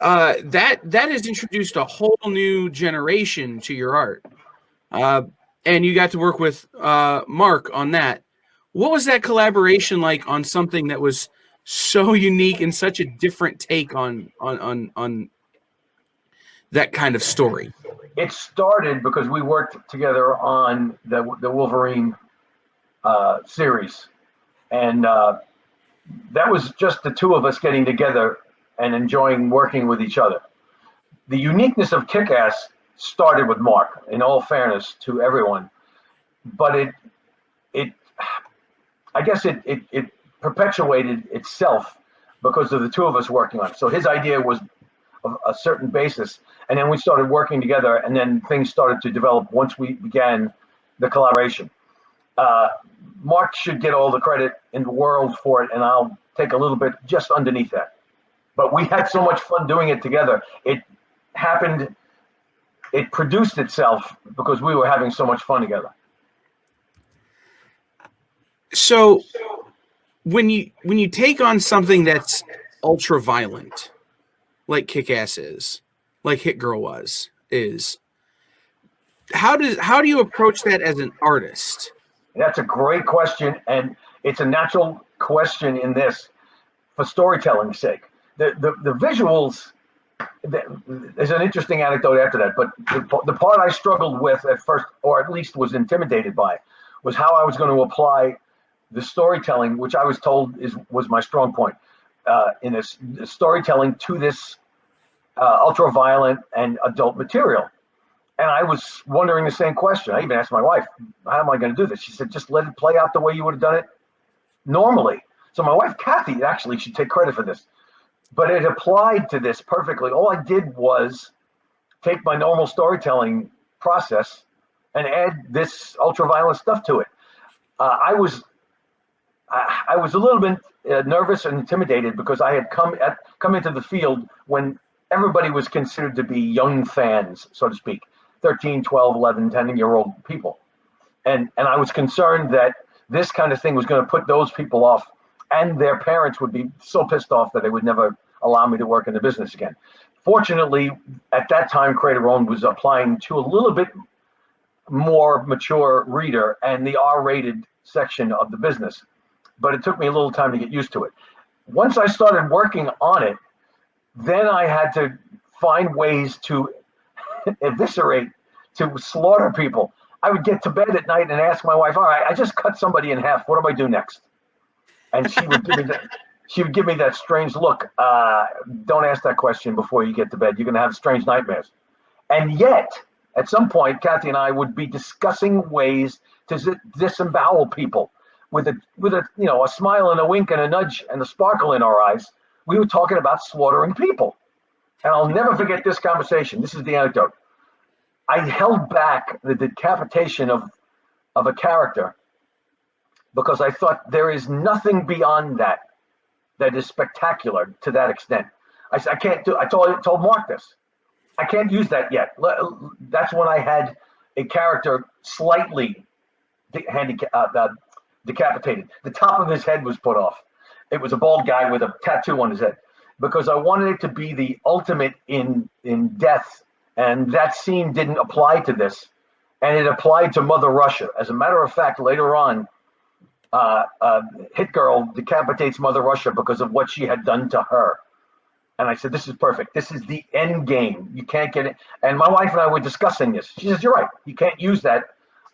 That has introduced a whole new generation to your art. And you got to work with Mark on that. What was that collaboration like on something that was so unique and such a different take on that kind of story? It started because we worked together on the Wolverine series, and that was just the two of us getting together and enjoying working with each other. The uniqueness of Kick-Ass started with Mark, in all fairness to everyone, but I guess it perpetuated itself because of the two of us working on it. So his idea was, a certain basis. And then we started working together, and then things started to develop once we began the collaboration. Mark should get all the credit in the world for it, and I'll take a little bit just underneath that. But we had so much fun doing it together. It happened, it produced itself because we were having so much fun together. So when you take on something that's ultra violent, like Kick-Ass is, like Hit Girl is, how do you approach that as an artist? That's a great question, and it's a natural question in this for storytelling's sake. The visuals, there's an interesting anecdote after that, but the part I struggled with at first, or at least was intimidated by, was how I was going to apply the storytelling, which I was told was my strong point, in this storytelling to this ultra-violent and adult material. And I was wondering the same question. I even asked my wife, how am I going to do this? She said, just let it play out the way you would have done it normally. So my wife, Kathy, actually should take credit for this. But it applied to this perfectly. All I did was take my normal storytelling process and add this ultra-violent stuff to it. I was a little bit nervous and intimidated because I had come into the field when everybody was considered to be young fans, so to speak, 13, 12, 11, 10-year-old people. And I was concerned that this kind of thing was going to put those people off, and their parents would be so pissed off that they would never allow me to work in the business again. Fortunately, at that time, Creator Owned was applying to a little bit more mature reader and the R-rated section of the business. But it took me a little time to get used to it. Once I started working on it, then I had to find ways to eviscerate, to slaughter people. I would get to bed at night and ask my wife, all right, I just cut somebody in half. What do I do next? And she would give me that strange look. Don't ask that question before you get to bed. You're going to have strange nightmares. And yet, at some point, Kathy and I would be discussing ways to disembowel people with a smile and a wink and a nudge and a sparkle in our eyes. We were talking about slaughtering people. And I'll never forget this conversation. This is the anecdote. I held back the decapitation of a character because I thought there is nothing beyond that is spectacular to that extent. I said, I can't do. I told Mark this. I can't use that yet. That's when I had a character slightly decapitated. The top of his head was put off. It was a bald guy with a tattoo on his head, because I wanted it to be the ultimate in death. And that scene didn't apply to this, and it applied to Mother Russia. As a matter of fact, later on, Hit Girl decapitates Mother Russia because of what she had done to her. And I said, this is perfect. This is the end game. You can't get it. And my wife and I were discussing this. She says, you're right. You can't use that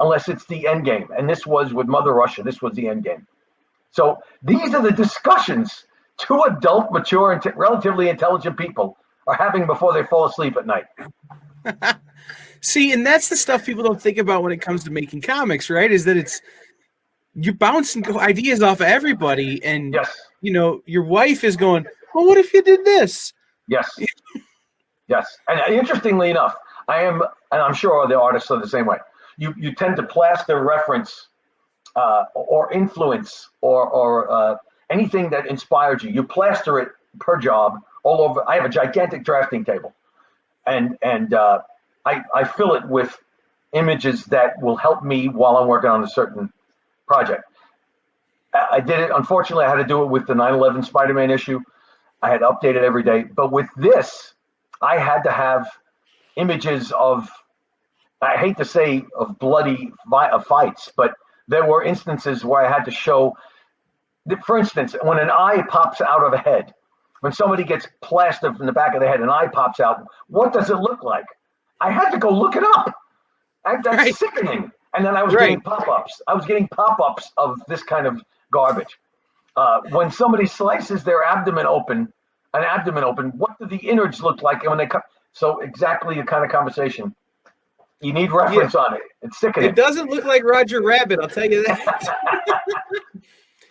unless it's the end game. And this was with Mother Russia. This was the end game. So these are the discussions two adult, mature, and relatively intelligent people are having before they fall asleep at night. See, and that's the stuff people don't think about when it comes to making comics, right? Is that you're bouncing ideas off of everybody, and yes, your wife is going, well, what if you did this? Yes. Yes. And interestingly enough, and I'm sure the artists are the same way. You tend to plaster reference or influence or anything that inspired you. You plaster it per job all over. I have a gigantic drafting table, and I fill it with images that will help me while I'm working on a certain project. I did it. Unfortunately, I had to do it with the 9/11 Spider-Man issue. I had to update it every day. But with this, I had to have images of, I hate to say of bloody fights, but there were instances where I had to show, for instance, when an eye pops out of a head, when somebody gets plastered from the back of the head, an eye pops out, what does it look like? I had to go look it up. That's sickening. And then I was getting pop-ups. I was getting pop-ups of this kind of garbage. When somebody slices their abdomen open, what do the innards look like? And when they cut, so exactly the kind of conversation. You need reference on it. It's sickening. It doesn't look like Roger Rabbit, I'll tell you that.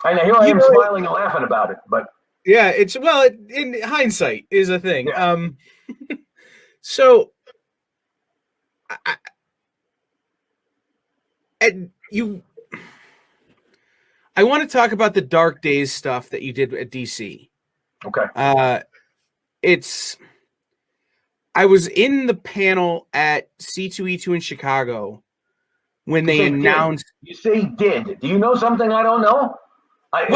And here I am smiling and laughing about it, but yeah, in hindsight is a thing. Yeah. So, I want to talk about the Dark Days stuff that you did at DC. Okay. I was in the panel at C2E2 in Chicago when they announced. You say did. Do you know something I don't know? I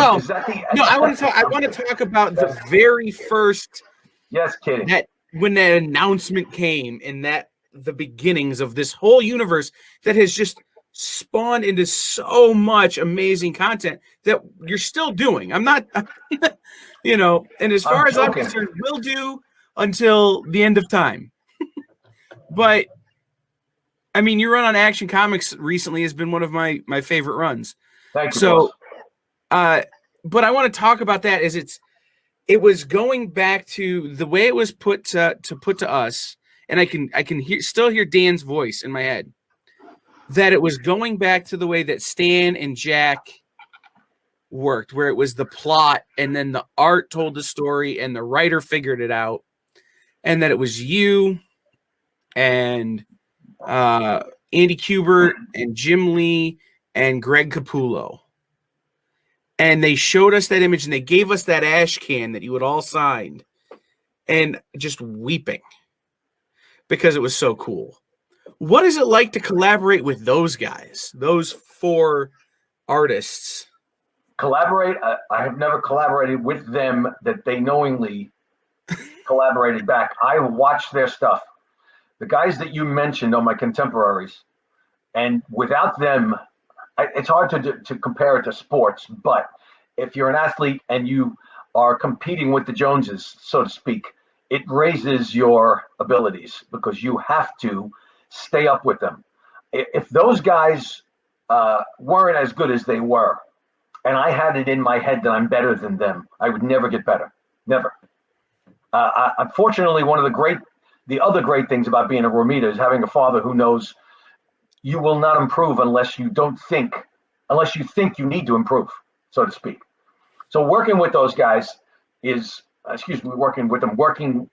want to talk about the very first. Yes, kidding. When that announcement came and the beginnings of this whole universe that has just spawned into so much amazing content that you're still doing. I'm not, and as far as I'm concerned, we'll do until the end of time. But I mean, your run on Action Comics recently has been one of my favorite runs. Thank you. So, but I want to talk about that as it was going back to the way it was put to us, and I can still hear Dan's voice in my head. That it was going back to the way that Stan and Jack worked, where it was the plot and then the art told the story and the writer figured it out, and that it was you and Andy Kubert and Jim Lee and Greg Capullo. And they showed us that image and they gave us that ash can that you had all signed and just weeping because it was so cool. What is it like to collaborate with those guys, those 4 artists? Collaborate? I have never collaborated with them that they knowingly collaborated back. I watched their stuff. The guys that you mentioned are my contemporaries. And without them, it's hard to compare it to sports, but if you're an athlete and you are competing with the Joneses, so to speak, it raises your abilities because you have to stay up with them. If those guys weren't as good as they were, and I had it in my head that I'm better than them, I would never get better. Never. Unfortunately, one of the other great things about being a Romita is having a father who knows you will not improve unless you think you need to improve, so to speak. So working with those guys working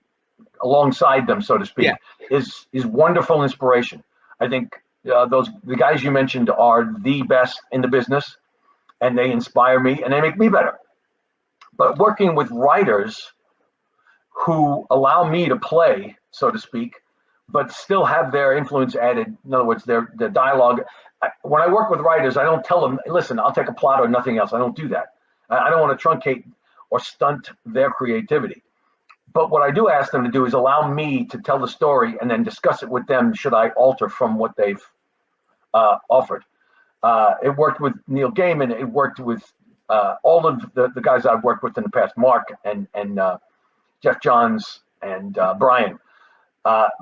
alongside them, so to speak, is wonderful inspiration. I think the guys you mentioned are the best in the business, and they inspire me and they make me better. But working with writers who allow me to play, so to speak, but still have their influence added. In other words, their dialogue. When I work with writers, I don't tell them, listen, I'll take a plot or nothing else. I don't do that. I don't want to truncate or stunt their creativity. But what I do ask them to do is allow me to tell the story and then discuss it with them should I alter from what they've offered. It worked with Neil Gaiman. It worked with all of the guys I've worked with in the past, Mark and Jeff Johns and Brian.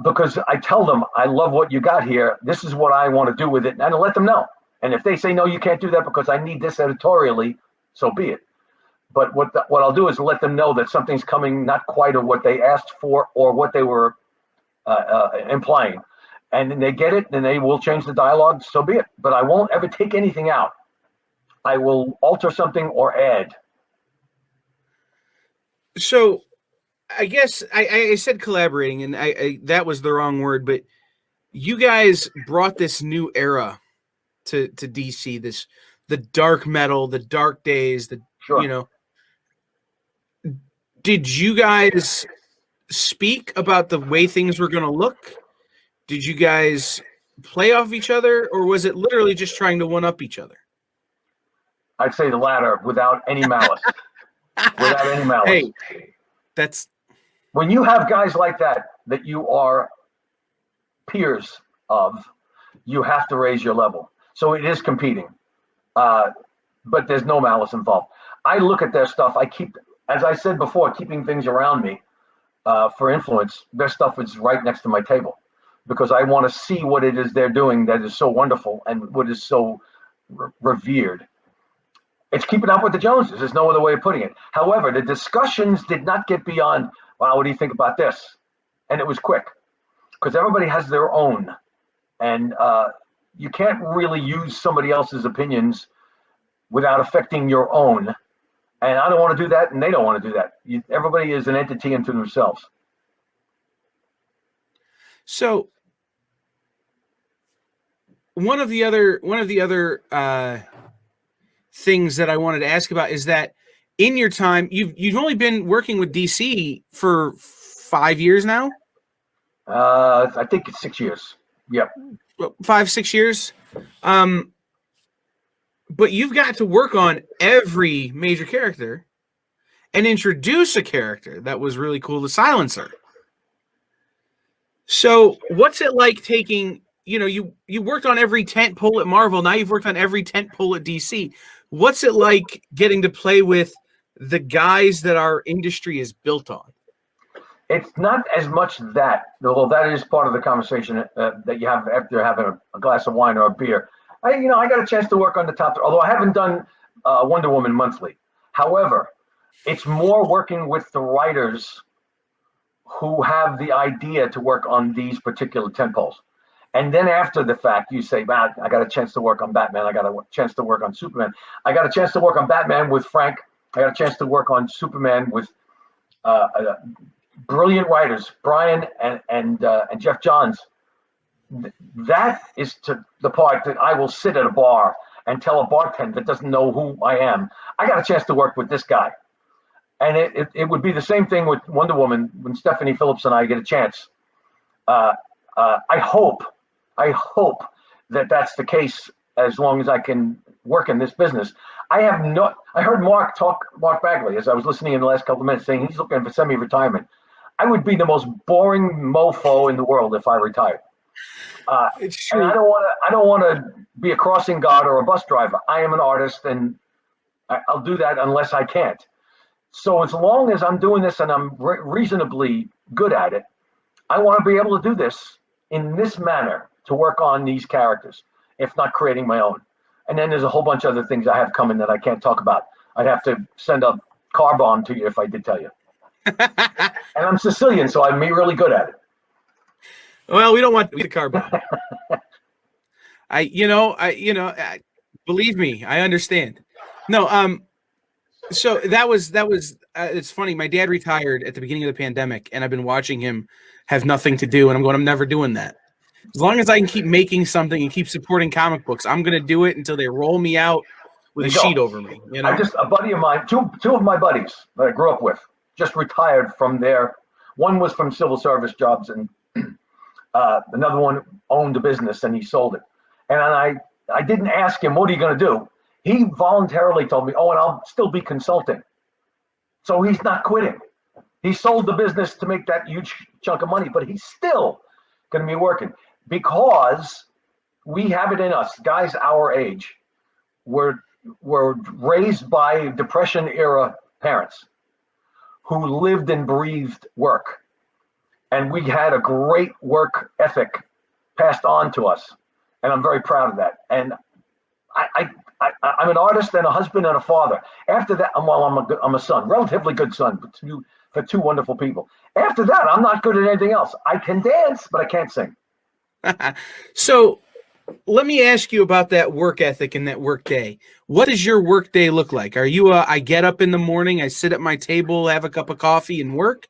Because I tell them, I love what you got here. This is what I want to do with it. And I let them know. And if they say, no, you can't do that because I need this editorially, so be it. But what I'll do is let them know that something's coming not quite of what they asked for or what they were implying. And then they get it, and they will change the dialogue, so be it. But I won't ever take anything out. I will alter something or add. So I guess I said collaborating, and I that was the wrong word, but you guys brought this new era to DC, the dark metal, the dark days, Sure. Did you guys speak about the way things were going to look? Did you guys play off each other, or was it literally just trying to one-up each other? I'd say the latter, without any malice. Without any malice. Hey, that's... When you have guys like that you are peers of, you have to raise your level. So it is competing, but there's no malice involved. I look at their stuff. I keep, as I said before, keeping things around me for influence. Their stuff is right next to my table because I want to see what it is they're doing that is so wonderful and what is so revered. It's keeping up with the Joneses. There's no other way of putting it. However, the discussions did not get beyond, wow, what do you think about this? And it was quick because everybody has their own. And you can't really use somebody else's opinions without affecting your own. And I don't want to do that, and they don't want to do that. Everybody is an entity unto themselves. So one of the other things that I wanted to ask about is that in your time, you've only been working with DC for 5 years now. I think it's 6 years. Yep. 5-6 years. But you've got to work on every major character and introduce a character that was really cool, the Silencer. So what's it like taking, you worked on every tent pole at Marvel. Now you've worked on every tent pole at DC. What's it like getting to play with the guys that our industry is built on? It's not as much that, although that is part of the conversation that you have after having a glass of wine or a beer. I got a chance to work on the top, although I haven't done Wonder Woman monthly. However, it's more working with the writers who have the idea to work on these particular tentpoles. And then after the fact, you say, man, I got a chance to work on Batman. I got a chance to work on Superman. I got a chance to work on Batman with Frank. I got a chance to work on Superman with brilliant writers, Brian and Jeff Johns. That is to the part that I will sit at a bar and tell a bartender that doesn't know who I am, I got a chance to work with this guy. And it would be the same thing with Wonder Woman when Stephanie Phillips and I get a chance. I hope that that's the case as long as I can work in this business. I heard Mark Bagley, as I was listening in the last couple of minutes, saying he's looking for semi-retirement. I would be the most boring mofo in the world if I retired. It's true. And I don't want to be a crossing guard or a bus driver. I am an artist, and I'll do that unless I can't. So as long as I'm doing this and I'm reasonably good at it, I want to be able to do this in this manner to work on these characters, if not creating my own. And then there's a whole bunch of other things I have coming that I can't talk about. I'd have to send a car bomb to you if I did tell you. And I'm Sicilian, so I'm really good at it. Well, we don't want the car bomb. Believe me, I understand. No, so that was it's funny. My dad retired at the beginning of the pandemic, and I've been watching him have nothing to do, and I'm never doing that. As long as I can keep making something and keep supporting comic books, I'm going to do it until they roll me out with a sheet over me. A buddy of mine, two of my buddies that I grew up with, just retired from there. One was from civil service jobs, and another one owned a business, and he sold it. And I didn't ask him, what are you going to do? He voluntarily told me, and I'll still be consulting. So he's not quitting. He sold the business to make that huge chunk of money, but he's still going to be working because we have it in us. Guys our age were raised by Depression era parents who lived and breathed work. And we had a great work ethic passed on to us. And I'm very proud of that. And I'm an artist and a husband and a father. After that, I'm a son, relatively good son for two wonderful people. After that, I'm not good at anything else. I can dance, but I can't sing. So let me ask you about that work ethic and that work day. What does your work day look like? Are you I get up in the morning, I sit at my table, have a cup of coffee and work?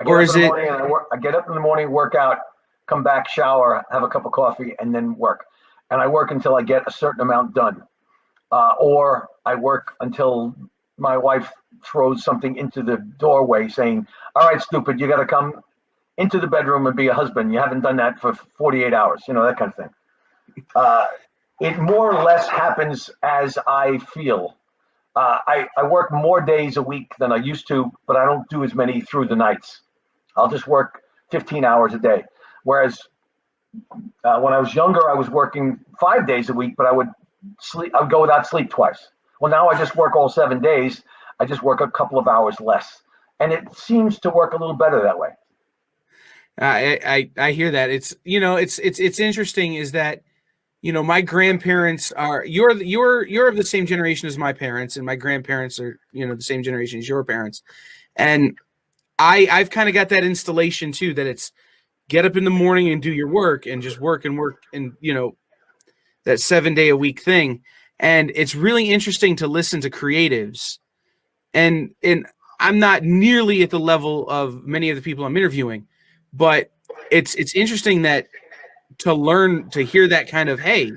Or is it? I get up in the morning, work out, come back, shower, have a cup of coffee, and then work. And I work until I get a certain amount done. Or I work until my wife throws something into the doorway saying, all right, stupid, you got to come into the bedroom and be a husband. You haven't done that for 48 hours, that kind of thing. It more or less happens as I feel. I work more days a week than I used to, but I don't do as many through the nights. I'll just work 15 hours a day. Whereas when I was younger, I was working 5 days a week, but I would go without sleep twice. Well, now I just work all 7 days. I just work a couple of hours less. And it seems to work a little better that way. I hear that. It's it's interesting is that my grandparents are you're of the same generation as my parents, and my grandparents are the same generation as your parents, and I've kind of got that installation too, that it's get up in the morning and do your work and just work and that 7 day a week thing. And it's really interesting to listen to creatives, and I'm not nearly at the level of many of the people I'm interviewing, but it's interesting that to learn to hear that kind of, hey,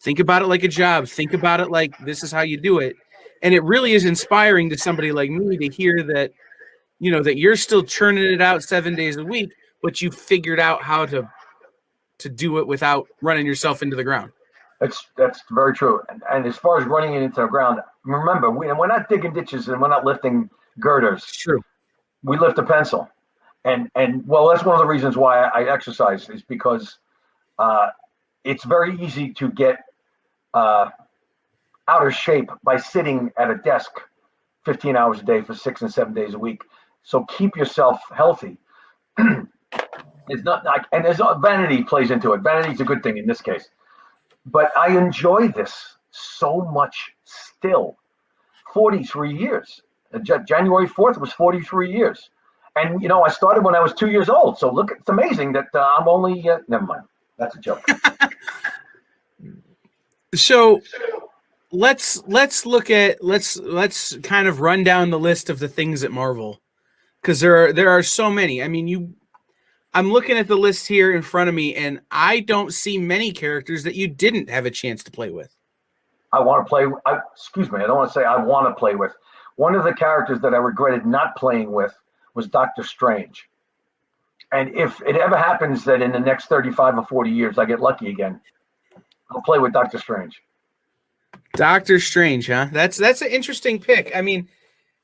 think about it like a job, think about it like this is how you do it. And it really is inspiring to somebody like me to hear that, you know, that you're still churning it out 7 days a week, but you figured out how to do it without running yourself into the ground. That's very true. And as far as running it into the ground, remember, we're not digging ditches and we're not lifting girders. It's true. We lift a pencil. And well, that's one of the reasons why I exercise, is because it's very easy to get out of shape by sitting at a desk 15 hours a day for 6 and 7 days a week. So keep yourself healthy. It's not like, and there's vanity plays into it. Vanity is a good thing in this case. But I enjoy this so much still. 43 years. January 4th was 43 years. And, you know, I started when I was 2 years old. So look, it's amazing that I'm only, never mind. That's a joke. So let's kind of run down the list of the things at Marvel, because there are so many. I mean, I'm looking at the list here in front of me, and I don't see many characters that you didn't have a chance to play with. I want to play. Excuse me. I don't want to say I want to play with. One of the characters that I regretted not playing with was Doctor Strange. And if it ever happens that in the next 35 or 40 years I get lucky again, I'll play with Doctor Strange. Doctor Strange, huh? That's an interesting pick. I mean,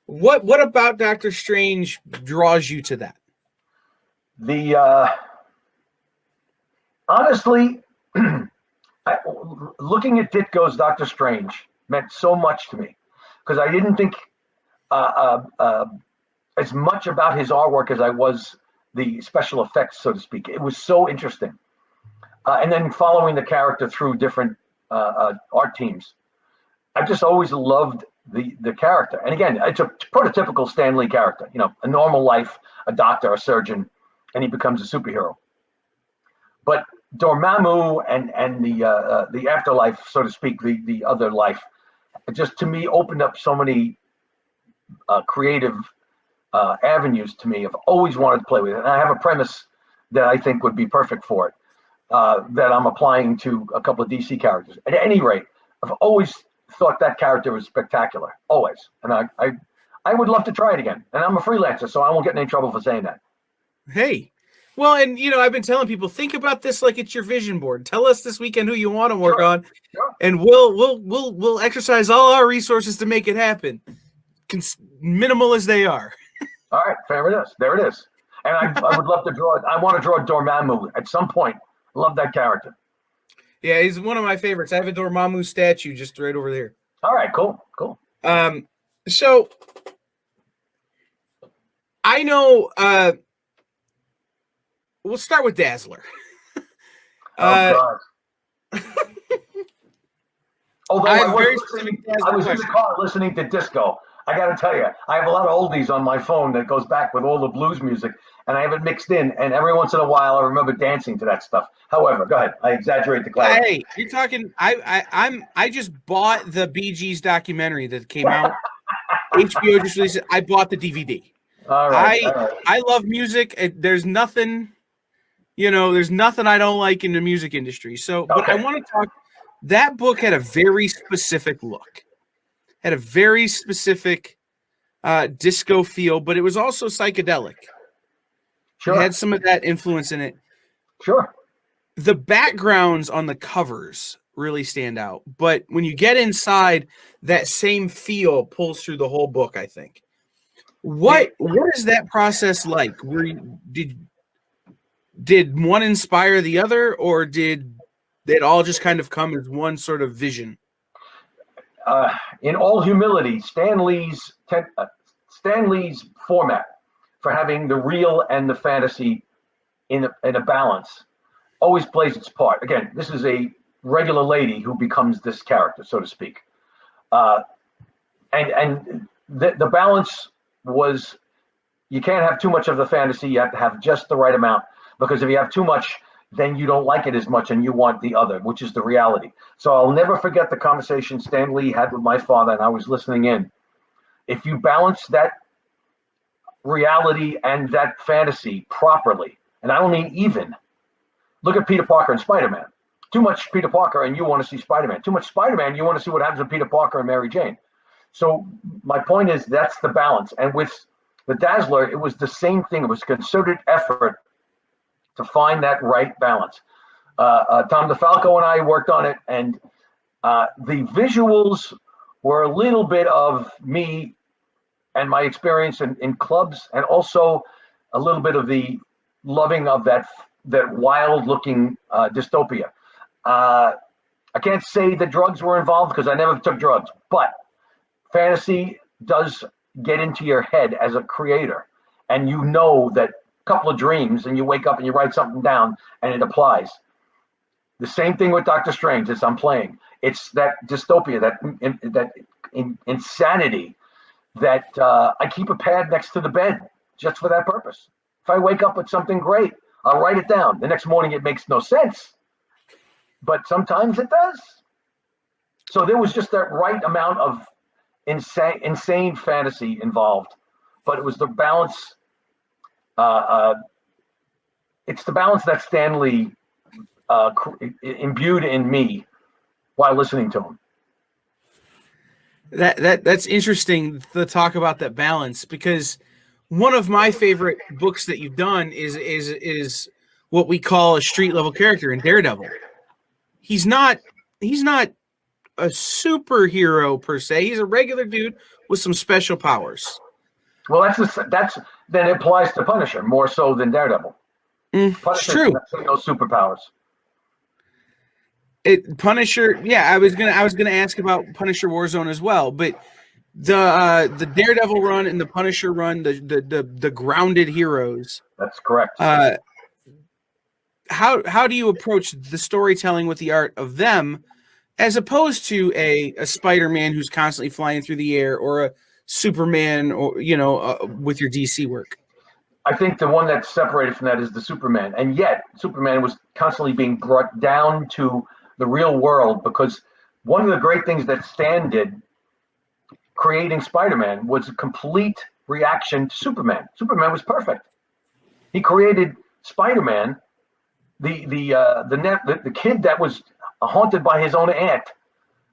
what about Doctor Strange draws you to that? Honestly, looking at Ditko's Doctor Strange meant so much to me, because I didn't think as much about his artwork as I was the special effects, so to speak. It was so interesting. And then following the character through different art teams, I just always loved the character. And again, it's a prototypical Stan Lee character, you know, a normal life, a doctor, a surgeon, and he becomes a superhero. But Dormammu and the afterlife, so to speak, the other life, it just to me opened up so many creative avenues to me. I've always wanted to play with it. And I have a premise that I think would be perfect for it, that I'm applying to a couple of DC characters. At any rate, I've always thought that character was spectacular, always. And I would love to try it again. And I'm a freelancer, so I won't get in any trouble for saying that. Hey, well, and you know, I've been telling people, think about this like it's your vision board. Tell us this weekend who you want to work on, and we'll exercise all our resources to make it happen, minimal as they are. All right, fair it is. There it is. And I would love to draw it. I want to draw Dormammu at some point. I love that character. Yeah, he's one of my favorites. I have a Dormammu statue just right over there. All right, cool. So I know. We'll start with Dazzler. God. Although I was in the car listening to disco. I got to tell you, I have a lot of oldies on my phone that goes back with all the blues music, and I have it mixed in. And every once in a while, I remember dancing to that stuff. However, go ahead. I exaggerate the clarity. Hey, you're talking. I just bought the Bee Gees documentary that came out. HBO just released it. I bought the DVD. All right. I love music. There's nothing, there's nothing I don't like in the music industry. So, but I want to talk. That book had a very specific look. Had a very specific disco feel, but it was also psychedelic. Sure. It had some of that influence in it. Sure. The backgrounds on the covers really stand out, but when you get inside, that same feel pulls through the whole book, I think. What is that process like? Did one inspire the other, or did it all just kind of come as one sort of vision? In all humility, Stan Lee's format for having the real and the fantasy in a balance always plays its part. Again, this is a regular lady who becomes this character, so to speak. And the balance was, you can't have too much of the fantasy. You have to have just the right amount, because if you have too much, then you don't like it as much and you want the other, which is the reality. So I'll never forget the conversation Stan Lee had with my father, and I was listening in. If you balance that reality and that fantasy properly, and I don't mean even. Look at Peter Parker and Spider-Man. Too much Peter Parker and you want to see Spider-Man. Too much Spider-Man, you want to see what happens with Peter Parker and Mary Jane. So my point is that's the balance. And with the Dazzler, it was the same thing. It was concerted effort to find that right balance. Tom DeFalco and I worked on it, and the visuals were a little bit of me and my experience in clubs, and also a little bit of the loving of that wild-looking dystopia. I can't say the drugs were involved because I never took drugs, but fantasy does get into your head as a creator, and you know that a couple of dreams and you wake up and you write something down and it applies. The same thing with Doctor Strange as I'm playing. It's that dystopia, that insanity that I keep a pad next to the bed just for that purpose. If I wake up with something great, I'll write it down. The next morning it makes no sense, but sometimes it does. So there was just that right amount of insane fantasy involved, but it was the balance. It's the balance that Stan Lee imbued in me while listening to him. That's interesting to talk about that balance, because one of my favorite books that you've done is what we call a street level character in Daredevil. He's not a superhero per se. He's a regular dude with some special powers. Well, that's then it applies to Punisher more so than Daredevil. It's true. No superpowers. Punisher, yeah, I was gonna ask about Punisher Warzone as well, but the Daredevil run and the Punisher run, the grounded heroes. That's correct. How do you approach the storytelling with the art of them, as opposed to a Spider-Man who's constantly flying through the air, or a Superman, or with your DC work? I think the one that's separated from that is the Superman, and yet Superman was constantly being brought down to the real world, because one of the great things that Stan did creating Spider-Man was a complete reaction to Superman. Superman was perfect. He created Spider-Man, the kid that was haunted by his own aunt,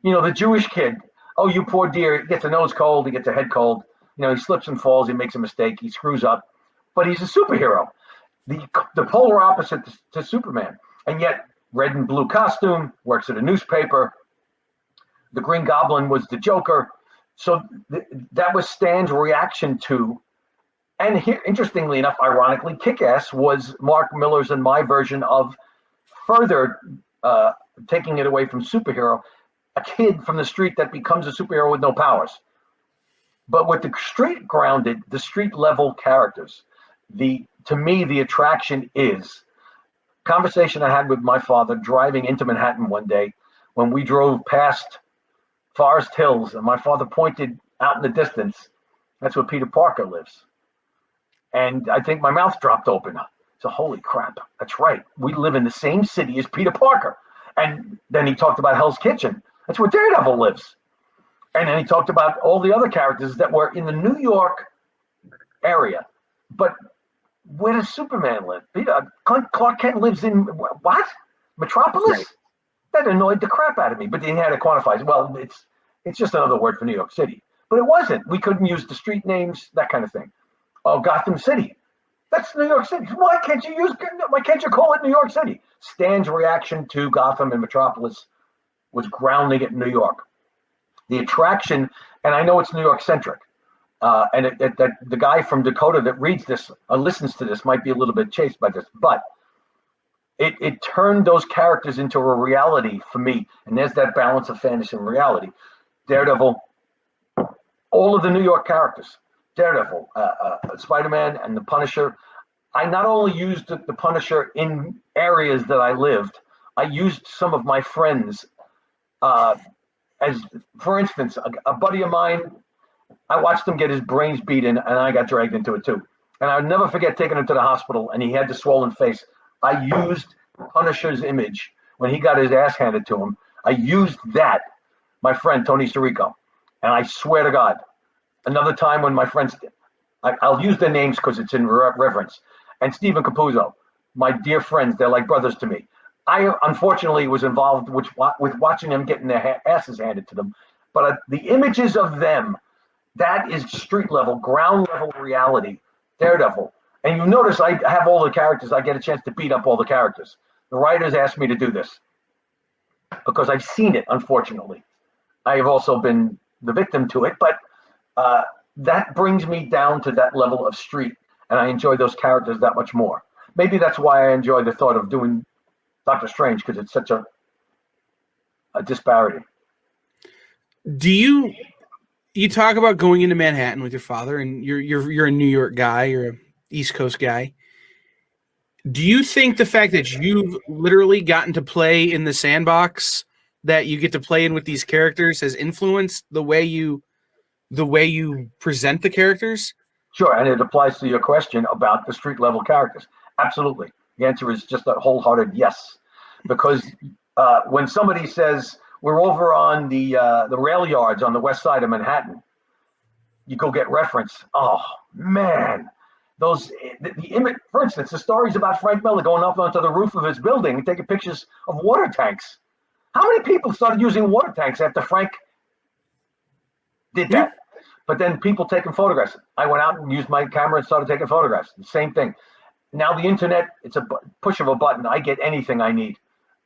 the Jewish kid. Oh, you poor dear, he gets a nose cold, he gets a head cold, he slips and falls, he makes a mistake, he screws up, but he's a superhero, the polar opposite to Superman. And yet red and blue costume, works at a newspaper. The Green Goblin was the Joker. So that was Stan's reaction to, and here, interestingly enough, ironically, Kick-Ass was Mark Miller's and my version of further taking it away from superhero, a kid from the street that becomes a superhero with no powers. But with the street level characters, to me, the attraction is conversation I had with my father driving into Manhattan one day when we drove past Forest Hills, and my father pointed out in the distance, that's where Peter Parker lives. And I think my mouth dropped open. So holy crap, that's right. We live in the same city as Peter Parker. And then he talked about Hell's Kitchen. That's where Daredevil lives. And then he talked about all the other characters that were in the New York area. But where does Superman live? Clark Kent lives in what? Metropolis? Right. That annoyed the crap out of me. But then he had to quantify it. Well, it's just another word for New York City. But it wasn't. We couldn't use the street names, that kind of thing. Oh, Gotham City. That's New York City. Why can't you call it New York City? Stan's reaction to Gotham and Metropolis was grounding it in New York. The attraction, and I know it's New York centric, and that the guy from Dakota that reads this or listens to this might be a little bit chased by this, but it turned those characters into a reality for me. And there's that balance of fantasy and reality. Daredevil, all of the New York characters, Daredevil, Spider-Man, and the Punisher. I not only used the Punisher in areas that I lived, I used some of my friends as, for instance, a buddy of mine, I watched him get his brains beaten, and I got dragged into it too. And I'll never forget taking him to the hospital, and he had the swollen face. I used Punisher's image when he got his ass handed to him. I used that, my friend Tony Sirico, and I swear to God, another time when my friends, I'll use their names because it's in reverence, and Stephen Capuzzo, my dear friends. They're like brothers to me. I unfortunately was involved with watching them getting their asses handed to them. But the images of them, that is street level, ground level reality. Daredevil. And you notice I have all the characters. I get a chance to beat up all the characters. The writers asked me to do this because I've seen it, unfortunately. I have also been the victim to it, but that brings me down to that level of street, and I enjoy those characters that much more. Maybe that's why I enjoy the thought of doing Doctor Strange, because it's such a disparity. Do you talk about going into Manhattan with your father, and you're a New York guy, you're a East Coast guy. Do you think the fact that you've literally gotten to play in the sandbox that you get to play in with these characters has influenced the way you present the characters? Sure, and it applies to your question about the street level characters. Absolutely. The answer is just a wholehearted yes. Because when somebody says we're over on the rail yards on the west side of Manhattan, you go get reference. Oh man, the image. For instance, the stories about Frank Miller going up onto the roof of his building and taking pictures of water tanks. How many people started using water tanks after Frank did that? But then people taking photographs. I went out and used my camera and started taking photographs. The same thing. Now the internet, it's a push of a button. I get anything I need.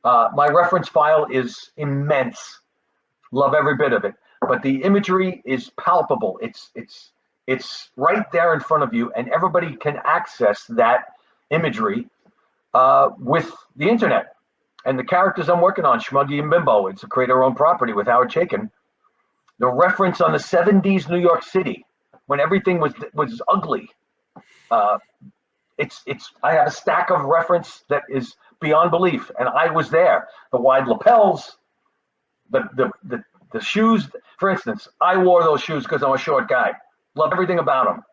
My reference file is immense. Love every bit of it. But the imagery is palpable. It's right there in front of you, and everybody can access that imagery with the internet. And the characters I'm working on, Schmuggy and Bimbo, it's a create-our-own property with Howard Chaykin. The reference on the 70s New York City, when everything was ugly. I have a stack of reference that is beyond belief, and I was there. The wide lapels, the shoes. For instance, I wore those shoes because I'm a short guy. Love everything about them.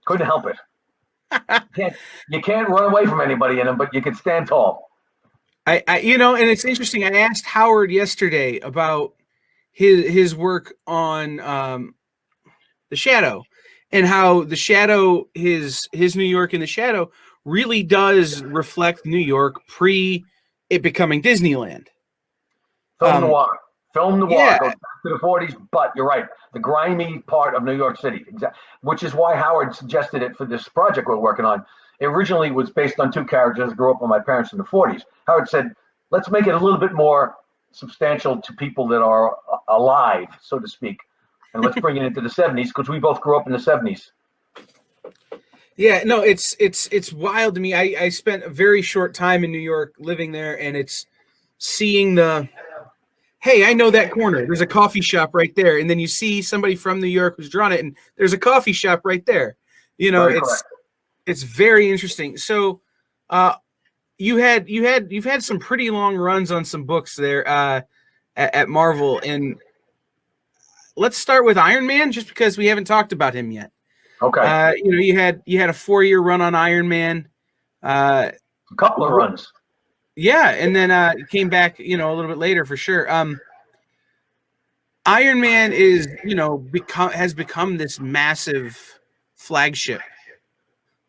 Couldn't help it. You can't run away from anybody in them, but you can stand tall. And it's interesting. I asked Howard yesterday about his work on The Shadow, and how The Shadow, his New York in The Shadow, really does reflect New York pre it becoming Disneyland. Film noir. Yeah. Goes back to the 40s, but you're right. The grimy part of New York City, which is why Howard suggested it for this project we're working on. It originally was based on two characters that grew up with my parents in the 40s. Howard said, let's make it a little bit more substantial to people that are alive, so to speak. And let's bring it into the 70s, because we both grew up in the 70s. Yeah, no, it's wild to me. I spent a very short time in New York living there, and it's seeing hey, I know that corner. There's a coffee shop right there. And then you see somebody from New York who's drawn it, and there's a coffee shop right there. It's very interesting. So you've had some pretty long runs on some books there at Marvel. And let's start with Iron Man, just because we haven't talked about him yet. Okay. You had a 4-year run on Iron Man. A couple of runs. Yeah, and then it came back, a little bit later for sure. Iron Man has become this massive flagship,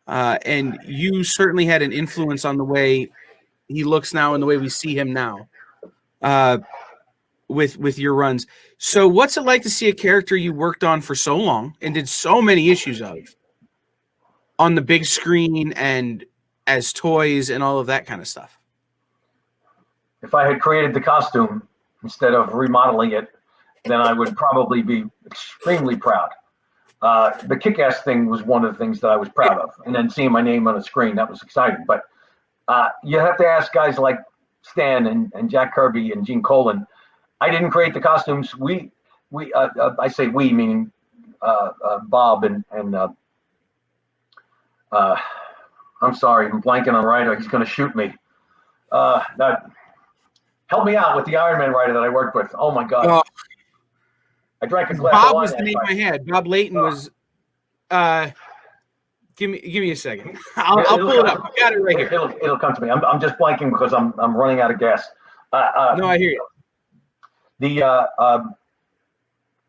and you certainly had an influence on the way he looks now and the way we see him now, with your runs. So, what's it like to see a character you worked on for so long and did so many issues of on the big screen and as toys and all of that kind of stuff? If I had created the costume instead of remodeling it, then I would probably be extremely proud. The Kick-Ass thing was one of the things that I was proud of. And then seeing my name on the screen, that was exciting. But you have to ask guys like Stan and Jack Kirby and Gene Colan. I didn't create the costumes. I say we, meaning Bob and I'm sorry, I'm blanking on writer. He's going to shoot me. Help me out with the Iron Man writer that I worked with. Oh my God. I drank a glass of wine. Bob was the name I had. Bob Layton was. Give me a second. I'll pull it up. I got it right here. It'll come to me. I'm just blanking because I'm running out of gas. No, I hear you.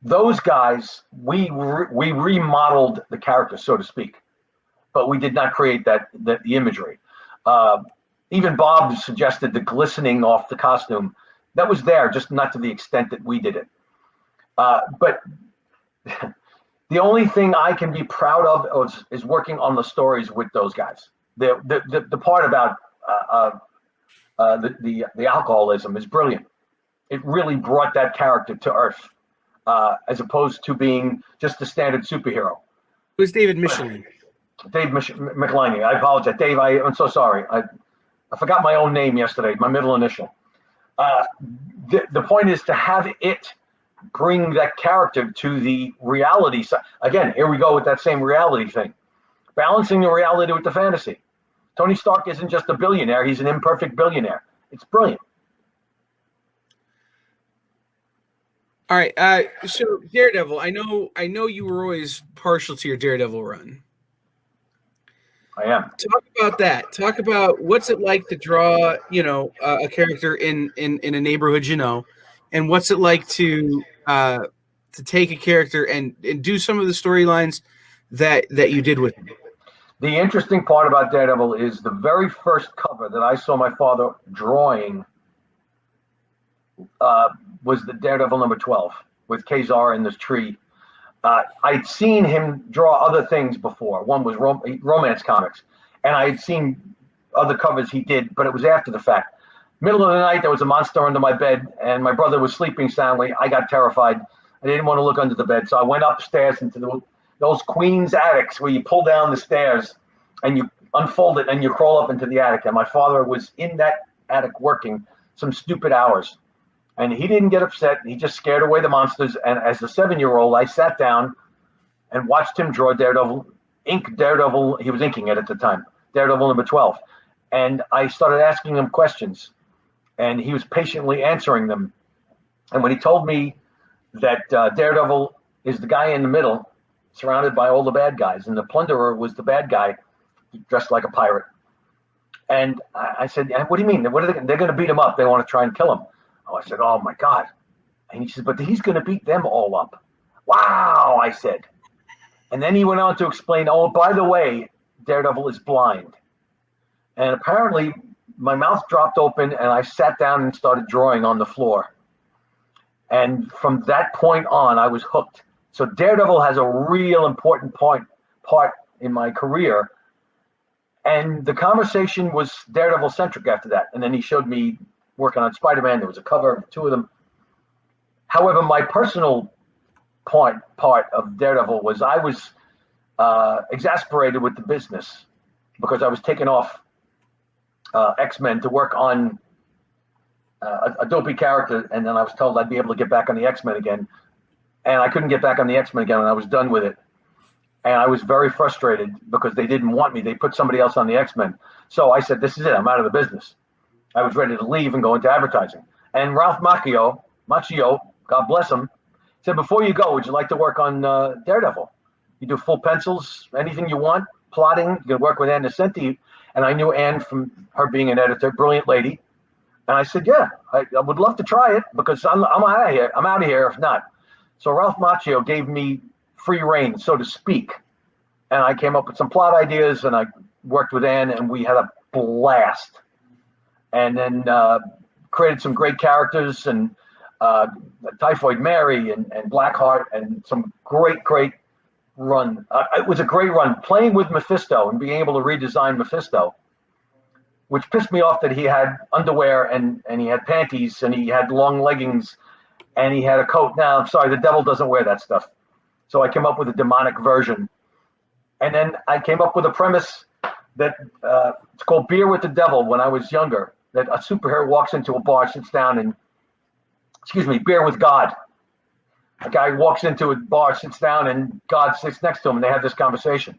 Those guys, we remodeled the character, so to speak, but we did not create the imagery. Even Bob suggested the glistening off the costume. That was there, just not to the extent that we did it. But the only thing I can be proud of is working on the stories with those guys. The part about the alcoholism is brilliant. It really brought that character to earth, as opposed to being just a standard superhero. It was David Michelin. Dave McLeany. I apologize, Dave. I'm so sorry. I forgot my own name yesterday. My middle initial. The point is to have it bring that character to the reality side. Again, here we go with that same reality thing, balancing the reality with the fantasy. Tony Stark isn't just a billionaire; he's an imperfect billionaire. It's brilliant. All right. So Daredevil, I know you were always partial to your Daredevil run. I am. Talk about that. Talk about what's it like to draw, a character in a neighborhood, and what's it like to take a character and do some of the storylines that you did with him. The interesting part about Daredevil is the very first cover that I saw my father drawing was the Daredevil number 12 with Kazar in this tree. I'd seen him draw other things before. One was romance comics, and I had seen other covers he did, but it was after the fact. Middle of the night, there was a monster under my bed, and my brother was sleeping soundly. I got terrified. I didn't want to look under the bed, so I went upstairs into those Queens attics where you pull down the stairs and you unfold it and you crawl up into the attic. And my father was in that attic working some stupid hours. And he didn't get upset. He just scared away the monsters. And as a 7-year-old, I sat down and watched him draw Daredevil, ink Daredevil. He was inking it at the time, Daredevil number 12. And I started asking him questions, and he was patiently answering them. And when he told me that Daredevil is the guy in the middle, surrounded by all the bad guys, and the Plunderer was the bad guy, dressed like a pirate. And I said, what do you mean? What are they're going to beat him up. They want to try and kill him. Oh, I said, oh my God. And he says, but he's going to beat them all up. Wow, I said. And then he went on to explain, oh, by the way, Daredevil is blind. And apparently my mouth dropped open and I sat down and started drawing on the floor. And from that point on, I was hooked. So Daredevil has a real important part in my career. And the conversation was Daredevil centric after that. And then he showed me working on Spider-Man. There was a cover of 2 of them. However, my personal part of Daredevil was I was exasperated with the business because I was taken off X-Men to work on a dopey character, and then I was told I'd be able to get back on the X-Men again, and I couldn't get back on the X-Men again, and I was done with it. And I was very frustrated because they didn't want me. They put somebody else on the X-Men. So I said, this is it. I'm out of the business. I was ready to leave and go into advertising. And Ralph Macchio, God bless him, said, before you go, would you like to work on Daredevil? You do full pencils, anything you want, plotting. You can work with Ann Nesenti. And I knew Ann from her being an editor, brilliant lady. And I said, yeah, I would love to try it because I'm out of here. I'm out of here if not. So Ralph Macchio gave me free reign, so to speak. And I came up with some plot ideas and I worked with Ann and we had a blast. And then created some great characters and Typhoid Mary and Blackheart and some great run. It was a great run playing with Mephisto and being able to redesign Mephisto, which pissed me off that he had underwear and he had panties and he had long leggings and he had a coat. Now, I'm sorry, the devil doesn't wear that stuff. So I came up with a demonic version. And then I came up with a premise that it's called Beer with the Devil when I was younger, that a superhero walks into a bar, sits down and, beer with God. A guy walks into a bar, sits down, and God sits next to him, and they have this conversation.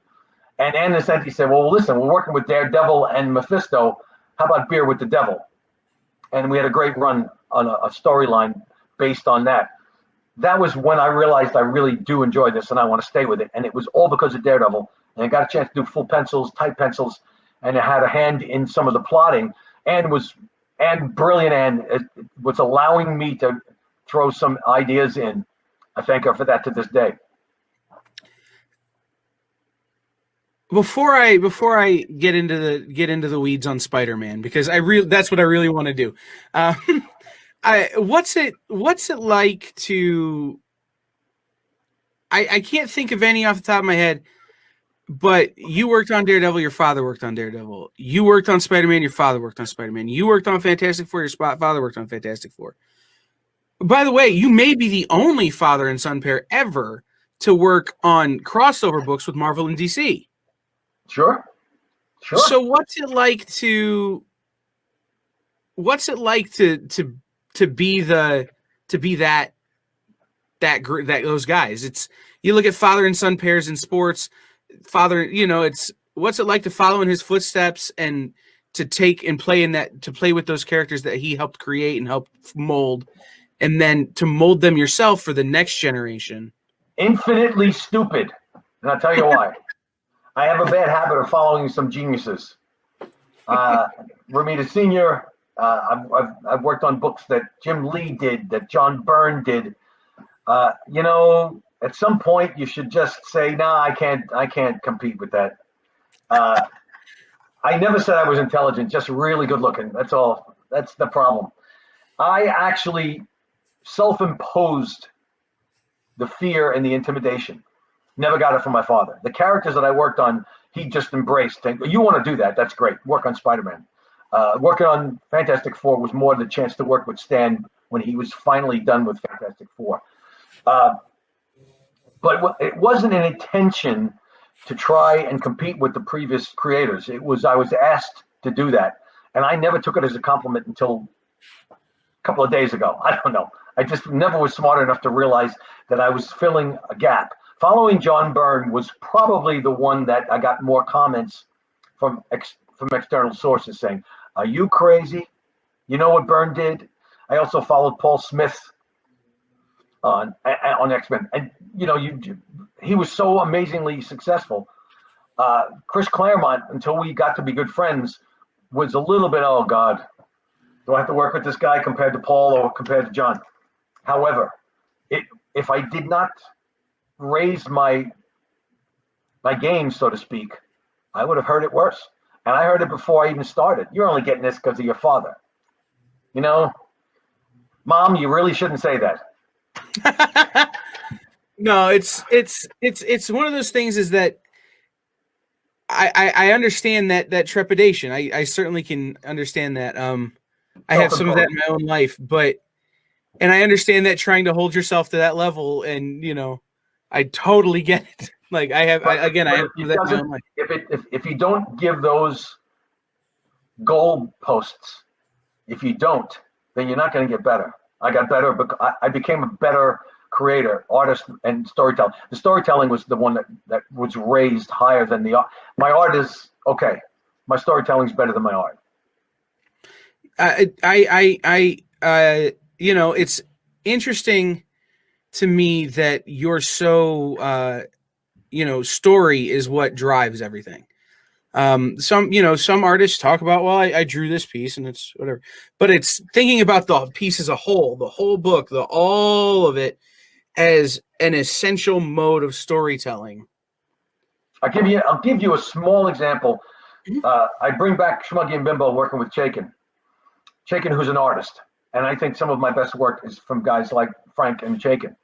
And Ann Nesenti said, well, listen, we're working with Daredevil and Mephisto. How about Beer with the Devil? And we had a great run on a storyline based on that. That was when I realized I really do enjoy this, and I want to stay with it. And it was all because of Daredevil. And I got a chance to do full pencils, tight pencils, and I had a hand in some of the plotting. And brilliant, and was allowing me to throw some ideas in. I thank her for that to this day. Before I get into the weeds on Spider-Man, because that's what I really want to do. What's it like to? I can't think of any off the top of my head, but you worked on Daredevil. Your father worked on Daredevil. You worked on Spider-Man. Your father worked on Spider-Man. You worked on Fantastic Four. Your father worked on Fantastic Four. By the way, you may be the only father and son pair ever to work on crossover books with Marvel and DC. Sure. So what's it like to be that those guys? It's, you look at father and son pairs in sports, it's what's it like to follow in his footsteps and to take and play to play with those characters that he helped create and help mold, and then to mold them yourself for the next generation. Infinitely stupid. And I'll tell you why. I have a bad habit of following some geniuses. Romita Jr., I've worked on books that Jim Lee did, that John Byrne did. At some point you should just say, no, I can't compete with that. I never said I was intelligent, just really good looking. That's all. That's the problem. I actually self-imposed the fear and the intimidation. Never got it from my father. The characters that I worked on, he just embraced. You want to do that? That's great. Work on Spider-Man. Working on Fantastic Four was more the chance to work with Stan when he was finally done with Fantastic Four. But it wasn't an intention to try and compete with the previous creators. I was asked to do that, and I never took it as a compliment until a couple of days ago. I don't know. I just never was smart enough to realize that I was filling a gap. Following John Byrne was probably the one that I got more comments from external sources saying, "Are you crazy? You know what Byrne did?" I also followed Paul Smith on X-Men, and he was so amazingly successful. Chris Claremont, until we got to be good friends, was a little bit, oh God, do I have to work with this guy compared to Paul or compared to John? However, if I did not raise my game, so to speak, I would have heard it worse. And I heard it before I even started. You're only getting this because of your father. Mom, you really shouldn't say that. No, it's one of those things, is that I understand that trepidation. I certainly can understand that. I have some of that in my own life, and I understand that, trying to hold yourself to that level, and I totally get it. Like I have that in my own life. If you don't give those goal posts, if you don't, then you're not going to get better. I got better because I became a better creator, artist, and storyteller. The storytelling was the one that was raised higher than the art. My art is okay. My storytelling is better than my art. It's interesting to me that you're so, story is what drives everything. Some artists talk about, well, I drew this piece and it's whatever, but it's thinking about the piece as a whole, the whole book, all of it as an essential mode of storytelling. I'll give you a small example. I bring back Shmuggy and Bimbo working with Chaykin, who's an artist. And I think some of my best work is from guys like Frank and Chaykin.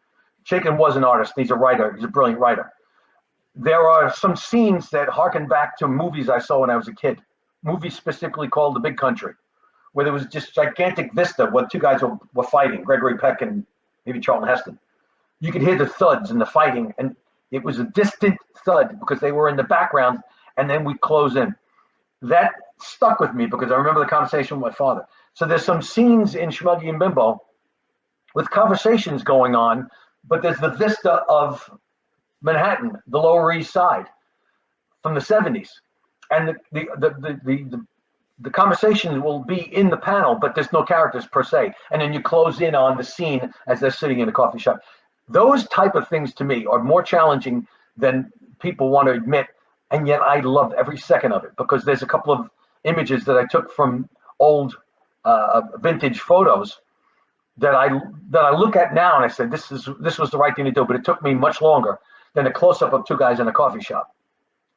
Chaykin was an artist. He's a writer. He's a brilliant writer. There are some scenes that harken back to movies I saw when I was a kid. Movies specifically called The Big Country, where there was just gigantic vista where two guys were fighting, Gregory Peck and maybe Charlton Heston. You could hear the thuds and the fighting, and it was a distant thud because they were in the background, and then we'd close in. That stuck with me because I remember the conversation with my father. So there's some scenes in Shmuggy and Bimbo with conversations going on, but there's the vista of Manhattan, the Lower East Side from the 70s. And the conversation will be in the panel, but there's no characters per se. And then you close in on the scene as they're sitting in a coffee shop. Those type of things to me are more challenging than people want to admit. And yet I loved every second of it because there's a couple of images that I took from old vintage photos that I look at now and I said, this was the right thing to do, but it took me much longer than a close-up of two guys in a coffee shop.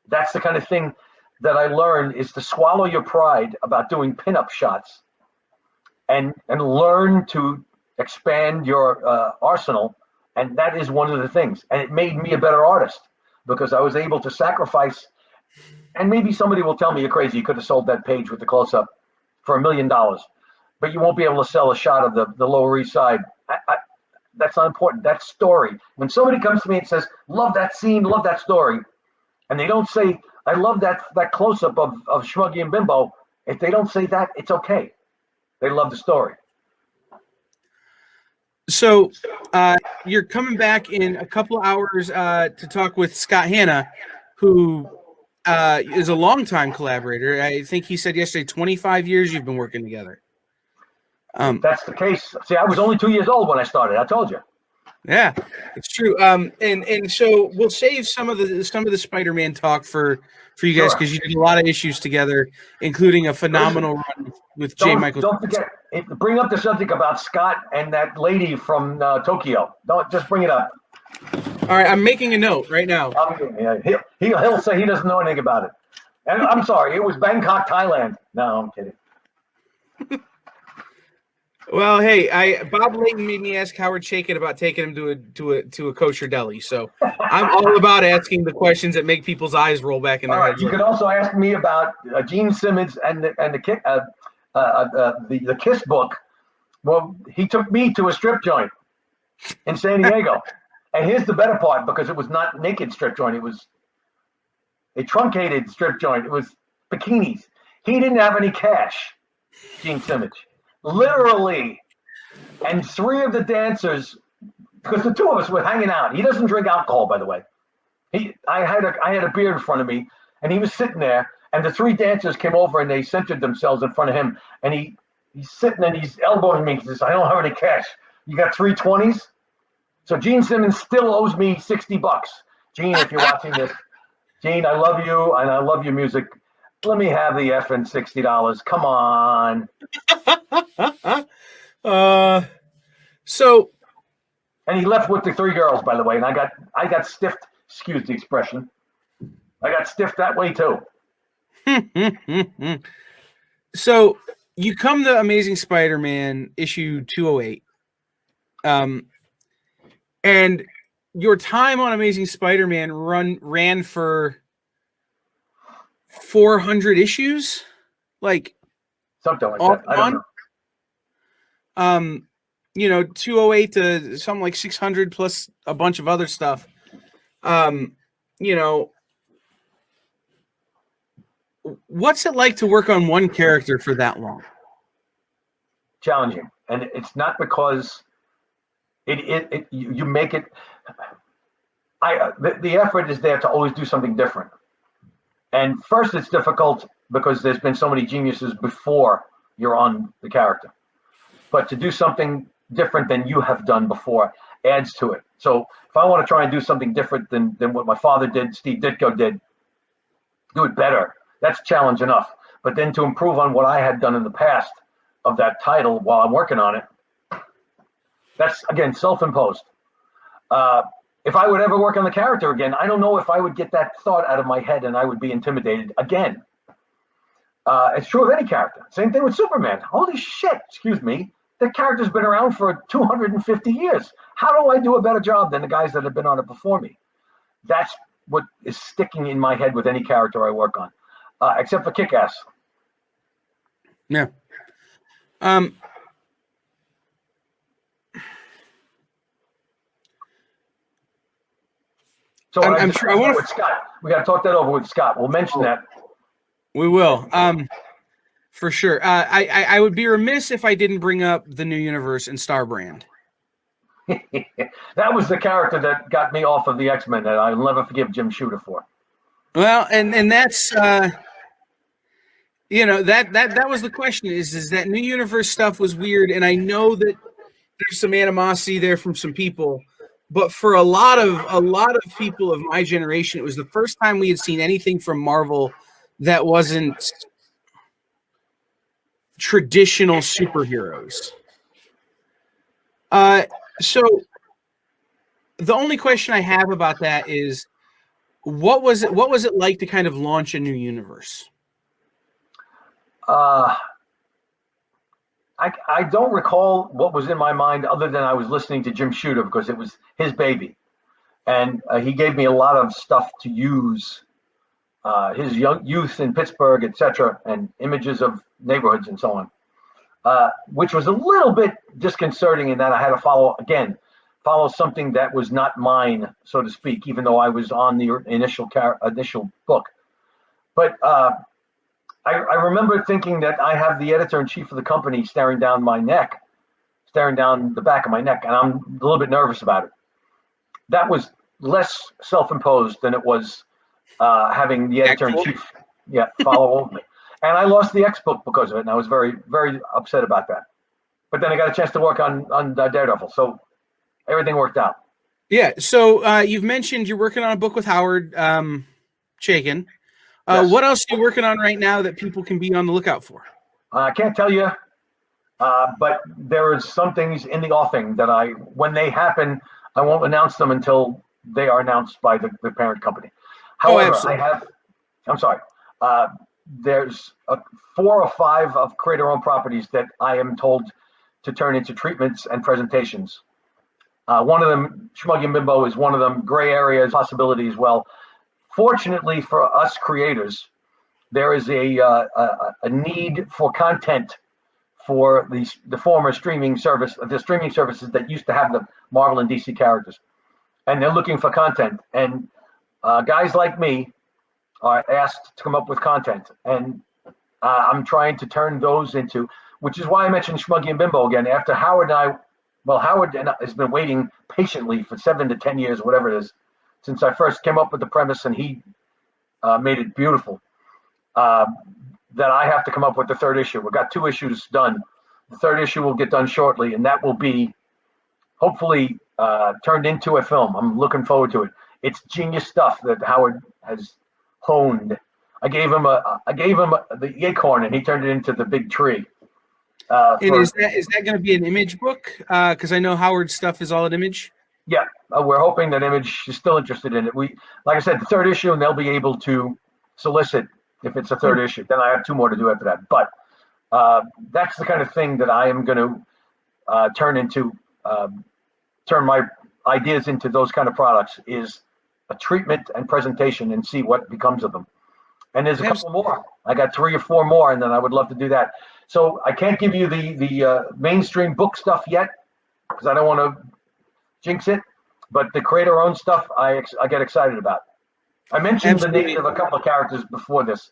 That's the kind of thing that I learned, is to swallow your pride about doing pinup shots and learn to expand your arsenal. And that is one of the things. And it made me a better artist because I was able to sacrifice. And maybe somebody will tell me you're crazy. You could have sold that page with the close-up for $1 million, but you won't be able to sell a shot of the Lower East Side. That's not important. That story. When somebody comes to me and says, love that scene, love that story, and they don't say, I love that close-up of Shmuggy and Bimbo, if they don't say that, it's okay. They love the story. So you're coming back in a couple hours to talk with Scott Hanna, who is a longtime collaborator. I think he said yesterday, 25 years you've been working together. That's the case. See, I was only 2 years old when I started. I told you. Yeah, it's true. And so we'll save some of the Spider-Man talk for you guys, because you did a lot of issues together, including a phenomenal run with J. Michael. Don't forget, bring up the subject about Scott and that lady from Tokyo. Don't just bring it up. All right, I'm making a note right now. He'll say he doesn't know anything about it. And I'm sorry, it was Bangkok, Thailand. No, I'm kidding. Well, hey, Bob Layton made me ask Howard Chaykin about taking him to a kosher deli. So I'm all about asking the questions that make people's eyes roll back in their heads. You could also ask me about Gene Simmons and the Kiss book. Well, he took me to a strip joint in San Diego. And here's the better part, because it was not naked strip joint. It was a truncated strip joint. It was bikinis. He didn't have any cash, Gene Simmons. Literally. And three of the dancers, because the two of us were hanging out. He doesn't drink alcohol, by the way. I had a beer in front of me, and he was sitting there, and the three dancers came over and they centered themselves in front of him. And he's sitting and he's elbowing me. He says, I don't have any cash. You got 3 20s? So Gene Simmons still owes me $60. Gene, if you're watching this, Gene, I love you and I love your music. Let me have the effing $60. Come on. And he left with the 3 girls, by the way, and I got stiffed. Excuse the expression. I got stiffed that way too. So you come to Amazing Spider-Man issue 208. And your time on Amazing Spider-Man ran for 400 issues, like something like that. I don't know. 208 to something like 600 plus a bunch of other stuff. What's it like to work on one character for that long? Challenging, and it's not because you make it. The effort is there to always do something different. And first, it's difficult because there's been so many geniuses before you're on the character. But to do something different than you have done before adds to it. So if I want to try and do something different than what my father did, Steve Ditko did, do it better. That's challenge enough. But then to improve on what I had done in the past of that title while I'm working on it, that's, again, self-imposed. If I would ever work on the character again, I don't know if I would get that thought out of my head and I would be intimidated again. It's true of any character. Same thing with Superman. Holy shit, excuse me. The character's been around for 250 years. How do I do a better job than the guys that have been on it before me? That's what is sticking in my head with any character I work on, except for Kick-Ass. Yeah. So I'm sure I want with Scott. We got to talk that over with Scott. We'll mention that. We will. For sure. I would be remiss if I didn't bring up the New Universe and Starbrand. That was the character that got me off of the X-Men that I'll never forgive Jim Shooter for. Well, and that's that was the question is that New Universe stuff was weird, and I know that there's some animosity there from some people. But for a lot of people of my generation, it was the first time we had seen anything from Marvel that wasn't traditional superheroes. So the only question I have about that is, What was it like to kind of launch a new universe? I don't recall what was in my mind other than I was listening to Jim Shooter because it was his baby. And he gave me a lot of stuff to use, his young youth in Pittsburgh, etc., and images of neighborhoods and so on, which was a little bit disconcerting in that I had to follow something that was not mine, so to speak, even though I was on the initial book. But I remember thinking that I have the editor-in-chief of the company staring down the back of my neck, and I'm a little bit nervous about it. That was less self-imposed than it was having the editor-in-chief follow over me. And I lost the X book because of it, and I was very, very upset about that. But then I got a chance to work on Daredevil, so everything worked out. Yeah, so you've mentioned you're working on a book with Howard Chaykin. Yes. What else are you working on right now that people can be on the lookout for? I can't tell you, but there is some things in the offing that when they happen, I won't announce them until they are announced by the parent company. However, there's 4 or 5 of creator-owned properties that I am told to turn into treatments and presentations. One of them, Schmuggy and Bimbo, is one of them. Gray Area is a possibility as well. Fortunately for us creators, there is a need for content for the former streaming services that used to have the Marvel and DC characters, and they're looking for content. And guys like me are asked to come up with content, and I'm trying to turn those into, which is why I mentioned Schmuggy and Bimbo again. After Howard has been waiting patiently for 7 to 10 years, whatever it is, since I first came up with the premise, and he made it beautiful, that I have to come up with the 3rd issue. We've got 2 issues done. The 3rd issue will get done shortly, and that will be hopefully turned into a film. I'm looking forward to it. It's genius stuff that Howard has honed. I gave him the acorn, and he turned it into the big tree. And is that going to be an Image book? Because I know Howard's stuff is all at Image. Yeah, we're hoping that Image is still interested in it. Like I said, the 3rd issue, and they'll be able to solicit if it's a 3rd issue. Then I have 2 more to do after that. But that's the kind of thing that I am going to turn my ideas into those kind of products, is a treatment and presentation, and see what becomes of them. And there's a couple more. I got 3 or 4 more, and then I would love to do that. So I can't give you the mainstream book stuff yet because I don't want to jinx it. But the creator-owned stuff, I get excited about. I mentioned the name of a couple of characters before this.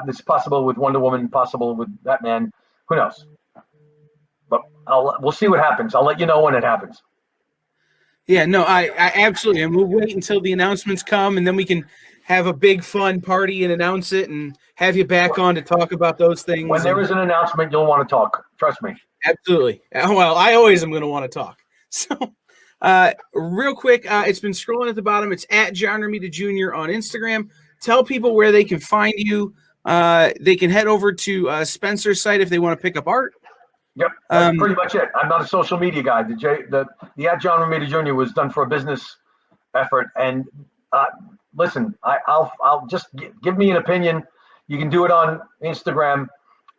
It's possible with Wonder Woman, possible with Batman. Who knows? But we'll see what happens. I'll let you know when it happens. Yeah, no, I absolutely. And we'll wait until the announcements come, and then we can have a big fun party and announce it and have you back on to talk about those things. When there is an announcement, you'll want to talk. Trust me. Absolutely. Well, I always am going to want to talk. So real quick, it's been scrolling at the bottom. It's at John Romita Jr. on Instagram. Tell people where they can find you. They can head over to Spencer's site if they want to pick up art. Yep, that's pretty much it. I'm not a social media guy. The at John Romita Jr. was done for a business effort. And listen, I'll just give me an opinion. You can do it on Instagram.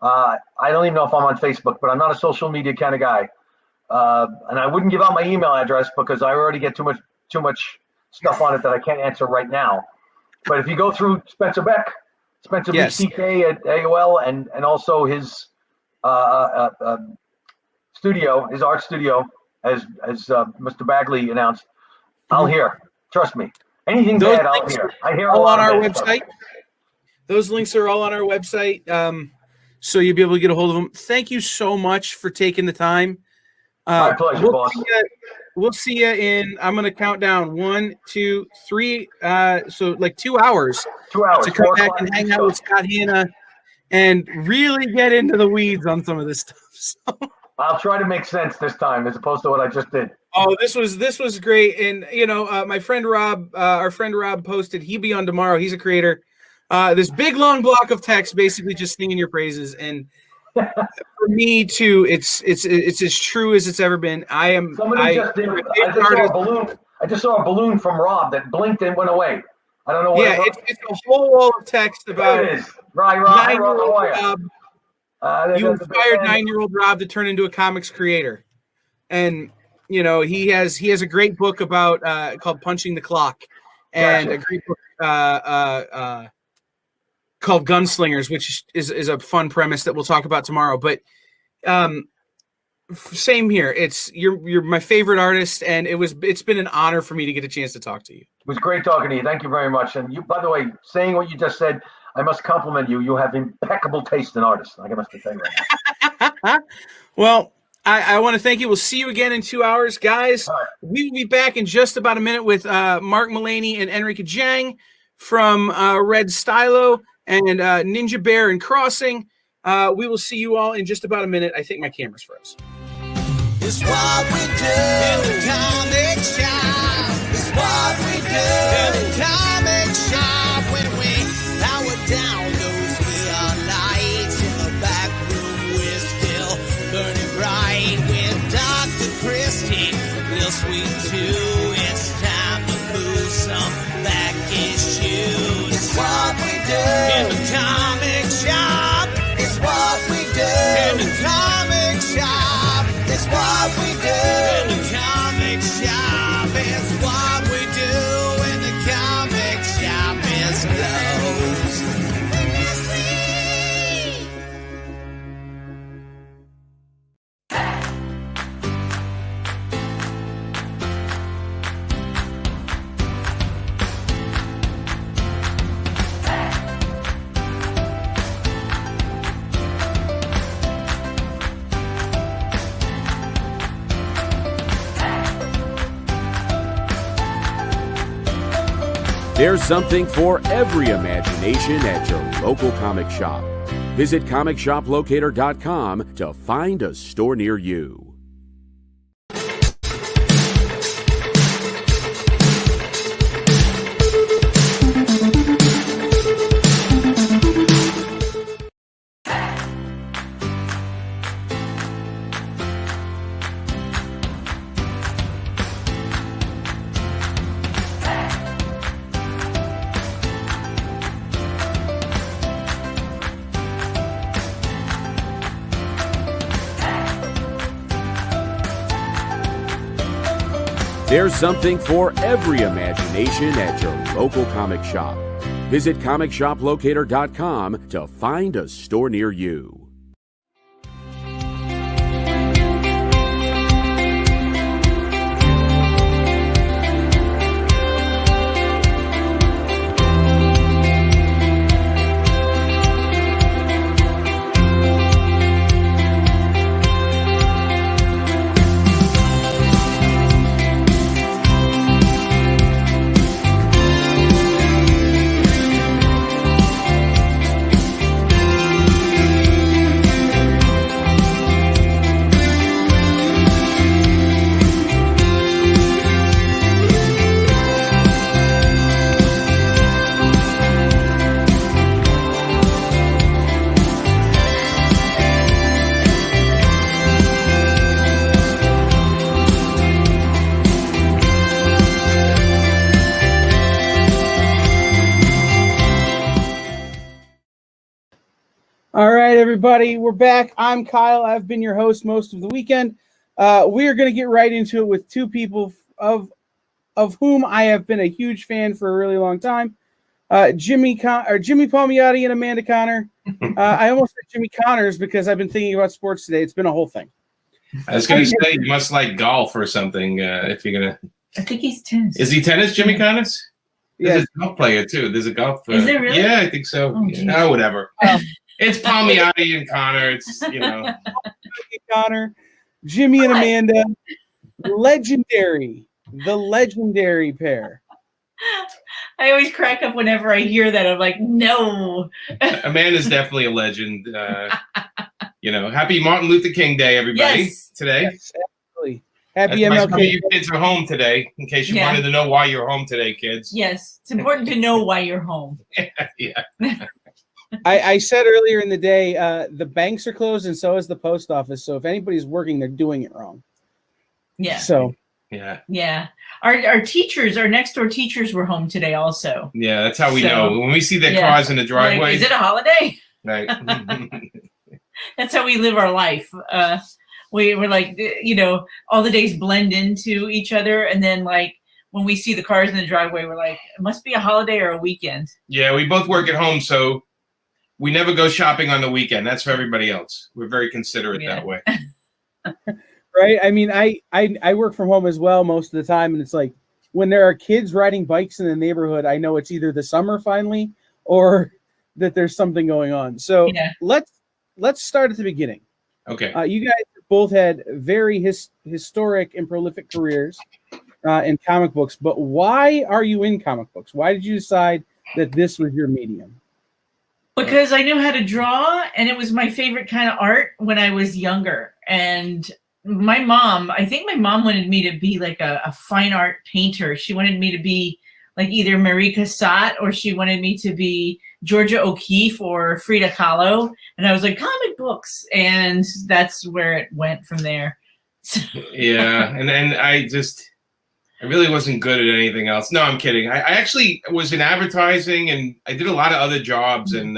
I don't even know if I'm on Facebook, but I'm not a social media kind of guy. And I wouldn't give out my email address because I already get too much stuff on it that I can't answer right now. But if you go through Spencer Beck, Spencer BCK at AOL, and also his studio, his art studio, as Mr. Bagley announced, I'll hear. Trust me. Anything Those bad, I'll hear. I hear all on our website. Those links are all on our website, so you'll be able to get a hold of them. Thank you so much for taking the time. My pleasure, boss. We'll see you in, I'm going to count down 1, 2, 3, so like 2 hours. 2 hours. To come back and hang out with Scott Hanna and really get into the weeds on some of this stuff. So. I'll try to make sense this time as opposed to what I just did. Oh, this was great. And, you know, my friend Rob, our friend Rob posted, he'll be on tomorrow. He's a creator. This big, long block of text basically just singing your praises. And for me, too, it's as true as it's ever been. I just saw a balloon from Rob that blinked and went away. I don't know what. Yeah, it's a whole wall of text about It is. Right, right. 9-year-old Rob. You There's a big inspired fan. 9-year-old Rob to turn into a comics creator, and you know he has a great book about called Punching the Clock, and Gotcha. a great book called Gunslingers, which is a fun premise that we'll talk about tomorrow. But same here. It's you're my favorite artist, and it's been an honor for me to get a chance to talk to you. It was great talking to you. Thank you very much. And you, by the way, saying what you just said, I must compliment you. You have impeccable taste in artists. I must say right now. Well, I want to thank you. We'll see you again in 2 hours, guys. Right. We will be back in just about a minute with Mark Mullaney and Enrica Jang from Red Stylo and Ninja Bear and Crossing. We will see you all in just about a minute. I think my camera's froze. It's what we do in the comic shop. It's what we do in the comic shop. When we power down those neon lights in the back room, we're still burning bright with Dr. Christie, real sweet too. It's time to move some back issues. It's what we do in the comic shop. It's what we do in the comic shop. It's what we do in the comic shop. It's what we do in the comic shop. It's closed. There's something for every imagination at your local comic shop. Visit ComicShopLocator.com to find a store near you. There's something for every imagination at your local comic shop. Visit ComicShopLocator.com to find a store near you. All right, everybody, we're back. I'm Kyle. I've been your host most of the weekend. We are going to get right into it with two people of whom I have been a huge fan for a really long time. Jimmy Palmiotti and Amanda Connor. I almost said Jimmy Connors because I've been thinking about sports today. It's been a whole thing. I was going to say you must like golf or something if you're going to. I think he's tennis. Is he tennis, Jimmy Connors? Yeah. There's a golf player, too. There's a golf. Is there really? Yeah, I think so. Oh, whatever. It's Palmiotti and Connor. It's, Connor, Jimmy and Amanda. The legendary pair. I always crack up whenever I hear that. I'm like, no. Amanda's definitely a legend. Happy Martin Luther King Day, everybody, today. Yes, absolutely. Happy That's MLK. why your kids are home today, in case you wanted to know why you're home today, kids. Yes, it's important to know why you're home. Yeah. I said earlier in the day, the banks are closed and so is the post office. So if anybody's working, they're doing it wrong. Yeah. So Yeah. Yeah. Our teachers, our next door teachers were home today also. Yeah, that's how we know. When we see their cars in the driveway. Like, is it a holiday? Right. That's how we live our life. We're like, all the days blend into each other. And then like when we see the cars in the driveway, we're like, it must be a holiday or a weekend. Yeah, we both work at home, so we never go shopping on the weekend. That's for everybody else. We're very considerate that way. Right. I mean, I work from home as well most of the time. And it's like when there are kids riding bikes in the neighborhood, I know it's either the summer finally or that there's something going on. So let's start at the beginning. Okay. You guys both had very historic and prolific careers in comic books, but why are you in comic books? Why did you decide that this was your medium? Because I knew how to draw, and it was my favorite kind of art when I was younger. And I think my mom wanted me to be like a fine art painter. She wanted me to be like either Marie Cassatt, or she wanted me to be Georgia O'Keeffe or Frida Kahlo. And I was like, comic books. And that's where it went from there. Yeah. And then I really wasn't good at anything else. No, I'm kidding. I actually was in advertising, and I did a lot of other jobs, and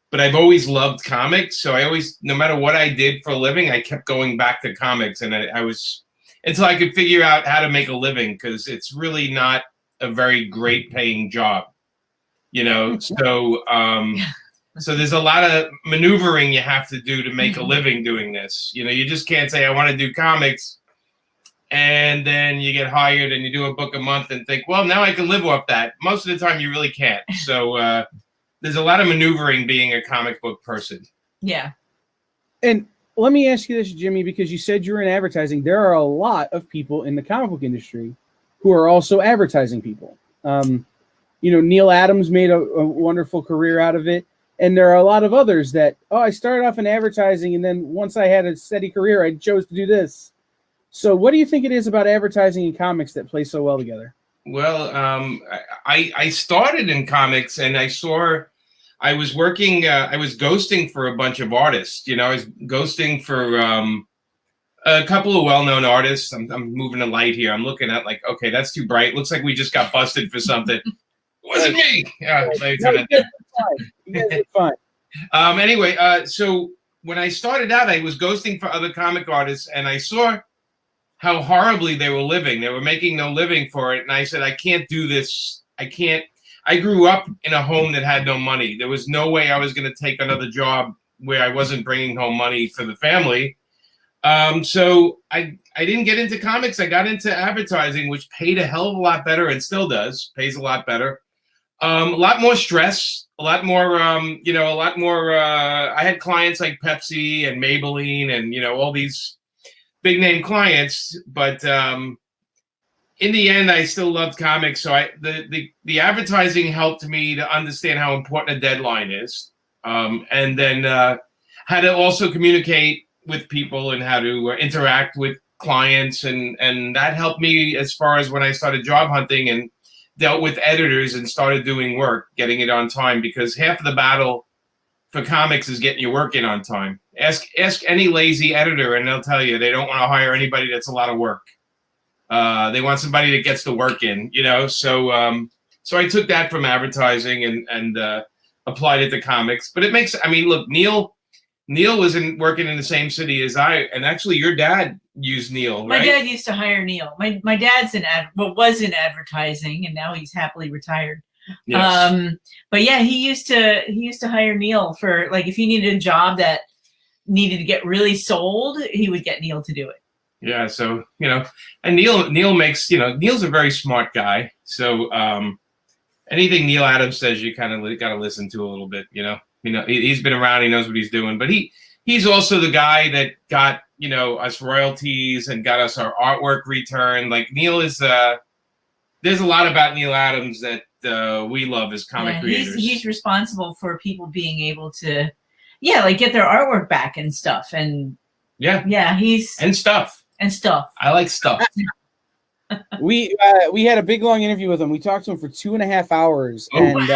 but I've always loved comics. So I always, no matter what I did for a living, I kept going back to comics, and I was, until I could figure out how to make a living, because it's really not a very great paying job, so so there's a lot of maneuvering you have to do to make a living doing this. You just can't say I want to do comics and then you get hired and you do a book a month and think, well, now I can live off that. Most of the time you really can't. So there's a lot of maneuvering being a comic book person. Yeah. And let me ask you this, Jimmy, because you said you're in advertising. There are a lot of people in the comic book industry who are also advertising people. Neil Adams made a wonderful career out of it. And there are a lot of others that, I started off in advertising, and then once I had a steady career, I chose to do this. So what do you think it is about advertising and comics that play so well together? Well, I started in comics, and I was working, I was ghosting for a bunch of artists. I was ghosting for a couple of well-known artists. I'm moving a light here. I'm looking at like, okay, that's too bright. Looks like we just got busted for something. Wasn't me. Yeah, You guys did fine. Anyway, so when I started out, I was ghosting for other comic artists, and I saw how horribly they were living. They were making no living for it. And I said, I can't do this. I grew up in a home that had no money. There was no way I was going to take another job where I wasn't bringing home money for the family. So I didn't get into comics. I got into advertising, which paid a hell of a lot better, and still does, pays a lot better. A lot more stress, a lot more, I had clients like Pepsi and Maybelline and, all these big name clients, but in the end, I still loved comics. So the advertising helped me to understand how important a deadline is, and then how to also communicate with people and how to interact with clients, and that helped me as far as when I started job hunting and dealt with editors and started doing work, getting it on time, because half of the battle for comics is getting your work in on time. Ask any lazy editor and they'll tell you they don't want to hire anybody that's a lot of work. They want somebody that gets the work in, So I took that from advertising and applied it to comics. But it makes, look, Neil was working in the same city as I, and actually your dad used Neil, right? My dad used to hire Neil. My dad's was in advertising, and now he's happily retired. Yes. But yeah, he used to hire Neil for, like, if he needed a job that needed to get really sold, he would get Neil to do it. Yeah. So, and Neil makes, Neil's a very smart guy. So anything Neil Adams says, you kind of got to listen to a little bit, he's been around, he knows what he's doing, but he's also the guy that got, us royalties and got us our artwork returned. Like Neil is, there's a lot about Neil Adams that we love as comic creators. He's responsible for people being able to, get their artwork back and stuff. And and stuff. I like stuff. We had a big long interview with him. We talked to him for 2.5 hours, and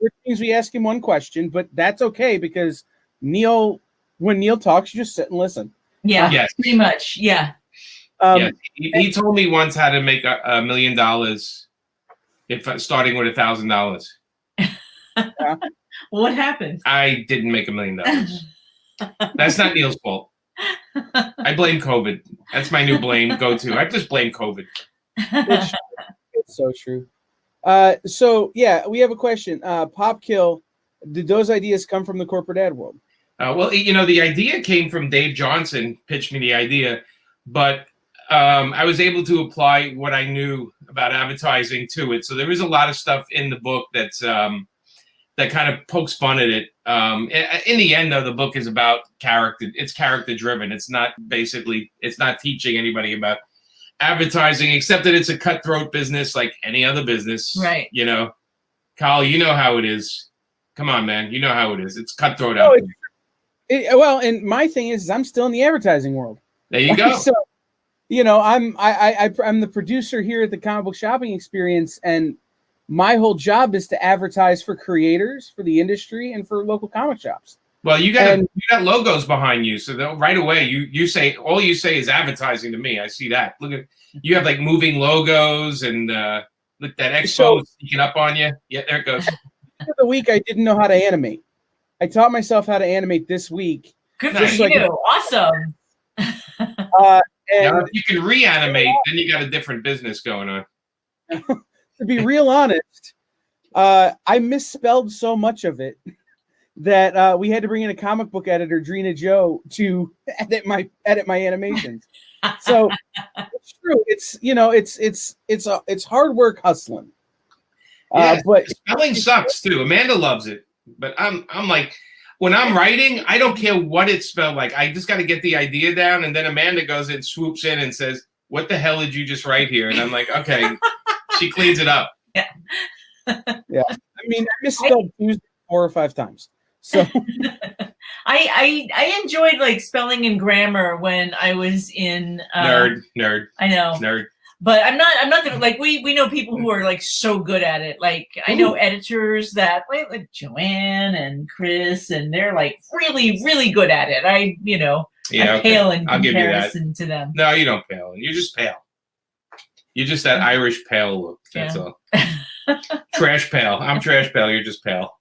it means we ask him one question, but that's okay because when Neil talks, you just sit and listen. Yeah, yes. Pretty much. Yeah. Yeah, he told me once how to make $1 million if starting with $1,000. What happened? I didn't make $1 million. That's not Neil's fault. I blame COVID. That's my new go-to. I just blame COVID. It's so true. So yeah, we have a question. Popkill, did those ideas come from the corporate ad world? Well, the idea came from Dave Johnson, pitched me the idea, but I was able to apply what I knew about advertising to it. So there is a lot of stuff in the book that's that kind of pokes fun at it. In the end, though, the book is about character. It's character driven. It's not teaching anybody about advertising, except that it's a cutthroat business like any other business. Right. Kyle, you know how it is. Come on, man. You know how it is. It's cutthroat out there. Well, and my thing is I'm still in the advertising world. There you go. So, I'm the producer here at the Comic Book Shopping Experience, and my whole job is to advertise for creators, for the industry, and for local comic shops. Well, you got logos behind you, so right away you say all you say is advertising to me. I see that. Look at you have like moving logos and look that expo sneaking up on you. Yeah, there it goes. For the week I didn't know how to animate. I taught myself how to animate this week. Good for you. Awesome. Now, if you can reanimate, then you got a different business going on. To be real honest, I misspelled so much of it that we had to bring in a comic book editor, Drina Joe, to edit my animations. So it's true. It's hard work hustling. Yeah, but spelling sucks too. Amanda loves it, but I'm like, when I'm writing, I don't care what it's spelled like. I just got to get the idea down, and then Amanda goes and swoops in and says, "What the hell did you just write here?" And I'm like, "Okay." She cleans it up. Yeah. Yeah. I mean, I misspelled Tuesday 4 or 5 times. So I enjoyed like spelling and grammar when I was in nerd. I know. Nerd. But I'm not gonna like we know people who are like so good at it. Like I know editors that like Joanne and Chris, and they're like really, really good at it. I pale in comparison to them. No, you don't pale. You're just pale. You're just that Irish pale look. That's all. Trash pale. I'm trash pale. You're just pale.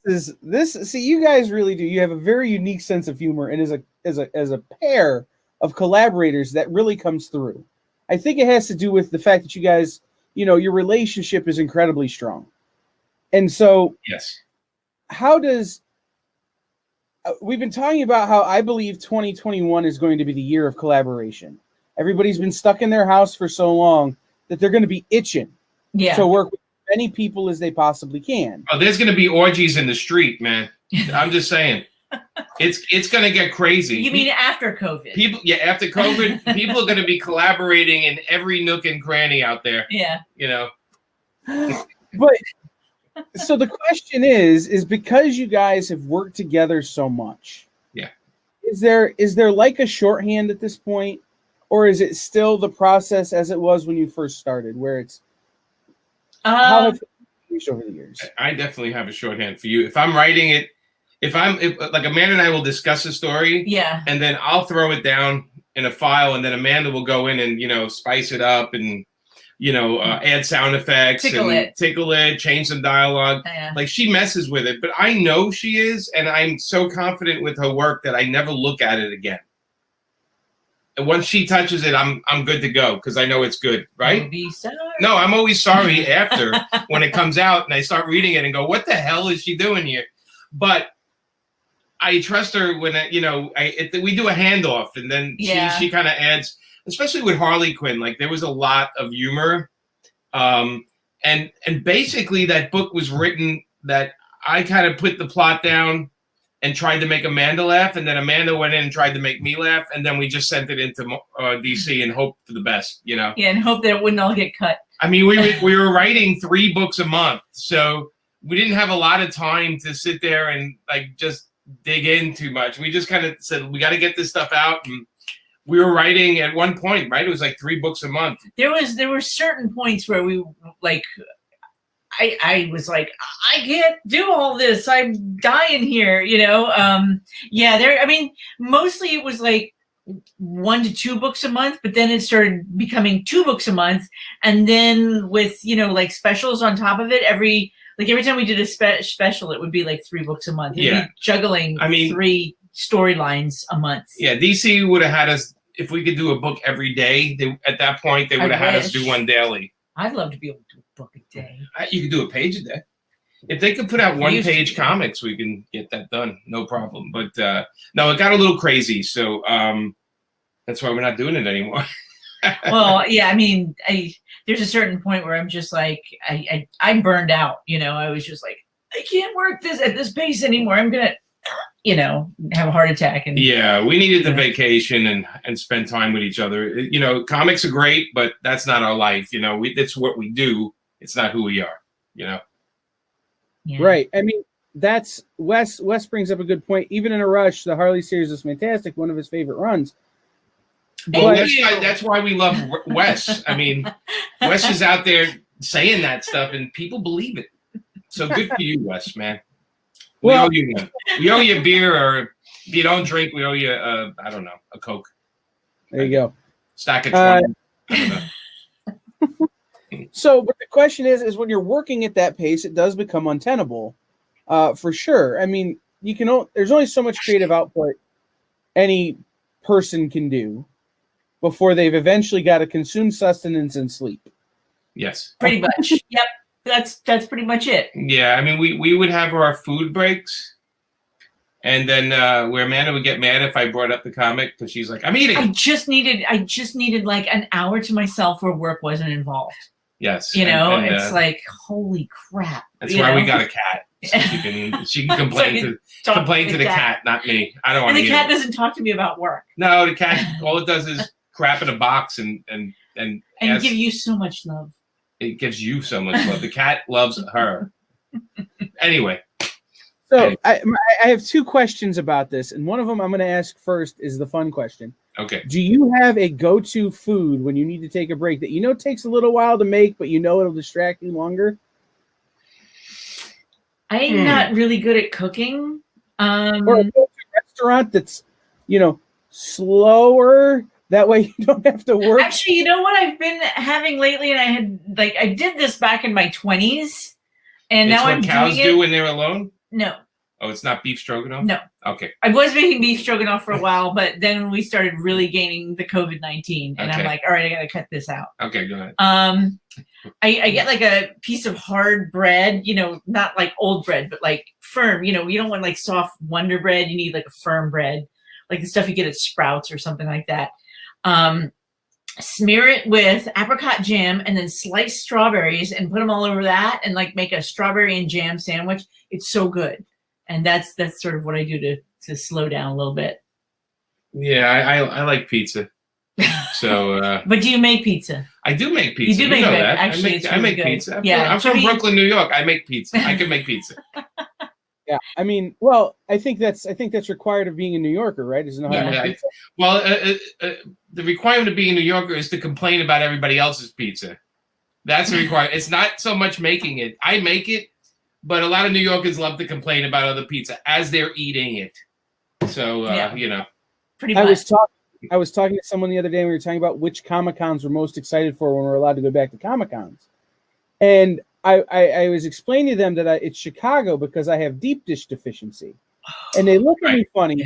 See, you guys really do. You have a very unique sense of humor, and as a pair of collaborators, that really comes through. I think it has to do with the fact that you guys, your relationship is incredibly strong. And so, yes. How does we've been talking about how I believe 2021 is going to be the year of collaboration. Everybody's been stuck in their house for so long that they're going to be itching to work with as many people as they possibly can. Oh, there's going to be orgies in the street, man. I'm just saying. It's going to get crazy. You mean after COVID? After COVID, people are going to be collaborating in every nook and cranny out there. Yeah. But so the question is because you guys have worked together so much. Yeah. Is there like a shorthand at this point? Or is it still the process as it was when you first started, where it's how have it changed over the years? I definitely have a shorthand for you. If I'm writing it, if like Amanda and I will discuss a story, and then I'll throw it down in a file, and then Amanda will go in and spice it up and add sound effects, tickle it, change some dialogue. Like she messes with it, but I know she is, and I'm so confident with her work that I never look at it again. And once she touches it, I'm good to go because I know it's good, right? Be sorry. No, I'm always sorry after when it comes out and I start reading it and go, "What the hell is she doing here?" But I trust her when we do a handoff, and then she kind of adds, especially with Harley Quinn. Like there was a lot of humor, and basically that book was written that I kind of put the plot down and tried to make Amanda laugh, and then Amanda went in and tried to make me laugh, and then we just sent it into DC and hoped for the best, Yeah, and hope that it wouldn't all get cut. I mean, we were writing 3 books a month, so we didn't have a lot of time to sit there and like just dig in too much. We just kind of said we got to get this stuff out, and we were writing at one point, right? It was like 3 books a month. There were certain points where we like. I was like, I can't do all this. I'm dying here, I mean, mostly it was like 1 to 2 books a month, but then it started becoming 2 books a month. And then with, like specials on top of it, every time we did a special, it would be like 3 books a month. It'd be juggling 3 storylines a month. Yeah, DC would have had us, if we could do a book every day, at that point, they would have had us do one daily. I'd love to be able to do a book a day. You could do a page a day. If they could put out 1-page comics, we can get that done. No problem. But no, it got a little crazy. So that's why we're not doing it anymore. Well, yeah, I mean, there's a certain point where I'm just like, I'm burned out. I was just like, I can't work at this pace anymore. I'm going to, have a heart attack. And yeah, we needed the vacation and spend time with each other. Comics are great, but that's not our life. It's what we do. It's not who we are, Yeah. Right. I mean, that's Wes brings up a good point. Even in a rush, the Harley series is fantastic. One of his favorite runs. Well, that's why we love Wes. I mean, Wes is out there saying that stuff, and people believe it. So good for you, Wes, man. We owe you one. We owe you a beer, or if you don't drink, we owe you I don't know, a Coke. There you go. Stack of 20. I don't know. So, but the question is when you're working at that pace, it does become untenable, for sure. I mean, there's only so much creative output any person can do before they've eventually got to consume sustenance and sleep. Yes. Pretty much. Yep. That's pretty much it. Yeah, I mean, we would have our food breaks, and then where Amanda would get mad if I brought up the comic because she's like, "I'm eating." I just needed like an hour to myself where work wasn't involved. Yes, it's like, holy crap. That's why we got a cat. So she can complain to the cat, not me. I don't want to. And the cat doesn't talk to me about work. No, the cat. All it does is crap in a box and give you so much love. It gives you so much love. The cat loves her. Anyway. So I have 2 questions about this, and one of them I'm going to ask first is the fun question. Okay. Do you have a go-to food when you need to take a break that takes a little while to make, but it'll distract you longer? I'm not really good at cooking. Or a go-to restaurant that's, slower. That way you don't have to work. Actually, you know what I've been having lately, and I did this back in my 20s, and it's now I'm what cows doing it. do when they're alone? No. Oh, it's not beef stroganoff? No. Okay. I was making beef stroganoff for a while, but then we started really gaining the COVID-19, and I'm like, all right, I got to cut this out. Okay, go ahead. I get like a piece of hard bread, not like old bread, but like firm. You don't want like soft Wonder Bread. You need like a firm bread, like the stuff you get at Sprouts or something like that. Smear it with apricot jam and then slice strawberries and put them all over that and like make a strawberry and jam sandwich. It's so good. And that's sort of what I do to slow down a little bit. Yeah, I like pizza. So, but do you make pizza? I do make pizza. You do make that. Actually, I make pizza. Yeah, I'm from Brooklyn, New York. I make pizza. I can make pizza. Yeah, I mean, well, I think that's required of being a New Yorker, right? Isn't it? Well, the requirement of being a New Yorker is to complain about everybody else's pizza. That's the requirement. It's not so much making it. I make it, but a lot of New Yorkers love to complain about other pizza as they're eating it. So pretty much. I was talking to someone the other day, and we were talking about which Comic-Cons we're most excited for when we're allowed to go back to Comic-Cons. And I was explaining to them that it's Chicago because I have deep dish deficiency. And they look at me funny.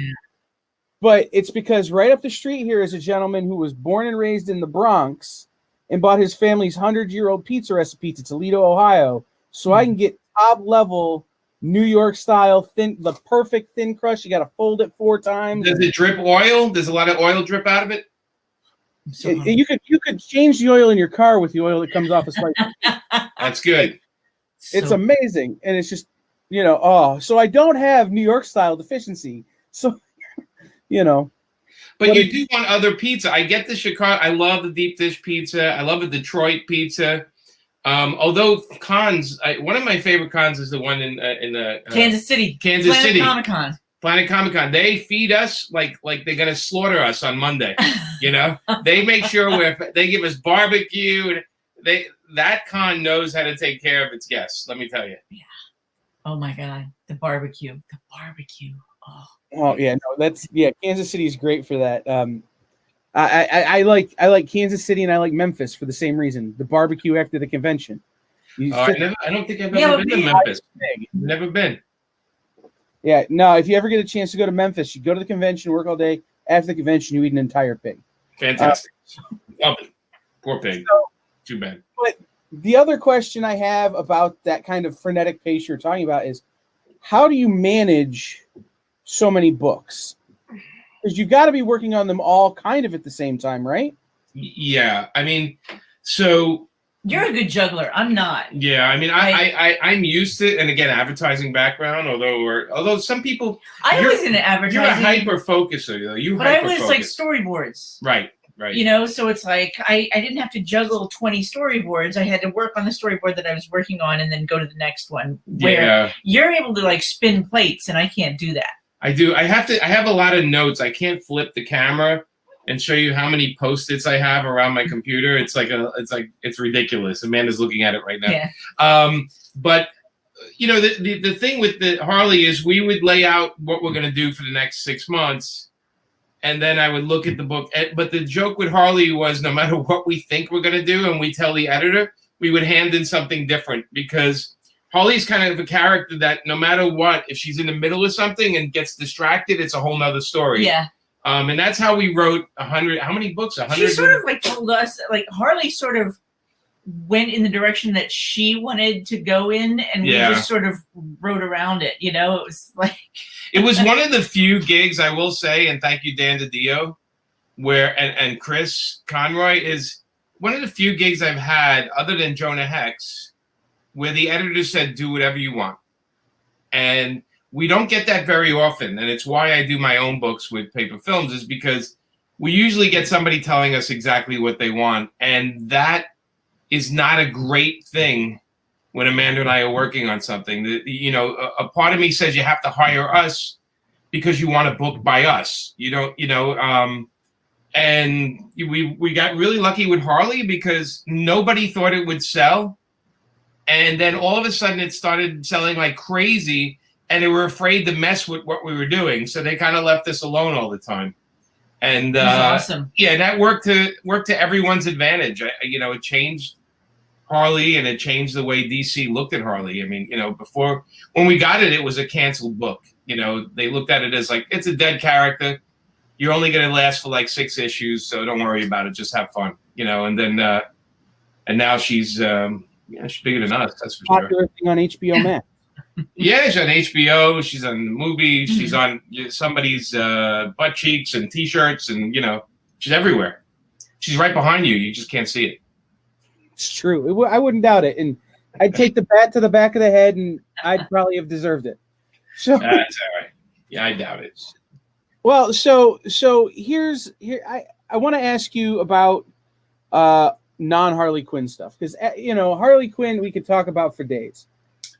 But it's because right up the street here is a gentleman who was born and raised in the Bronx and bought his family's 100-year-old pizza recipe to Toledo, Ohio, so I can get top-level New York style the perfect thin crust. You got to fold it 4 times. Does it drip oil? There's a lot of oil drip out of it. You could change the oil in your car with the oil that comes off a slice. That's good. It's amazing, and it's just so I don't have New York style deficiency. So But you do want other pizza. I get the Chicago. I love the deep dish pizza. I love the Detroit pizza. Although cons, one of my favorite cons is the one in the Kansas City. Planet Comic-Con. Planet Comic-Con. They feed us like they're gonna slaughter us on Monday. They make sure they give us barbecue. That con knows how to take care of its guests. Let me tell you. Yeah. Oh my God, the barbecue. Oh. Oh yeah, no, Kansas City is great for that. I like Kansas City and I like Memphis for the same reason. The barbecue after the convention. I don't think I've ever been to Memphis. Never been. Yeah, no. If you ever get a chance to go to Memphis, you go to the convention, work all day. After the convention, you eat an entire pig. Fantastic. Love it. Poor pig. Too bad. But the other question I have about that kind of frenetic pace you're talking about is, how do you manage so many books? Because you've got to be working on them all kind of at the same time, right? Yeah, I mean, so you're a good juggler. I'm not. Yeah, I mean, I'm used to it, and again, advertising background. Although some people, I was in advertising. You're a hyper focuser, though. But I was like storyboards. Right. You know, so it's like I didn't have to juggle 20 storyboards. I had to work on the storyboard that I was working on, and then go to the next one. Where you're able to like spin plates, and I can't do that. I do. I have a lot of notes. I can't flip the camera and show you how many Post-its I have around my computer. It's ridiculous. Amanda's looking at it right now. Yeah. But you know, the thing with the Harley is we would lay out what we're going to do for the next 6 months, and then I would look at the book. But the joke with Harley was, no matter what we think we're going to do, and we tell the editor, we would hand in something different, because Harley's kind of a character that no matter what, if she's in the middle of something and gets distracted, it's a whole nother story. Yeah. And that's how we wrote 100. How many books? 100. She sort of like told us, like Harley sort of went in the direction that she wanted to go in, and we just sort of wrote around it. You know, it was like it was one of the few gigs, I will say, and thank you, Dan DiDio, where and Chris Conroy, is one of the few gigs I've had, other than Jonah Hex, where the editor said, do whatever you want. And we don't get that very often. And it's why I do my own books with Paper Films, is because we usually get somebody telling us exactly what they want. And that is not a great thing when Amanda and I are working on something. You know, a part of me says you have to hire us because you want a book by us. You don't, you know, and we got really lucky with Harley because nobody thought it would sell. And then all of a sudden it started selling like crazy, and they were afraid to mess with what we were doing. So they kind of left us alone all the time. And awesome. Yeah, that worked to everyone's advantage. You know, it changed Harley, and it changed the way DC looked at Harley. I mean, you know, before, when we got it, it was a canceled book. You know, they looked at it as like, it's a dead character. You're only going to last for like 6 issues, so don't worry about it. Just have fun, you know. And then, and now she's she's bigger than us. That's for sure. Popular thing on HBO Max. Yeah, she's on HBO. She's on the movie. She's on somebody's butt cheeks and T-shirts, and you know, she's everywhere. She's right behind you. You just can't see it. It's true. I wouldn't doubt it. And I'd take the bat to the back of the head, and I'd probably have deserved it. So that's all right. Yeah, I doubt it. Well, so here I want to ask you about non-Harley Quinn stuff, because you know, Harley Quinn we could talk about for days.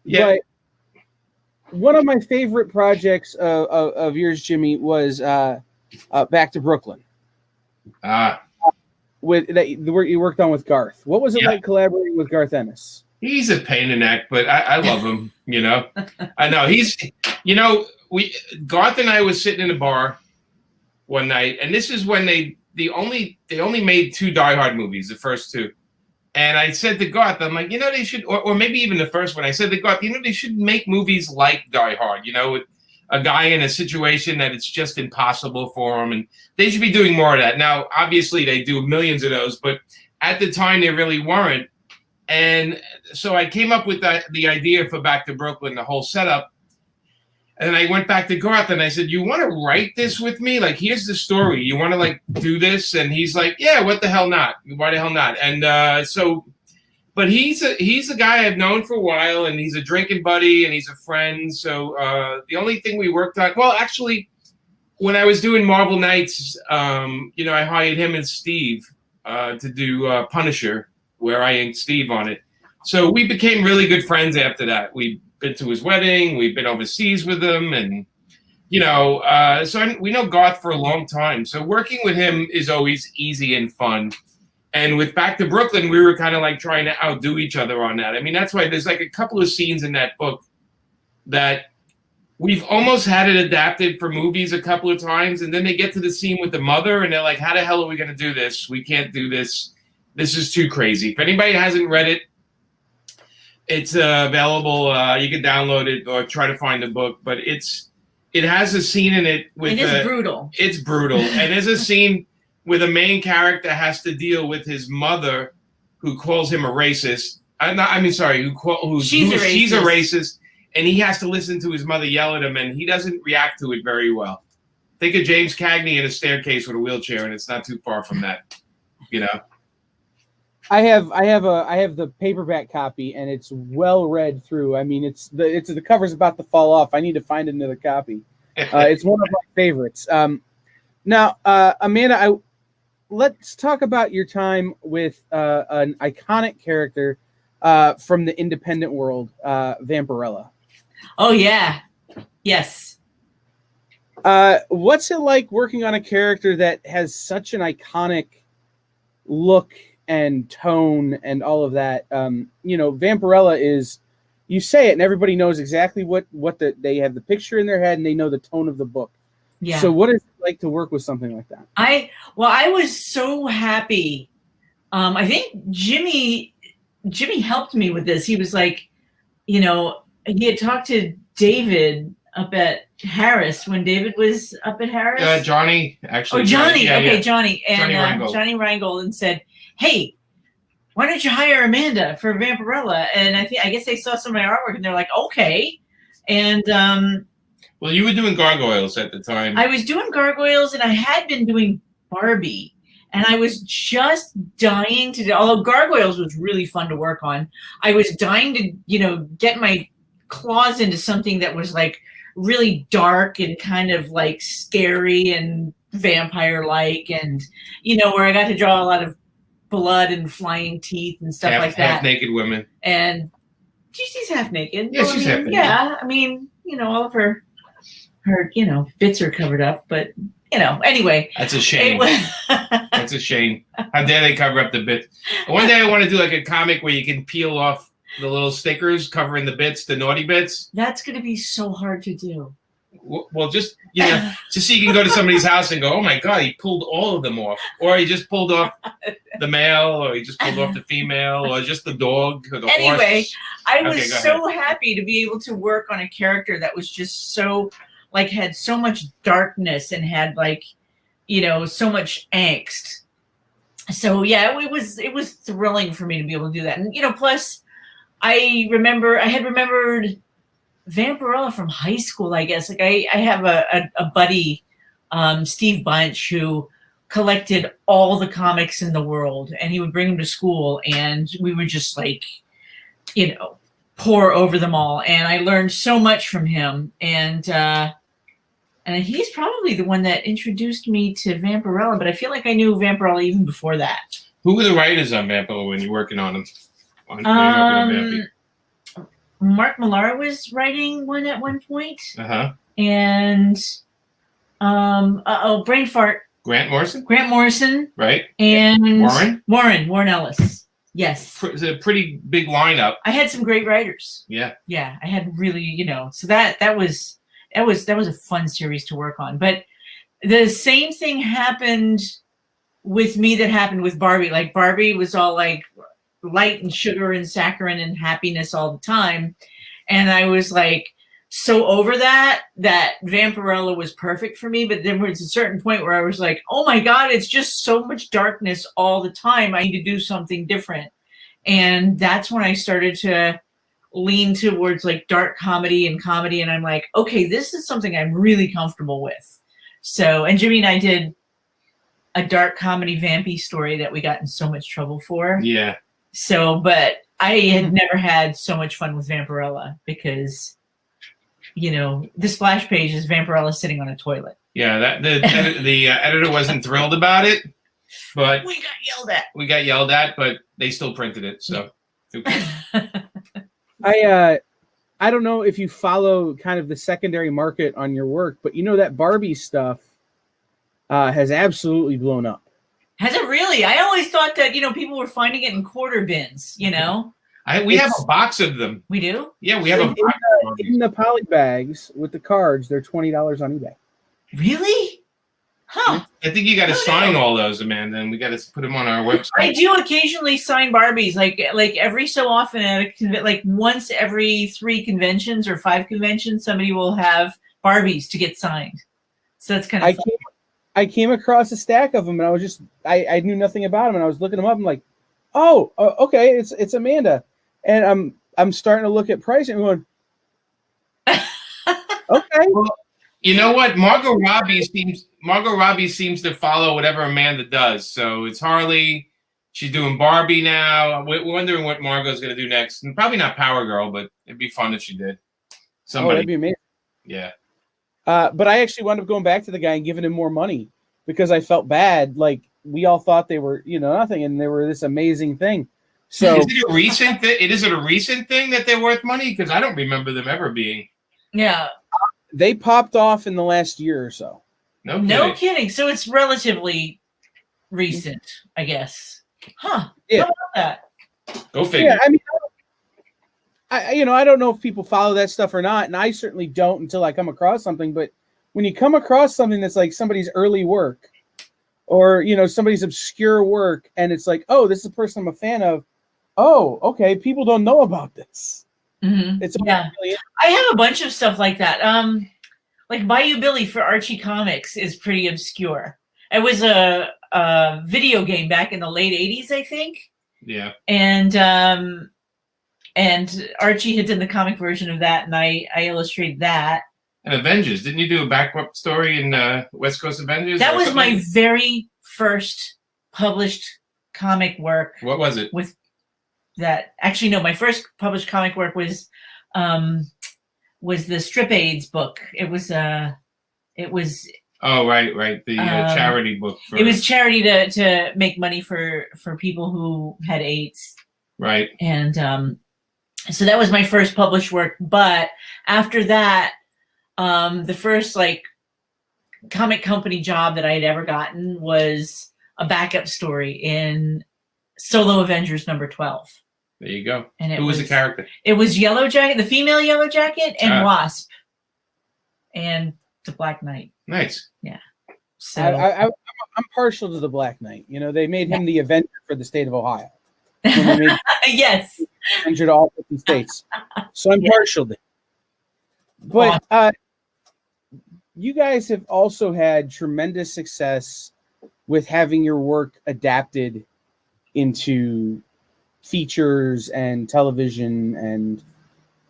Yeah. But one of my favorite projects of yours, Jimmy, was Back to Brooklyn. With the work you worked on with Garth. What was it like collaborating with Garth Ennis? He's a pain in the neck, but I love him. You know, I know he's. You know, Garth and I was sitting in a bar one night, and this is when they only made 2 Die Hard movies, the first 2. And I said to Garth, I'm like, you know, they should, or maybe even the first one. I said to Garth, you know, they should make movies like Die Hard. You know, with a guy in a situation that it's just impossible for him, and they should be doing more of that. Now, obviously, they do millions of those, but at the time, they really weren't. And so I came up with the idea for Back to Brooklyn, the whole setup. And I went back to Garth and I said, you want to write this with me? Like, here's the story. You want to like do this? And he's like, yeah, what the hell not? Why the hell not? And but he's a guy I've known for a while, and he's a drinking buddy, and he's a friend. So the only thing we worked on, well, actually, when I was doing Marvel Nights, you know, I hired him and Steve to do Punisher, where I inked Steve on it. So we became really good friends after that. We've been to his wedding. We've been overseas with him, and you know, so we know Garth for a long time. So working with him is always easy and fun. And with Back to Brooklyn, we were kind of like trying to outdo each other on that. I mean, that's why there's like a couple of scenes in that book that we've almost had it adapted for movies a couple of times, and then they get to the scene with the mother, and they're like, how the hell are we going to do this? We can't do this. This is too crazy. If anybody hasn't read it, it's available. You can download it or try to find the book, but it has a scene in it with it is brutal. It's brutal. And there's a scene where the main character has to deal with his mother, who calls him a racist. She's a racist, and he has to listen to his mother yell at him, and he doesn't react to it very well. Think of James Cagney in a staircase with a wheelchair, and it's not too far from that, you know. I have the paperback copy, and it's well read through. I mean, the cover's about to fall off. I need to find another copy. It's one of my favorites. Now, Amanda, let's talk about your time with an iconic character from the independent world, Vampirella. Oh yeah, yes. What's it like working on a character that has such an iconic look and tone and all of that? Vampirella is, you say it and everybody knows exactly what they have the picture in their head and they know the tone of the book. Yeah. So what is it like to work with something like that? I was so happy. I think Jimmy helped me with this. He was like, he had talked to David up at Harris when David was up at Harris. Johnny, actually. Oh, Johnny. Yeah, okay, yeah. Johnny. And Johnny Reingold, and said, hey, why don't you hire Amanda for Vampirella? And I guess they saw some of my artwork and they're like, okay. And well, you were doing Gargoyles at the time. I was doing Gargoyles, and I had been doing Barbie, and I was just dying to do, although Gargoyles was really fun to work on, I was dying to, get my claws into something that was like really dark and kind of like scary and vampire-like, and, where I got to draw a lot of blood and flying teeth and stuff like that. Half-naked women. And she's half naked. Yeah, she's half naked. Yeah, I mean, all of her bits are covered up, but anyway. That's a shame. That's a shame. How dare they cover up the bits? One day I want to do like a comic where you can peel off the little stickers covering the bits, the naughty bits. That's going to be so hard to do. Well, just so you can go to somebody's house and go, oh my God, he pulled all of them off. Or he just pulled off the male, or he just pulled off the female, or just the dog or the horse. I was so happy to be able to work on a character that was just so, had so much darkness and had so much angst. So yeah, it was thrilling for me to be able to do that. And plus I had remembered Vampirella from high school, I guess. I have a buddy, Steve Bunch, who collected all the comics in the world, and he would bring them to school, and we would just pour over them all. And I learned so much from him. And he's probably the one that introduced me to Vampirella, but I feel like I knew Vampirella even before that. Who were the writers on Vampirella when you're working on them? Mark Millar was writing one at one point. Uh-huh. And brain fart. Grant Morrison? Grant Morrison. Right. And Warren Ellis. Yes. It's a pretty big lineup. I had some great writers. Yeah. Yeah. I had really, so that was a fun series to work on. But the same thing happened with me that happened with Barbie. Like Barbie was all like light and sugar and saccharin and happiness all the time. And I was like so over that Vampirella was perfect for me. But then there was a certain point where I was like, oh my God, it's just so much darkness all the time. I need to do something different. And that's when I started to lean towards dark comedy. And I'm like, okay, this is something I'm really comfortable with. So, and Jimmy and I did a dark comedy vampy story that we got in so much trouble for. Yeah. So, but I had never had so much fun with Vampirella because, the splash page is Vampirella sitting on a toilet. Yeah, the editor wasn't thrilled about it, but we got yelled at, but they still printed it. So, okay. I don't know if you follow kind of the secondary market on your work, but that Barbie stuff has absolutely blown up. Has it really? I always thought that, people were finding it in quarter bins, We have a box of them. We do? Yeah, we have a box of them. In the poly bags with the cards. They're $20 on eBay. Really? Huh. I think you got to sign all those, Amanda, and we got to put them on our website. I do occasionally sign Barbies, like every so often at like once every 3 conventions or 5 conventions, somebody will have Barbies to get signed. So that's kind of fun. I came across a stack of them, and I was I knew nothing about them, and I was looking them up. I'm like, oh, okay, it's Amanda, and I'm starting to look at pricing and going, okay. Well, you know what? Margot Robbie seems to follow whatever Amanda does. So it's Harley. She's doing Barbie now. We're wondering what Margot's going to do next. And probably not Power Girl, but it'd be fun if she did. Oh, that'd be amazing. Yeah. But I actually wound up going back to the guy and giving him more money because I felt bad. Like we all thought they were, nothing, and they were this amazing thing. So is it a recent thing that they're worth money? Because I don't remember them ever being. Yeah. They popped off in the last year or so. No kidding. So it's relatively recent, I guess. Huh. Yeah. How about that? Go figure. Yeah, I mean, I don't know if people follow that stuff or not, and I certainly don't until I come across something. But when you come across something that's like somebody's early work, or somebody's obscure work, and it's like, oh, this is a person I'm a fan of. Oh, okay, people don't know about this. Mm-hmm. It's really I have a bunch of stuff like that. Like Bayou Billy for Archie Comics is pretty obscure. It was a video game back in the late 80s, I think. Yeah. And Archie had done the comic version of that, and I illustrated that. And Avengers, didn't you do a backup story in West Coast Avengers? That was my very first published comic work. What was it? With that, actually, no, my first published comic work was the Strip AIDS book. It was. Oh, right. The charity book. It was charity to make money for people who had AIDS. Right. And so that was my first published work. But after that, the first comic company job that I had ever gotten was a backup story in Solo Avengers number 12. There you go. And who was the character? It was Yellow Jacket, the female Yellow Jacket, and Wasp, and the Black Knight. Nice. Yeah. So I'm partial to the Black Knight. They made him the Avenger for the state of Ohio. Yes. Avenger to all 50 states. So I'm partial to him. But you guys have also had tremendous success with having your work adapted into features and television and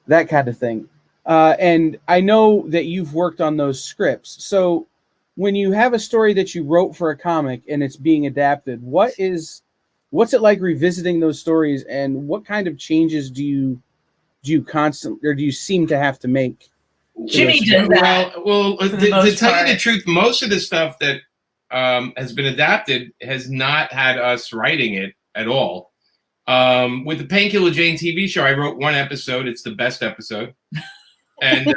that kind of thing. And I know that you've worked on those scripts. So when you have a story that you wrote for a comic and it's being adapted, what's it like revisiting those stories, and what kind of changes do you constantly, or do you seem to have to make? Jimmy does that. Well, to tell you the truth, most of the stuff that has been adapted has not had us writing it at all. With the Painkiller Jane TV show, I wrote 1 episode. It's the best episode. And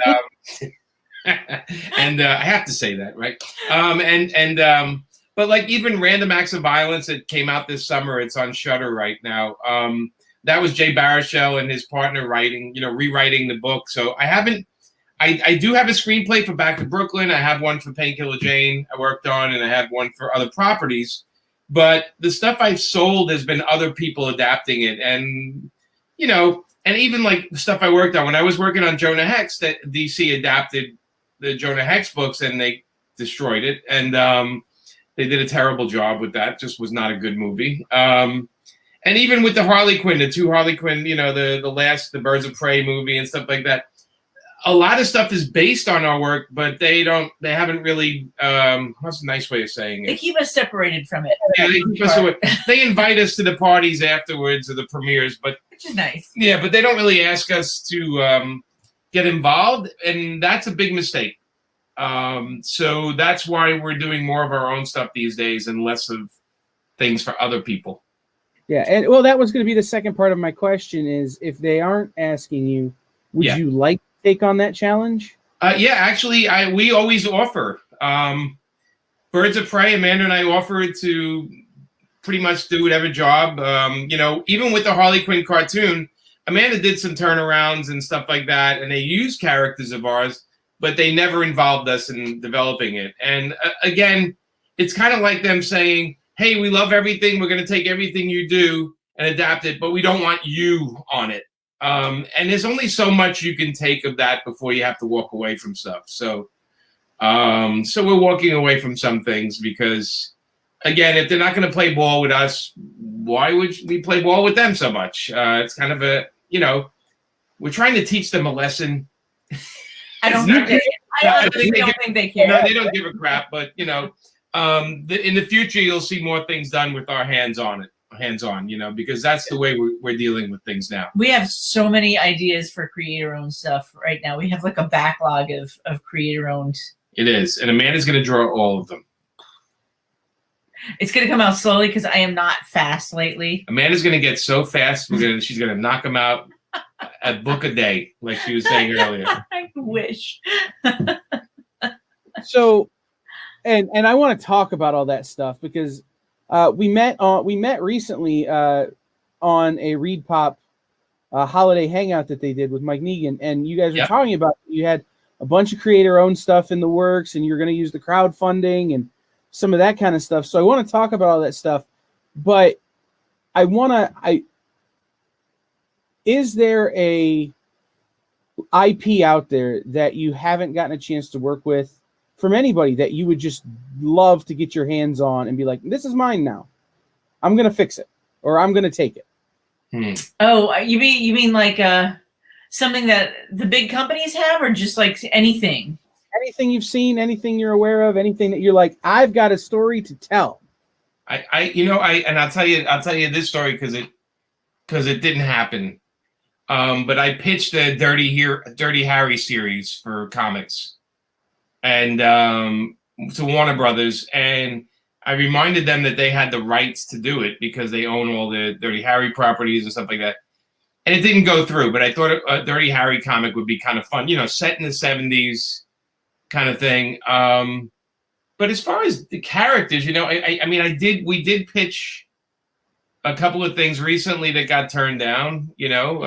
and I have to say that, right? But like even Random Acts of Violence that came out this summer, it's on Shudder right now. That was Jay Baruchel and his partner rewriting the book. So I do have a screenplay for Back to Brooklyn. I have one for Painkiller Jane I worked on, and I have one for other properties. But the stuff I've sold has been other people adapting it. And, and even like the stuff I worked on, when I was working on Jonah Hex, that DC adapted the Jonah Hex books and they destroyed it. And they did a terrible job with that. Just was not a good movie. And even with the Harley Quinn, the 2 Harley Quinn, the Birds of Prey movie and stuff like that. A lot of stuff is based on our work, but they haven't really, what's a nice way of saying it? They keep us separated from it. Yeah, they invite us to the parties afterwards or the premieres, which is nice. Yeah, but they don't really ask us to get involved, and that's a big mistake. So that's why we're doing more of our own stuff these days and less of things for other people. Yeah, and well, that was going to be the second part of my question is, if they aren't asking you, would you like to take on that challenge? Yeah, actually, we always offer. Birds of Prey, Amanda and I offered to pretty much do whatever job. Even with the Harley Quinn cartoon, Amanda did some turnarounds and stuff like that, and they used characters of ours, but they never involved us in developing it. And again, it's kind of like them saying, hey, we love everything. We're going to take everything you do and adapt it, but we don't want you on it. And there's only so much you can take of that before you have to walk away from stuff. So we're walking away from some things because, again, if they're not going to play ball with us, why would we play ball with them so much? It's kind of a, we're trying to teach them a lesson. I don't think they care. No, they don't give a crap. But in the future, you'll see more things done with our hands-on, because that's the way we're dealing with things now. We have so many ideas for creator-owned stuff right now. We have like a backlog of creator-owned. It is, and Amanda's going to draw all of them. It's going to come out slowly because I am not fast lately. Amanda's going to get so fast, she's going to knock them out a book a day, like she was saying earlier. I wish. So, and I want to talk about all that stuff because we met recently on a Read Pop holiday hangout that they did with Mike Negan, and you guys were talking about you had a bunch of creator-owned stuff in the works, and you're going to use the crowdfunding and some of that kind of stuff. So I want to talk about all that stuff, but is there a IP out there that you haven't gotten a chance to work with from anybody that you would just love to get your hands on and be like, this is mine now. I'm going to fix it, or I'm going to take it. Oh, you mean like something that the big companies have, or just like anything? Anything you've seen, anything you're aware of, anything that you're like, I've got a story to tell. I'll tell you this story because it didn't happen. But I pitched the Dirty Harry series for comics, and to Warner Brothers, and I reminded them that they had the rights to do it because they own all the Dirty Harry properties and stuff like that. And it didn't go through, but I thought a Dirty Harry comic would be kind of fun, set in the 70s. Kind of thing. But as far as the characters, we did pitch a couple of things recently that got turned down, All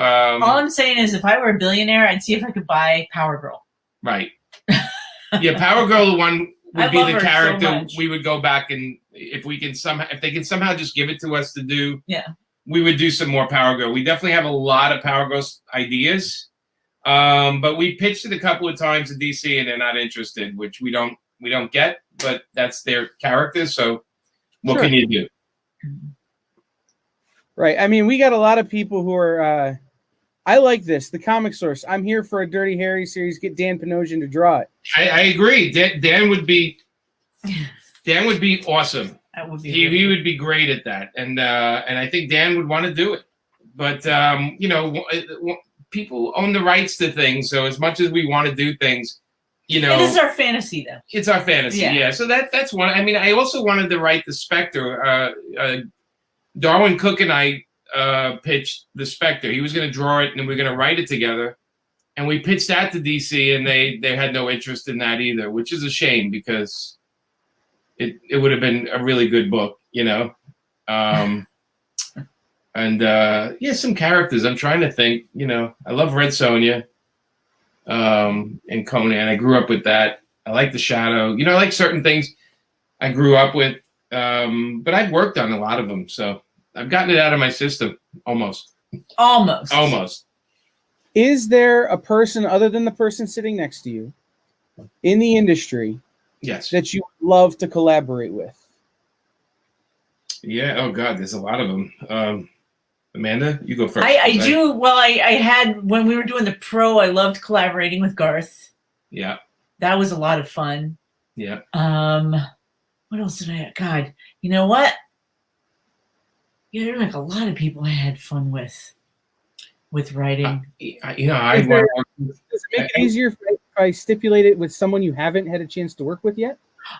I'm saying is if I were a billionaire, I'd see if I could buy Power Girl. Right. Yeah, Power Girl, the one would be the character we would go back and if they can somehow just give it to us to do, we would do some more Power Girl. We definitely have a lot of Power Girl ideas. But we pitched it a couple of times to DC and they're not interested, which we don't get, but that's their character. So what can you do? Right. I mean, we got a lot of people who are, I like this, the comic source. I'm here for a Dirty Harry series. Get Dan Panosian to draw it. I agree. Dan would be awesome. That would be he would be great at that. And I think Dan would want to do it, but people own the rights to things, so as much as we want to do things, it is our fantasy, though. It's our fantasy, yeah. So that's one. I mean, I also wanted to write the Spectre. Darwin Cook and I pitched the Spectre. He was going to draw it, and we were going to write it together. And we pitched that to DC, and they had no interest in that either, which is a shame because it would have been a really good book, And some characters. I'm trying to think. I love Red Sonja, and Conan. I grew up with that. I like the Shadow. I like certain things I grew up with. But I've worked on a lot of them, so I've gotten it out of my system almost. Almost. Is there a person other than the person sitting next to you in the industry, that you love to collaborate with? Yeah. Oh God, there's a lot of them. Amanda, you go first. I do. Well, I had, when we were doing the pro, I loved collaborating with Garth. Yeah. That was a lot of fun. Yeah. What else did I, God, you know what? Yeah, there were like a lot of people I had fun with writing. Does it make it easier if I stipulate it with someone you haven't had a chance to work with yet?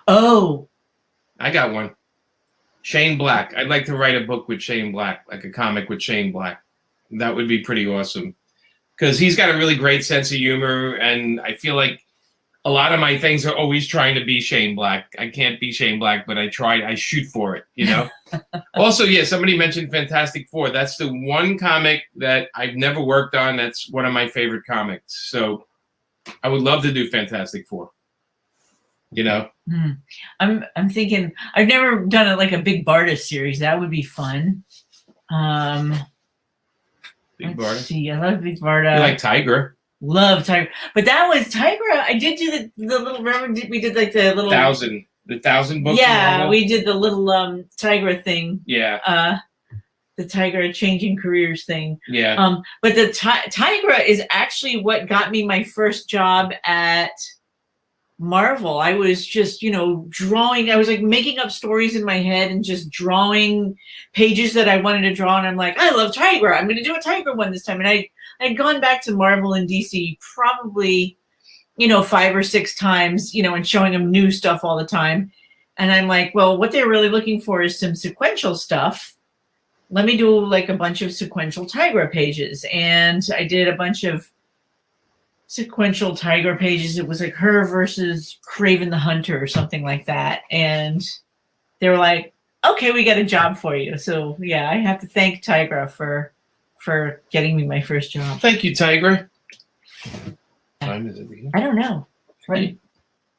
Oh. I got one. Shane Black. I'd like to write a book with Shane Black, like a comic with Shane Black. That would be pretty awesome. Because he's got a really great sense of humor, and I feel like a lot of my things are always trying to be Shane Black. I can't be Shane Black, but I try. I shoot for it, you know. Also, yeah, somebody mentioned Fantastic Four. That's the one comic that I've never worked on. That's one of my favorite comics. So I would love to do Fantastic Four. You know, I'm thinking I've never done a big Barda series. That would be fun. Big Let's Barda. see, I love Big Barda. You like Tiger? Love Tiger, but that was Tigra. I did do the little. Remember, we did like the little 1,000 books. Yeah, we did the little Tigra thing. Yeah. The Tigra changing careers thing. Yeah. But the Tigra is actually what got me my first job at Marvel. I was just, drawing. I was like making up stories in my head and just drawing pages that I wanted to draw. And I'm like, I love Tigra. I'm going to do a Tigra one this time. And I'd gone back to Marvel and DC probably, 5 or 6 times, and showing them new stuff all the time. And I'm like, well, what they're really looking for is some sequential stuff. Let me do like a bunch of sequential Tigra pages. And I did a bunch of sequential Tigra pages. It was like her versus Kraven the Hunter or something like that. And they were like, okay, we got a job for you. So yeah, I have to thank Tigra for getting me my first job. Thank you, Tiger. Time is it? I don't know. Right?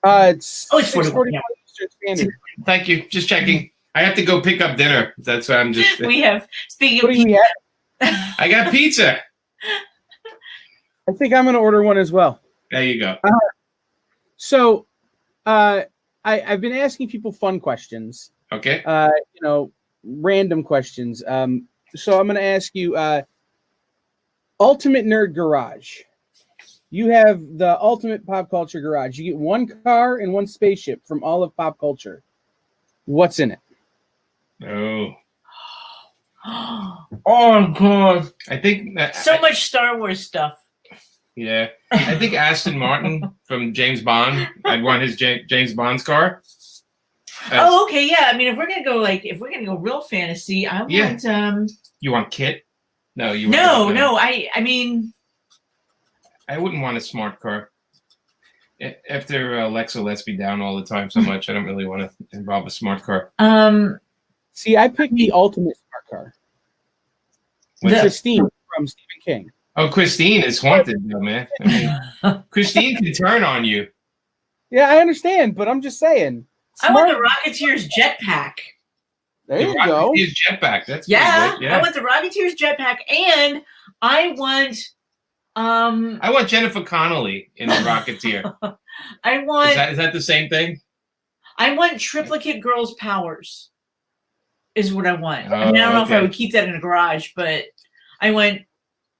It's 6:45. Eastern Standard. Thank you. Just checking. I have to go pick up dinner. That's why I'm just. We have, speaking What of do we have? I got pizza. I think I'm going to order one as well. There you go. So, I've been asking people fun questions. Okay. Random questions. So I'm going to ask you, Ultimate Nerd Garage. You have the Ultimate Pop Culture Garage. You get one car and one spaceship from all of pop culture. What's in it? Oh. Oh God! I think So much Star Wars stuff. Yeah, I think Aston Martin from James Bond. I'd want his James Bond's car. Oh, okay, yeah. I mean, if we're gonna go real fantasy, I want. You want Kit? No, you. No. I mean, I wouldn't want a smart car. After Alexa lets me down all the time so much, I don't really want to involve a smart car. See, I picked the ultimate smart car. Christine from Stephen King. Oh, Christine is haunted, though, man. I mean, Christine can turn on you. Yeah, I understand, but I'm just saying. I want the Rocketeer's jetpack. There you go. His jetpack. That's yeah, good. Yeah. I want the Rocketeer's jetpack, and I want Jennifer Connelly in the Rocketeer. I want. Is that the same thing? I want triplicate girls' powers. Is what I want. Oh, I mean, I don't know if I okay. would keep that in a garage, but I want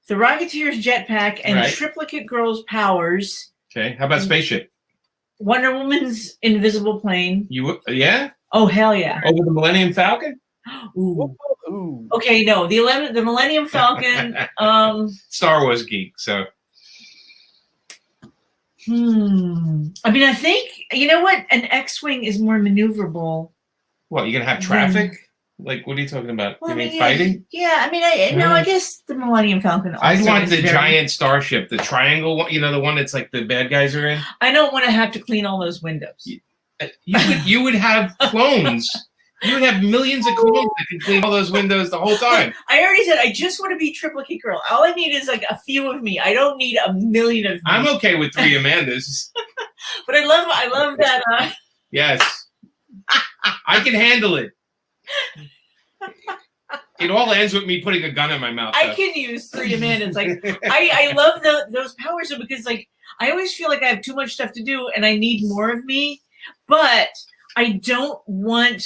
the Rocketeer's jetpack and Right. triplicate girls' powers. Okay. How about spaceship? Wonder Woman's invisible plane. Yeah? Oh hell yeah! Over the Millennium Falcon? Ooh. Ooh. Okay, no, the Millennium Falcon. Star Wars geek. So I mean, I think you know what? An X-wing is more maneuverable. what? You're gonna have traffic? Like, what are you talking about? Well, You I mean mean, fighting? Yeah, I mean, I guess the Millennium Falcon. I'd also want is the very- giant starship, the triangle one. You know, the one that's like the bad guys are in. I don't want to have to clean all those windows. You would have clones. You would have millions of clones that can clean all those windows the whole time. I already said I just want to be triplicate girl. All I need is like a few of me. I don't need a million of me. I'm okay with 3 Amandas. But I love that. Yes, I can handle it. It all ends with me putting a gun in my mouth. I though. can use 3 Amandas. Like I love those powers because like I always feel like I have too much stuff to do and I need more of me, but I don't want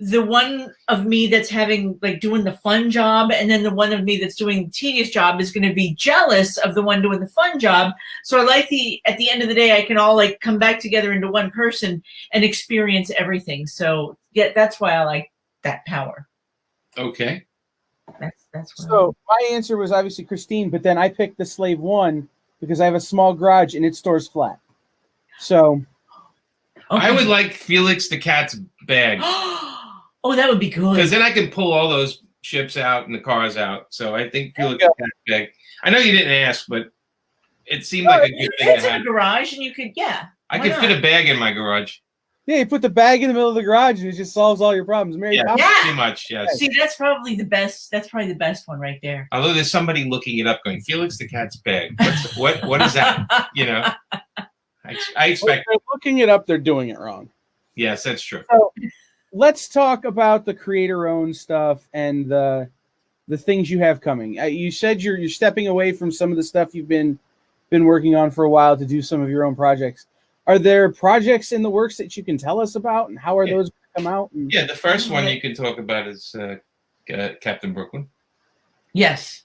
the one of me that's having like doing the fun job and then the one of me that's doing the tedious job is going to be jealous of the one doing the fun job. So I like at the end of the day I can all like come back together into one person and experience everything. So yeah, that's why I like that power. Okay. That's what So my answer was obviously Christine, but then I picked the Slave One because I have a small garage and it stores flat. So I would like Felix the Cat's bag. Oh, that would be good. Because then I can pull all those ships out and the cars out. So I think Felix the Cat's bag. I know you didn't ask, but it seemed like a good thing It's to in a have. garage and you could, yeah. I Why could fit not? a bag in my garage. Yeah, you put the bag in the middle of the garage and it just solves all your problems. Mary Yeah, Poppins. pretty much. Yes. See, that's probably the best. That's probably the best one right there. Although there's somebody looking it up, going, Felix the cat's bag. What is that? You know, I expect. If they're looking it up, they're doing it wrong. Yes, that's true. So let's talk about the creator-owned stuff and the things you have coming. You said you're stepping away from some of the stuff you've been working on for a while to do some of your own projects. Are there projects in the works that you can tell us about, and how are those going to come out? Yeah, the first one you can talk about is Captain Brooklyn. Yes.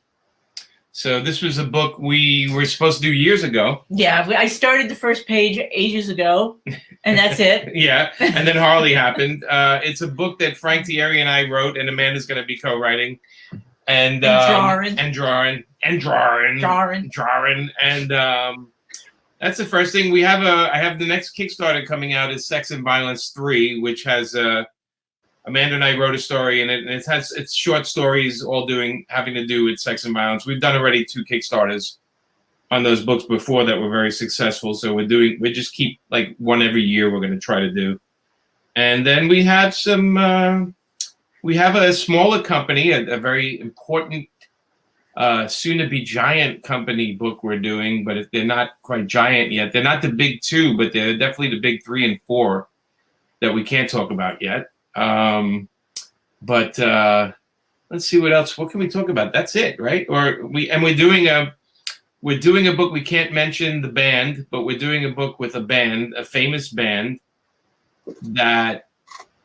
So this was a book we were supposed to do years ago. Yeah, I started the first page ages ago, and that's it. Yeah, and then Harley happened. It's a book that Frank Thierry and I wrote, and Amanda's going to be co-writing. And drawing. That's the first thing. I have the next Kickstarter coming out is Sex and Violence 3, which has Amanda and I wrote a story in it, and it's short stories all having to do with sex and violence. We've done already 2 Kickstarters on those books before that were very successful. So we just keep like one every year we're going to try to do. And then we have we have a smaller company, a very important soon-to-be giant company book we're doing, but they're not quite giant yet. They're not the big 2, but they're definitely the big 3 and 4 that we can't talk about yet. But let's see what else. What can we talk about? That's it, right? We're doing a book. We can't mention the band, but we're doing a book with a famous band that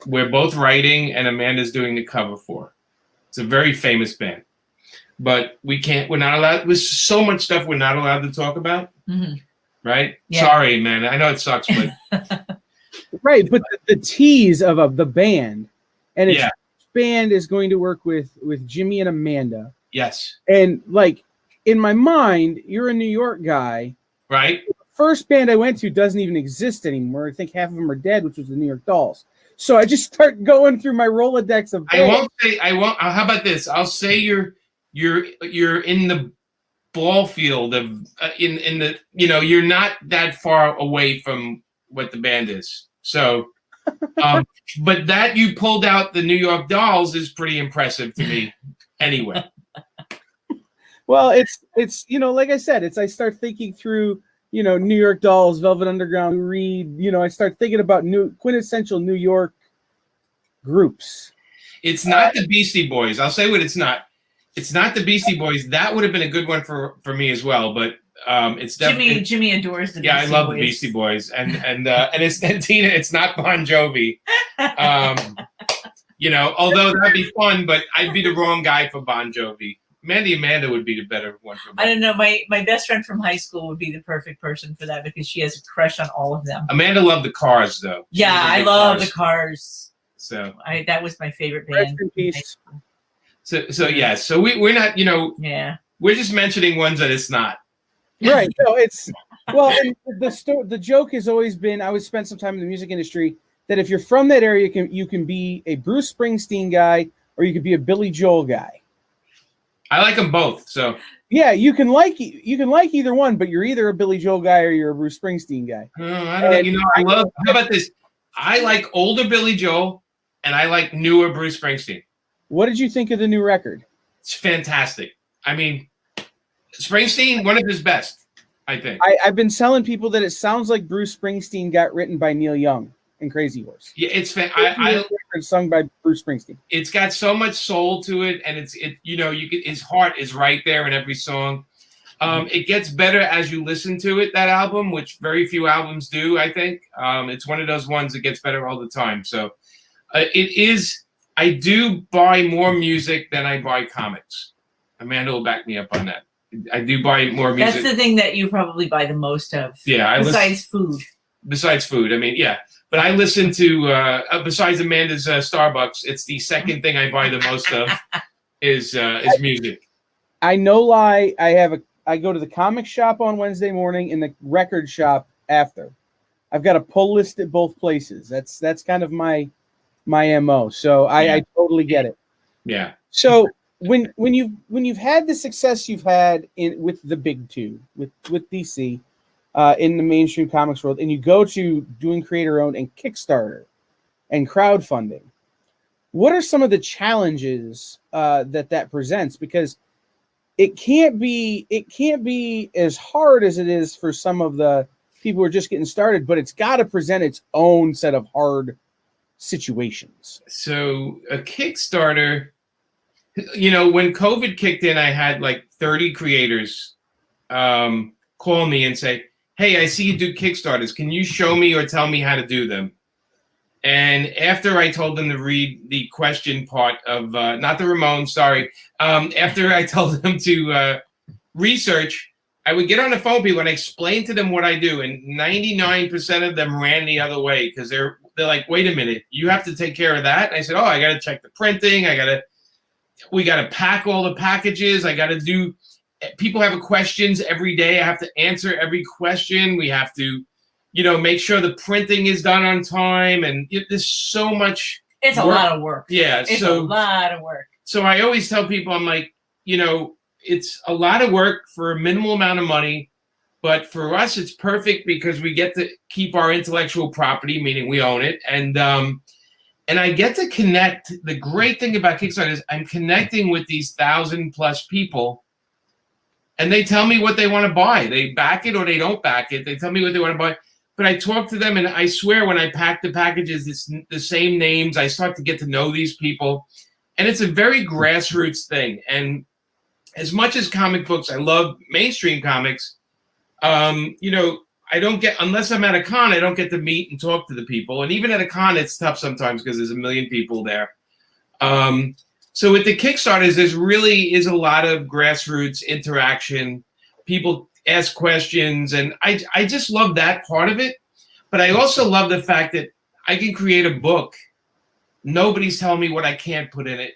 we're both writing, and Amanda's doing the cover for. It's a very famous band. But we're not allowed, there's so much stuff we're not allowed to talk about, right? Yeah. Sorry, man. I know it sucks, but. Right, but the tease of the band, and its band is going to work with Jimmy and Amanda. Yes. And like, in my mind, you're a New York guy. Right. The first band I went to doesn't even exist anymore. I think half of them are dead, which was the New York Dolls. So I just start going through my Rolodex of bands. I won't. How about this? I'll say you're in the ball field of in the you're not that far away from what the band is. So, but that you pulled out the New York Dolls is pretty impressive to me. Anyway. Well, it's like I said, I start thinking through New York Dolls, Velvet Underground, Reed. I start thinking about quintessential New York groups. It's not the Beastie Boys. I'll say what it's not. It's not the Beastie Boys. That would have been a good one for me as well, but it's definitely Jimmy adores the Beastie Boys. Yeah, I love the Beastie Boys, and Tina. It's not Bon Jovi. Although that'd be fun, but I'd be the wrong guy for Bon Jovi. Amanda would be the better one for Bon Jovi. I don't know. My best friend from high school would be the perfect person for that because she has a crush on all of them. Amanda loved the Cars, though. Yeah, I love the Cars. So that was my favorite band. Rest in peace. So we're not, we're just mentioning ones that it's not. Right. No, it's and the joke has always been, I would spend some time in the music industry, that if you're from that area, you can be a Bruce Springsteen guy or you could be a Billy Joel guy. I like them both. So yeah, you can like either one, but you're either a Billy Joel guy or you're a Bruce Springsteen guy. I don't know. How about this? I like older Billy Joel and I like newer Bruce Springsteen. What did you think of the new record? It's fantastic. I mean, Springsteen, one of his best, I think. I've been telling people that it sounds like Bruce Springsteen got written by Neil Young and Crazy Horse. Yeah, it's sung by Bruce Springsteen. It's got so much soul to it, and his heart is right there in every song. It gets better as you listen to it. That album, which very few albums do, I think. It's one of those ones that gets better all the time. So it is. I do buy more music than I buy comics. Amanda will back me up on that. I do buy more music. That's the thing that you probably buy the most of. Yeah. Besides food. I mean, yeah. But I listen to, besides Amanda's Starbucks, it's the second thing I buy the most of is music. I no lie. I go to the comic shop on Wednesday morning and the record shop after. I've got a pull list at both places. That's kind of my MO. So I totally get it. Yeah. So when you've had the success you've had with the big 2 with DC, in the mainstream comics world, and you go to doing creator-owned and Kickstarter and crowdfunding, what are some of the challenges that presents? Because it can't be as hard as it is for some of the people who are just getting started, but it's got to present its own set of hard situations. So a Kickstarter, when COVID kicked in, I had like 30 creators call me and say, "Hey, I see you do Kickstarters. Can you show me or tell me how to do them?" And after I told them to read the question part of, not the Ramones, sorry. After I told them to research, I would get on the phone with people and explain to them what I do. And 99% of them ran the other way because they're like, "Wait a minute, you have to take care of that?" And I said, "Oh, I got to check the printing. We got to pack all the packages. I got to do, people have questions every day. I have to answer every question. We have to, make sure the printing is done on time. And there's so much. It's a lot of work. Yeah. It's a lot of work. So I always tell people, I'm like, it's a lot of work for a minimal amount of money. But for us, it's perfect because we get to keep our intellectual property, meaning we own it. And I get to connect. The great thing about Kickstarter is I'm connecting with these 1,000+ people, and they tell me what they want to buy. They back it or they don't back it. They tell me what they want to buy. But I talk to them, and I swear when I pack the packages, it's the same names. I start to get to know these people, and it's a very grassroots thing. And as much as comic books, I love mainstream comics. I don't get, unless I'm at a con, I don't get to meet and talk to the people. And even at a con, it's tough sometimes because there's a million people there. So with the Kickstarters, there's really is a lot of grassroots interaction. People ask questions, and I just love that part of it. But I also love the fact that I can create a book. Nobody's telling me what I can't put in it.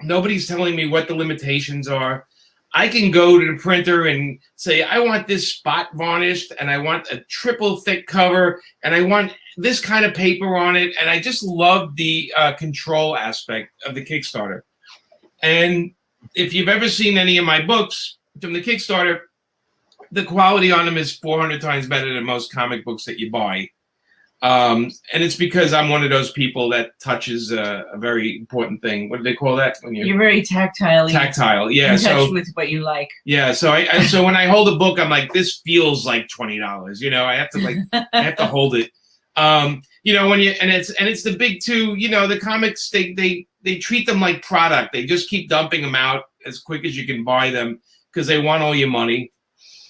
Nobody's telling me what the limitations are. I can go to the printer and say, I want this spot varnished, and I want a triple thick cover, and I want this kind of paper on it. And I just love the control aspect of the Kickstarter. And if you've ever seen any of my books from the Kickstarter, the quality on them is 400 times better than most comic books that you buy. And it's because I'm one of those people that touches a very important thing. What do they call that? When you're very tactile. Tactile, yeah. In touch with what you like. Yeah. So so when I hold a book, I'm like, this feels like $20. I have to I have to hold it. And it's the big two. The comics they treat them like product. They just keep dumping them out as quick as you can buy them because they want all your money.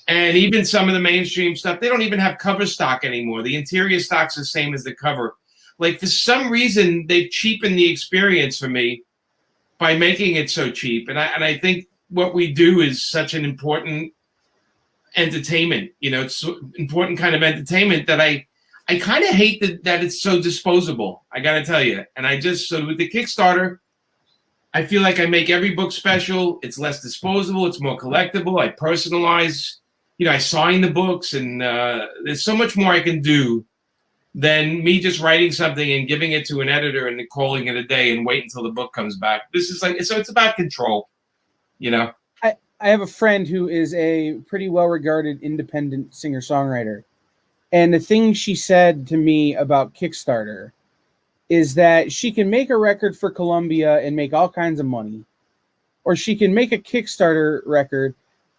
And even some of the mainstream stuff, they don't even have cover stock anymore. The interior stock's the same as the cover. Like, for some reason, they've cheapened the experience for me by making it so cheap. And I think what we do is such an important entertainment. It's important kind of entertainment that I kind of hate that it's so disposable. I got to tell you. And so with the Kickstarter, I feel like I make every book special. It's less disposable. It's more collectible. I personalize. I sign the books, and there's so much more I can do than me just writing something and giving it to an editor and calling it a day and wait until the book comes back. This is it's about control, I have a friend who is a pretty well-regarded independent singer-songwriter. And the thing she said to me about Kickstarter is that she can make a record for Columbia and make all kinds of money, or she can make a Kickstarter record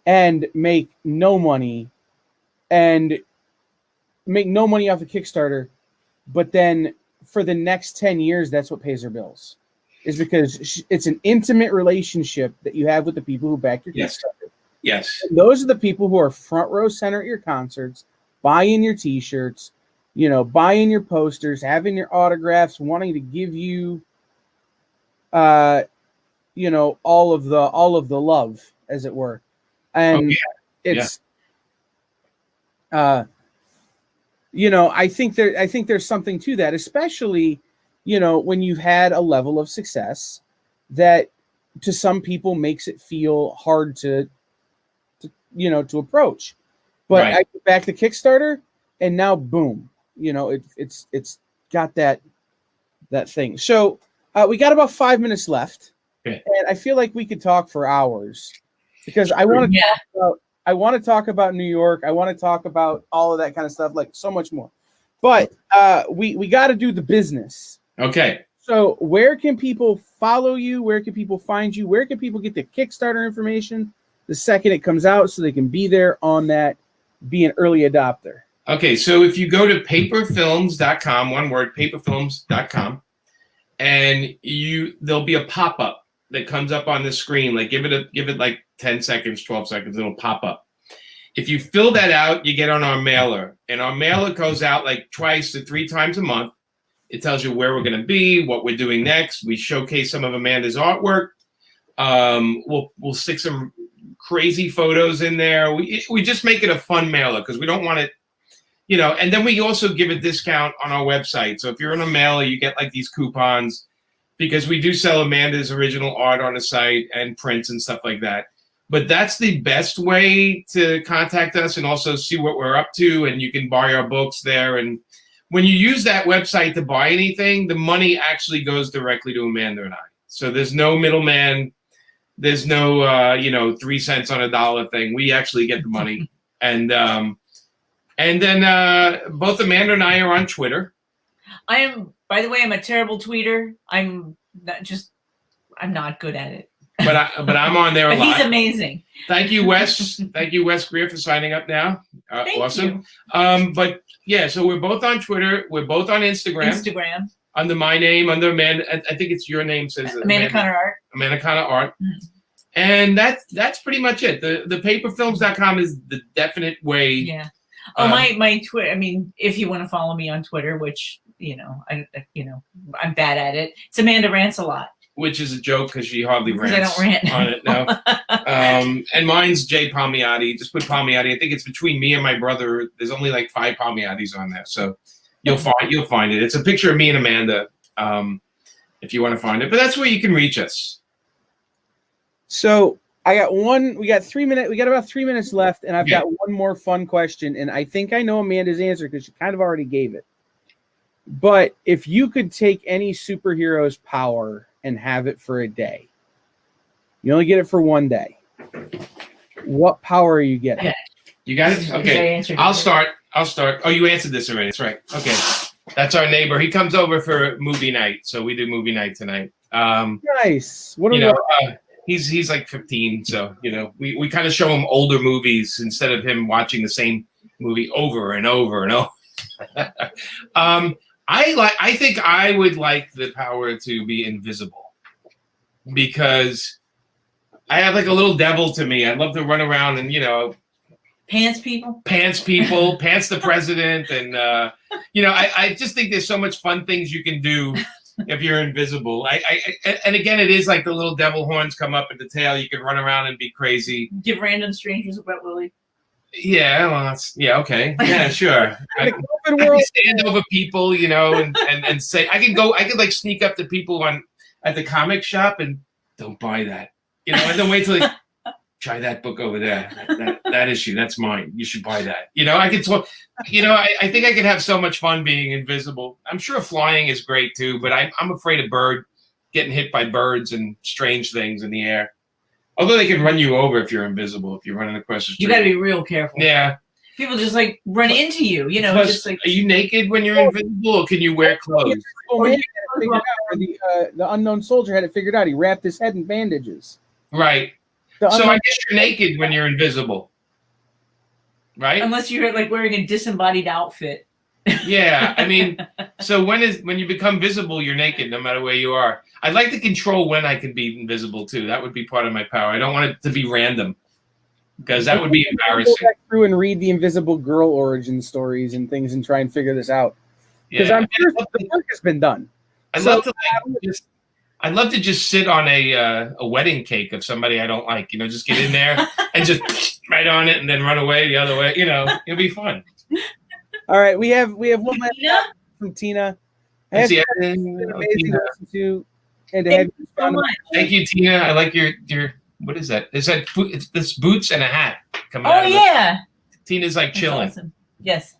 and make no money off the Kickstarter, but then for the next 10 years, that's what pays her bills, is because it's an intimate relationship that you have with the people who back your Kickstarter. Yes. And those are the people who are front row center at your concerts, buying your t-shirts, buying your posters, having your autographs, wanting to give you, all of the love, as it were. And it's, I think there's something to that, especially, when you've had a level of success that to some people makes it feel hard to approach. But right. I get back to Kickstarter, and now boom, it's got that thing. So we got about 5 minutes left, and I feel like we could talk for hours. Because I want to talk about I want to talk about New York. I want to talk about all of that kind of stuff, like so much more. But we got to do the business. Okay. So where can people follow you? Where can people find you? Where can people get the Kickstarter information the second it comes out so they can be there on that, be an early adopter? Okay, so if you go to paperfilms.com, one word, paperfilms.com, and there'll be a pop-up that comes up on the screen. Like give it like 10 seconds, 12 seconds, it'll pop up. If you fill that out, you get on our mailer. And our mailer goes out like 2 to 3 times a month. It tells you where we're going to be, what we're doing next. We showcase some of Amanda's artwork. We'll stick some crazy photos in there. We just make it a fun mailer because we don't want it, you know. And then we also give a discount on our website. So if you're in a mailer, you get like these coupons because we do sell Amanda's original art on the site and prints and stuff like that. But that's the best way to contact us and also see what we're up to. And you can buy our books there. And when you use that website to buy anything, the money actually goes directly to Amanda and I. So there's no middleman. There's no, 3 cents on a dollar thing. We actually get the money. And then both Amanda and I are on Twitter. By the way, I'm a terrible tweeter. I'm not good at it. But I'm on there a lot. He's amazing. Thank you, Wes. Thank you, Wes Greer, for signing up now. Awesome. You. But yeah, so we're both on Twitter. We're both on Instagram. Under my name, under Amanda. I think it's your name says Amanda Connor Art. Amanda Connor Art. Mm-hmm. And that's pretty much it. The paperfilms.com is the definite way. Yeah. Oh, my Twitter. I mean, if you want to follow me on Twitter, which I'm bad at it. It's Amanda Rants a Lot. Which is a joke because she hardly rants I don't rant on it now. And mine's J Palmiotti. Just put Palmiotti. I think it's between me and my brother. There's only like 5 Palmiottis on there, so you'll find it. It's a picture of me and Amanda. If you want to find it, but that's where you can reach us. So we got 3 minutes. We got about 3 minutes left, and I've got one more fun question, and I think I know Amanda's answer because she kind of already gave it. But if you could take any superhero's power and have it for a day, you only get it for one day, what power are you getting? You got it? Okay. I'll start. Oh, you answered this already. That's right. Okay. That's our neighbor. He comes over for movie night. So we do movie night tonight. Nice. What do he's like 15. So, we kind of show him older movies instead of him watching the same movie over and over and over. I think I would like the power to be invisible because I have like a little devil to me. I'd love to run around and, pants people, pants the president. And, I just think there's so much fun things you can do if you're invisible. And again, it is like the little devil horns come up at the tail. You can run around and be crazy. Give random strangers a wet willy. Yeah, well, okay. Yeah, sure. I can stand over people, and say, I could like sneak up to people at the comic shop and don't buy that, and then wait till they try that book over there. That issue, that's mine. You should buy that. I could talk, I think I could have so much fun being invisible. I'm sure flying is great too, but I'm afraid of getting hit by birds and strange things in the air. Although they can run you over if you're invisible, if you're running across the street. You got to be real careful. Yeah. People just like run into you, Plus, just like. Are you naked when you're invisible, or can you wear clothes? The unknown soldier had it figured out. He wrapped his head in bandages. Right. So I guess you're naked when you're invisible. Right? Unless you're like wearing a disembodied outfit. Yeah, I mean, so when you become visible, you're naked no matter where you are. I'd like to control when I can be invisible too. That would be part of my power. I don't want it to be random because that would be embarrassing. Go back through and read the Invisible Girl origin stories and things and try and figure this out because I'm sure the work has been done. I'd love to just sit on a wedding cake of somebody I don't like. Just get in there and just right on it and then run away the other way. It'll be fun. All right, we have one last from Tina. It's been amazing to listen to and to have you so much. Thank you, Tina. I like your what is that? Is that this boots and a hat coming out? Oh yeah. Tina's like chilling. Awesome. Yes.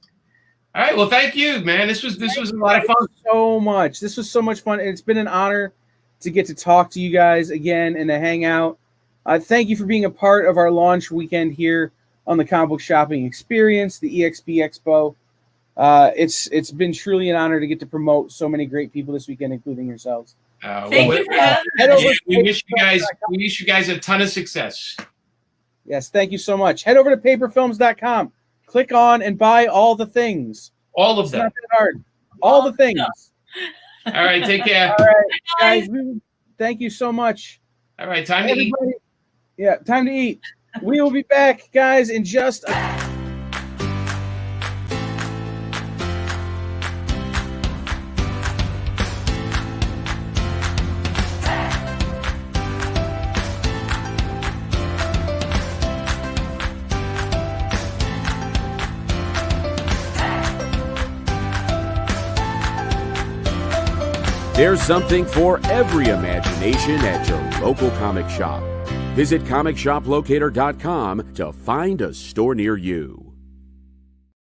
All right. Well, thank you, man. This was a lot of fun. So much. This was so much fun. And it's been an honor to get to talk to you guys again and to hang out. Thank you for being a part of our launch weekend here on the comic book shopping experience, the EXP Expo. It's been truly an honor to get to promote so many great people this weekend, including yourselves. Thank you for having us. We wish you guys a ton of success. Yes, thank you so much. Head over to paperfilms.com. Click on and buy all the things. All of It's them. not that hard. All the things. All right, take care. All right, guys. Thank you so much. All right, time to eat. Yeah, time to eat. We will be back, guys, in just There's something for every imagination at your local comic shop. Visit ComicShopLocator.com to find a store near you.